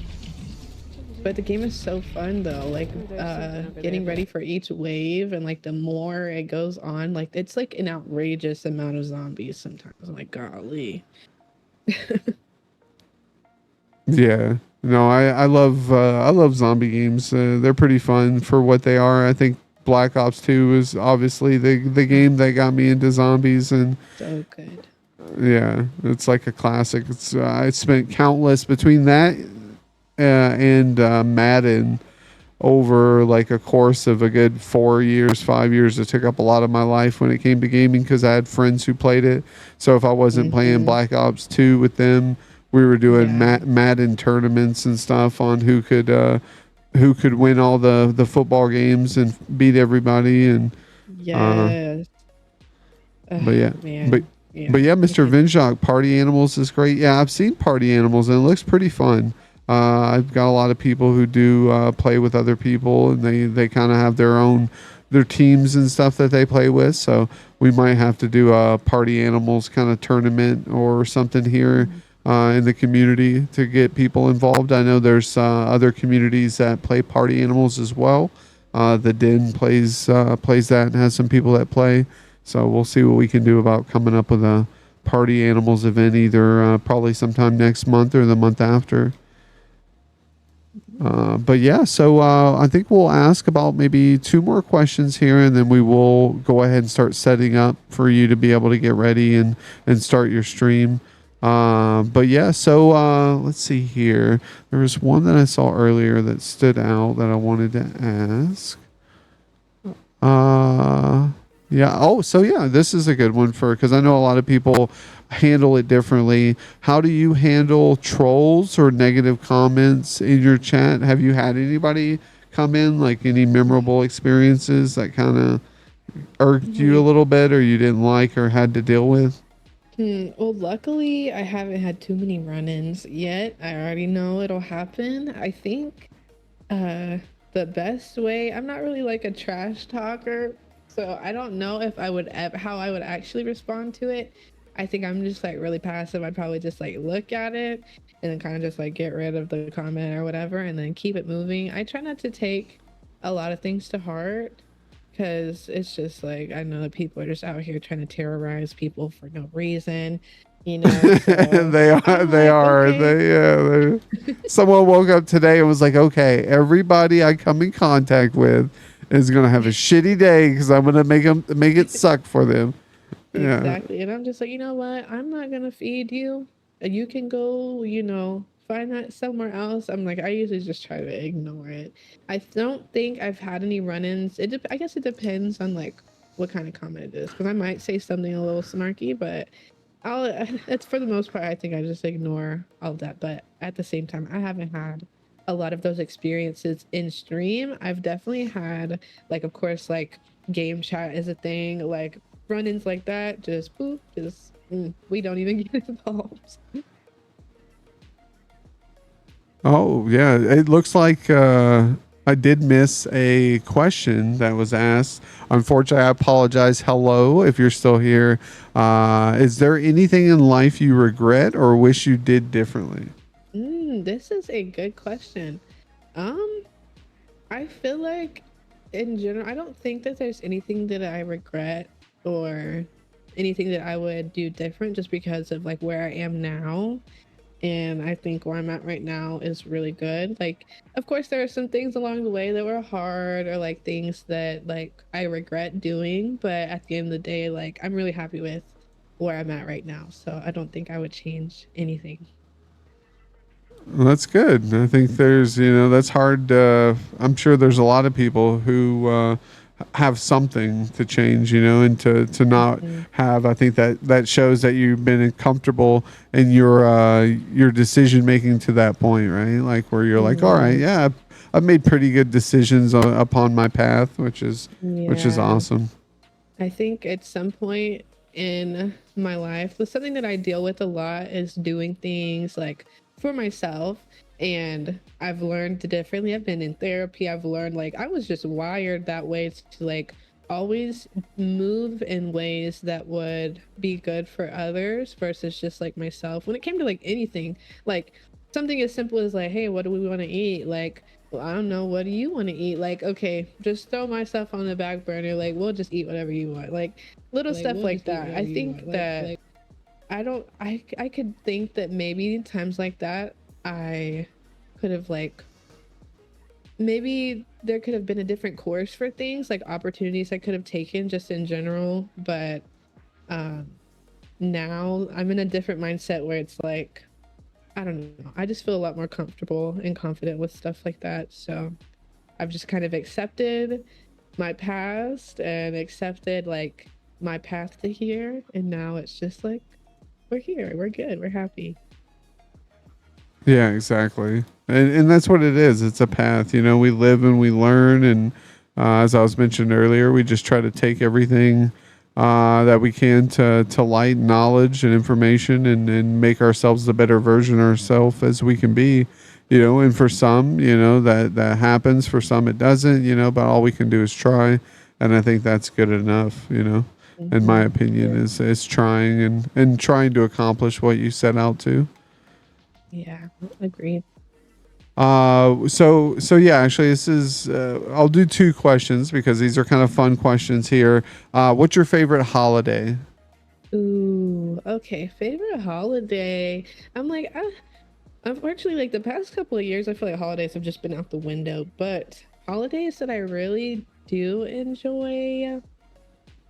But the game is so fun though. Like There's something over getting there. ready for each wave, and like the more it goes on, like it's like an outrageous amount of zombies sometimes. I'm like, golly. Yeah. No, I love zombie games. They're pretty fun for what they are. I think Black Ops 2 is obviously the game that got me into zombies, and So good. yeah, it's like a classic. It's I spent countless between that and Madden over like a course of a good 4 years, 5 years. It took up a lot of my life when it came to gaming because I had friends who played it. So if I wasn't playing Mhm. Black Ops 2 with them, we were doing Yeah. Madden tournaments and stuff on who could win all the football games and beat everybody. And Yes. but yeah, Man. but Yeah. but yeah, Mr. Okay. Vinjok, Party Animals is great. Yeah, I've seen Party Animals and it looks pretty fun. I've got a lot of people who do play with other people, and they kind of have their teams and stuff that they play with. So we might have to do a Party Animals kind of tournament or something here in the community to get people involved. I know there's other communities that play Party Animals as well. The Den plays that and has some people that play. So we'll see what we can do about coming up with a Party Animals event, either probably sometime next month or the month after. But yeah, so I think we'll ask about maybe two more questions here, and then we will go ahead and start setting up for you to be able to get ready and start your stream. But yeah, so let's see here. There was one that I saw earlier that stood out that I wanted to ask. Yeah. Oh, so yeah, this is a good one for because I know a lot of people handle it differently. How do you handle trolls or negative comments in your chat? Have you had anybody come in, like any memorable experiences that kind of irked you a little bit or you didn't like or had to deal with? Well, luckily, I haven't had too many run-ins yet. I already know it'll happen. I think the best way, I'm not really like a trash talker, so I don't know if I would how I would actually respond to it. I think I'm just like really passive. I'd probably just like look at it and then kind of just like get rid of the comment or whatever and then keep it moving. I try not to take a lot of things to heart because it's just like I know that people are just out here trying to terrorize people for no reason, you know. So They are. I'm They like, are. okay. Someone woke up today and was like, "Okay, everybody I come in contact with is gonna have a shitty day because I'm gonna make it suck for them." Yeah. Exactly. And I'm just like, you know what? I'm not gonna feed you. You can go, you know, find that somewhere else. I'm like, I usually just try to ignore it. I don't think I've had any run-ins. I guess it depends on like what kind of comment it is. Because I might say something a little snarky, but I'll it's for the most part, I think I just ignore all that. But at the same time, I haven't had a lot of those experiences in stream. I've definitely had like of course like game chat is a thing, like run-ins like that, just boop, just we don't even get involved. Oh, yeah. It looks like I did miss a question that was asked. Unfortunately, I apologize. Hello, if you're still here. Is there anything in life you regret or wish you did differently? This is a good question. Um, I feel like in general, I don't think that there's anything that I regret or anything that I would do different just because of like where I am now. And I think where I'm at right now is really good. Like, of course, there are some things along the way that were hard or like things that like I regret doing. But at the end of the day, like, I'm really happy with where I'm at right now. So I don't think I would change anything. Well, that's good. I think there's, that's hard. I'm sure there's a lot of people who have something to change, and to not Mhm. have. I think that shows that you've been comfortable in your decision making to that point, right? Like where you're like, all right, Mhm. yeah, I've made pretty good decisions upon my path, which is Yeah. awesome. I think at some point in my life, but something that I deal with a lot is doing things like for myself. And I've learned differently. I've been in therapy. I've learned like I was just wired that way to like always move in ways that would be good for others versus just like myself. When it came to like anything, like something as simple as like, hey, what do we want to eat? Like, well, I don't know. What do you want to eat? Like, okay, just throw myself on the back burner. Like, we'll just eat whatever you want. Like, little stuff like that. I think that I don't, I could think that maybe times like that, I could have like, maybe there could have been a different course for things, like opportunities I could have taken just in general. But um, now I'm in a different mindset where it's like, I don't know. I just feel a lot more comfortable and confident with stuff like that. So I've just kind of accepted my past and accepted like my path to here. And now it's just like, we're here, we're good, we're happy. Yeah, exactly. And that's what it is. It's a path. We live and we learn. And as I was mentioned earlier, we just try to take everything that we can to light knowledge and information and make ourselves the better version of ourselves as we can be. And for some, that happens. For some, it doesn't, but all we can do is try. And I think that's good enough, in my Hmm. opinion, is trying and trying to accomplish what you set out to. Yeah, agreed. So yeah, actually, this is I'll do two questions because these are kind of fun questions here. What's your favorite holiday? Ooh, okay. Favorite holiday. I'm like, unfortunately, like the past couple of years, I feel like holidays have just been out the window. But holidays that I really do enjoy,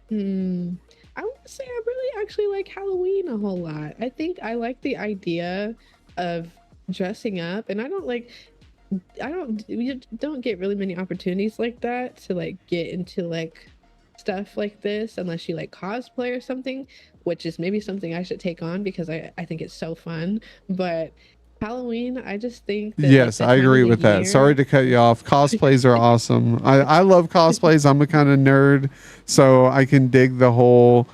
hmm, I would say I really actually like Halloween a whole lot. I think I like the idea of dressing up, and we don't get really many opportunities like that to like get into like stuff like this unless you like cosplay or something, which is maybe something I should take on because I think it's so fun. But Halloween, I just think that like Yes, the I time of agree the with that. Sorry year. to cut you off. Cosplays are awesome. I love cosplays. I'm a kind of nerd, so I can dig the whole.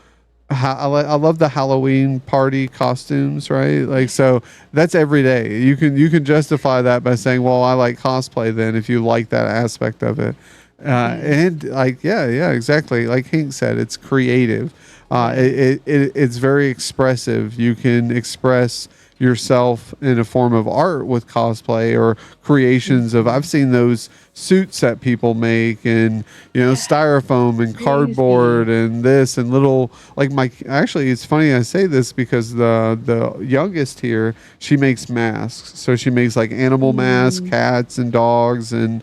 I love the Halloween party costumes, right? Like, so that's every day. You can justify that by saying, "Well, I like cosplay." Then, if you like that aspect of it, Mhm. and like, yeah, exactly. Like Hank said, it's creative. Yeah. It's very expressive. You can express yourself in a form of art with cosplay or creations of. I've Mhm. seen those suits that people make and Yeah. styrofoam and cardboard Crazy. and this and little like my actually it's funny I say this because the youngest here, she makes masks, so she makes like animal masks, Mm. cats and dogs, and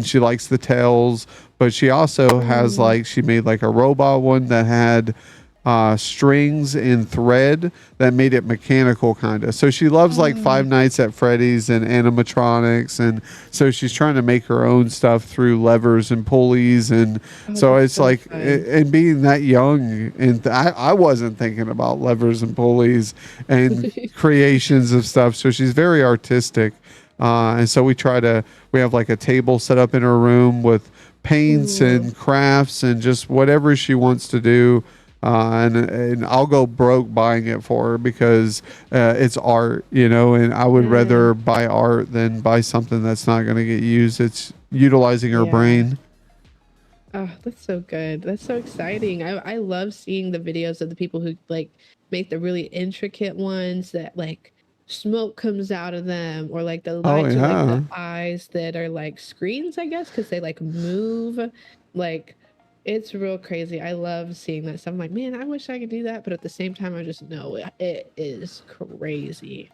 she likes the tails, but she also has Mm. like she made like a robot one that had strings and thread that made it mechanical kind of. So she loves like Oh, Five Nights at Freddy's and animatronics, and so she's trying to make her own stuff through levers and pulleys, and oh, so that's it's so like fun. and being that young, and I wasn't thinking about levers and pulleys and creations of stuff. So she's very artistic, and so we have like a table set up in her room with paints Ooh. and crafts and just whatever she wants to do. And I'll go broke buying it for her because it's art, and I would Yeah. rather buy art than buy something that's not going to get used. It's utilizing her Yeah. brain. Oh, that's so good. That's so exciting. I love seeing the videos of the people who like make the really intricate ones that like smoke comes out of them or like the Oh lights or like yeah. the eyes that are like screens, I guess, because they like move. Like it's real crazy. I love seeing that stuff. I'm like, man, I wish I could do that, but at the same time, I just know it is crazy.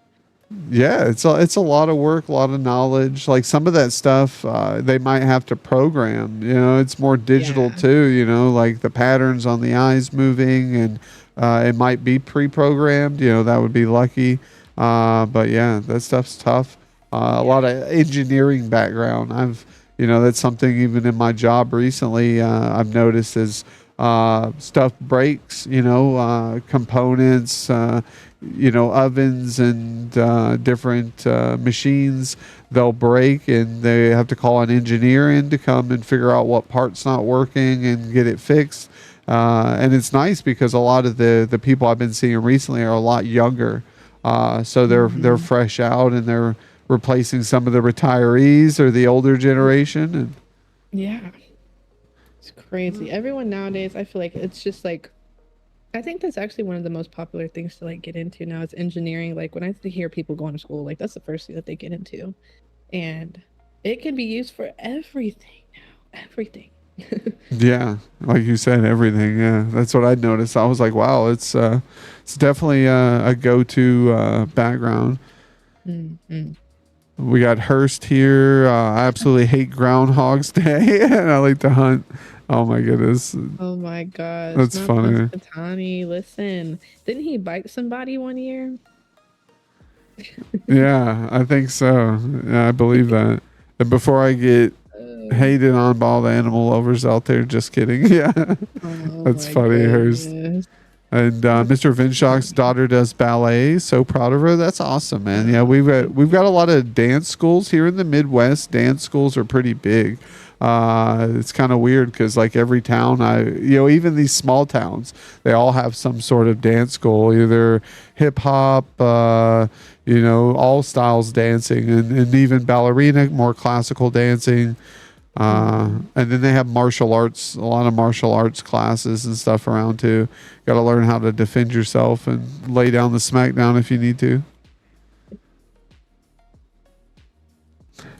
Yeah, it's a lot of work, a lot of knowledge. Like some of that stuff, they might have to program. You know, it's more digital Yeah. too. You know, like the patterns on the eyes moving, and it might be pre-programmed. You know, that would be lucky. But yeah, that stuff's tough. A lot of engineering background. You know, that's something even in my job recently. I've noticed is stuff breaks. You know, components. You know, ovens and different machines, they'll break and they have to call an engineer in to come and figure out what part's not working and get it fixed. And it's nice because a lot of the people I've been seeing recently are a lot younger, so they're fresh out and they're replacing some of the retirees or the older generation. And Yeah. It's crazy. Everyone nowadays, I feel like it's just like, I think that's actually one of the most popular things to like get into now is engineering. Like when I hear people going to school, like that's the first thing that they get into. And it can be used for everything now. Everything. yeah, like you said, everything. Yeah, that's what I noticed. I was like, wow, it's definitely a go-to background. Mm-hmm. We got Hurst here. I absolutely hate Groundhog's Day, and I like to hunt. Oh my goodness, Oh my gosh. that's My funny. Punxsutawney. Listen, didn't he bite somebody one year? Yeah, I think so. Yeah, I believe that. And before I get Oh, hated on by all the animal lovers out there, just kidding. Yeah, oh that's my funny, Hurst. goodness. And Mr. Vinshock's daughter does ballet. So proud of her. That's awesome, man. Yeah, Oh, we've got a lot of dance schools here in the Midwest. Dance schools are pretty big. It's kind of weird because like every town, even these small towns, they all have some sort of dance school, either hip hop, all styles dancing, and even ballerina, more classical dancing. And then they have martial arts, a lot of martial arts classes and stuff around too. Got to learn how to defend yourself and lay down the smackdown if you need to.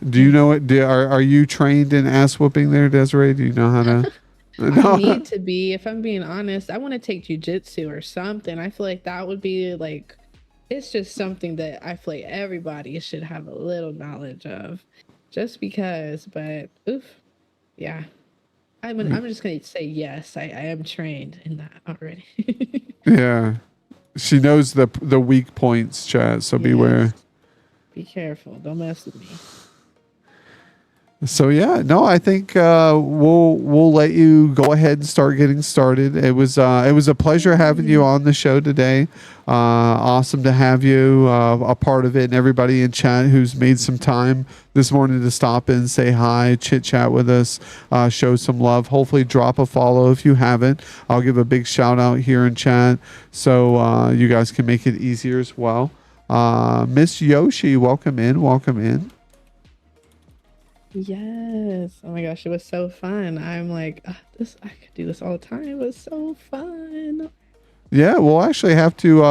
Do you know it? Are you trained in ass whooping there, Dezrrae? Do you know how to? I need to be, if I'm being honest, I want to take jujitsu or something. I feel like that would be like, it's just something that I feel like everybody should have a little knowledge of just because. But oof, yeah. I'm just gonna say yes. I am trained in that already. Yeah, she knows the weak points, chat. So beware. Yes. Be careful. Don't mess with me. So yeah, no, I think we'll let you go ahead and start getting started. It was a pleasure having you on the show today. Awesome to have you a part of it, and everybody in chat who's made some time this morning to stop in, say hi, chit chat with us, show some love. Hopefully, drop a follow if you haven't. I'll give a big shout out here in chat so you guys can make it easier as well. Miss Yoshi, welcome in. Welcome in. Yes. Oh my gosh, it was so fun. I'm like, I could do this all the time. It was so fun. Yeah, we'll actually have to.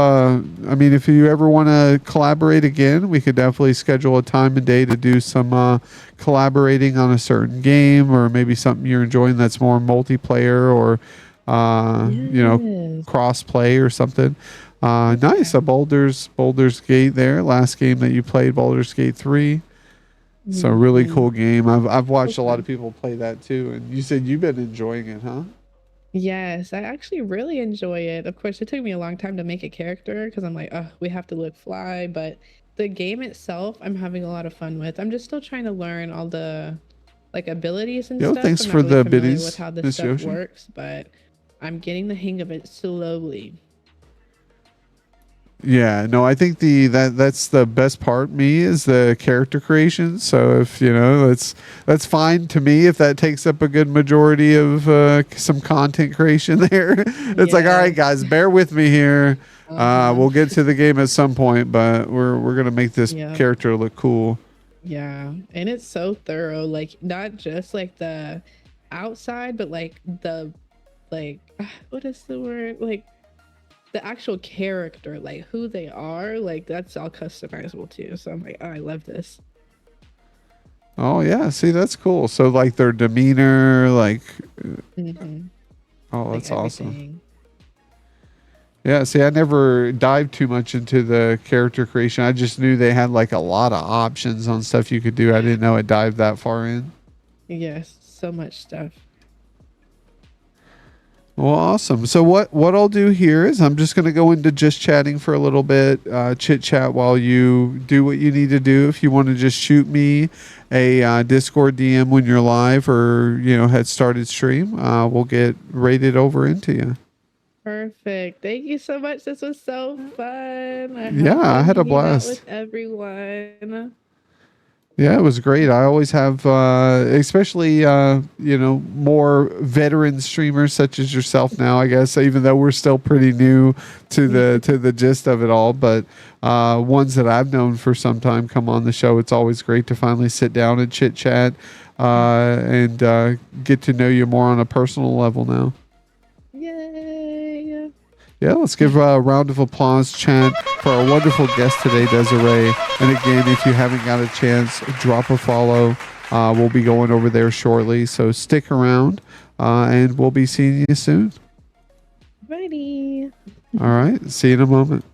If you ever want to collaborate again, we could definitely schedule a time and day to do some collaborating on a certain game or maybe something you're enjoying that's more multiplayer or, Yes. cross play or something. Nice. A Baldur's Gate there. Last game that you played, Baldur's Gate 3. So really cool game. I've watched a lot of people play that too. And you said you've been enjoying it, huh? Yes, I actually really enjoy it. Of course, it took me a long time to make a character because I'm like, oh, we have to look fly. But the game itself, I'm having a lot of fun with. I'm just still trying to learn all the like abilities and Yo, stuff. thanks I'm for not really the familiar biddies, with how this Miss stuff Yoshi. works, but I'm getting the hang of it slowly. Yeah, no, I think that's the best part. Me is the character creation. So if that's fine to me. If that takes up a good majority of some content creation there, it's like, all right, Yes. guys, bear with me here. Uh-huh. We'll get to the game at some point, but we're gonna make this Yeah. character look cool. Yeah, and it's so thorough. Like not just like the outside, but like the what is the word? Like the actual character, like who they are, like that's all customizable too. So I'm like, oh, I love this. Oh yeah, see that's cool. So like their demeanor, like Mm-hmm. oh Like that's awesome. everything. Yeah, see, I never dived too much into the character creation. I just knew they had like a lot of options on stuff you could do. I didn't know it dived that far in. Yes, so much stuff. Well, awesome. So what I'll do here is I'm just going to go into just chatting for a little bit, chit chat while you do what you need to do. If you want to just shoot me a Discord DM when you're live or had started stream, we'll get rated over into you. Perfect. Thank you so much. This was so fun. Yeah, I had a hanging out blast. with everyone. Yeah, it was great. I always have, especially more veteran streamers such as yourself now. I guess even though we're still pretty new to the gist of it all, but ones that I've known for some time come on the show. It's always great to finally sit down and chit chat and get to know you more on a personal level now. Yay! Yeah, let's give a round of applause, chant, for our wonderful guest today, Dezrrae. And again, if you haven't got a chance, drop a follow. We'll be going over there shortly, so stick around, and we'll be seeing you soon. Righty. All right, see you in a moment.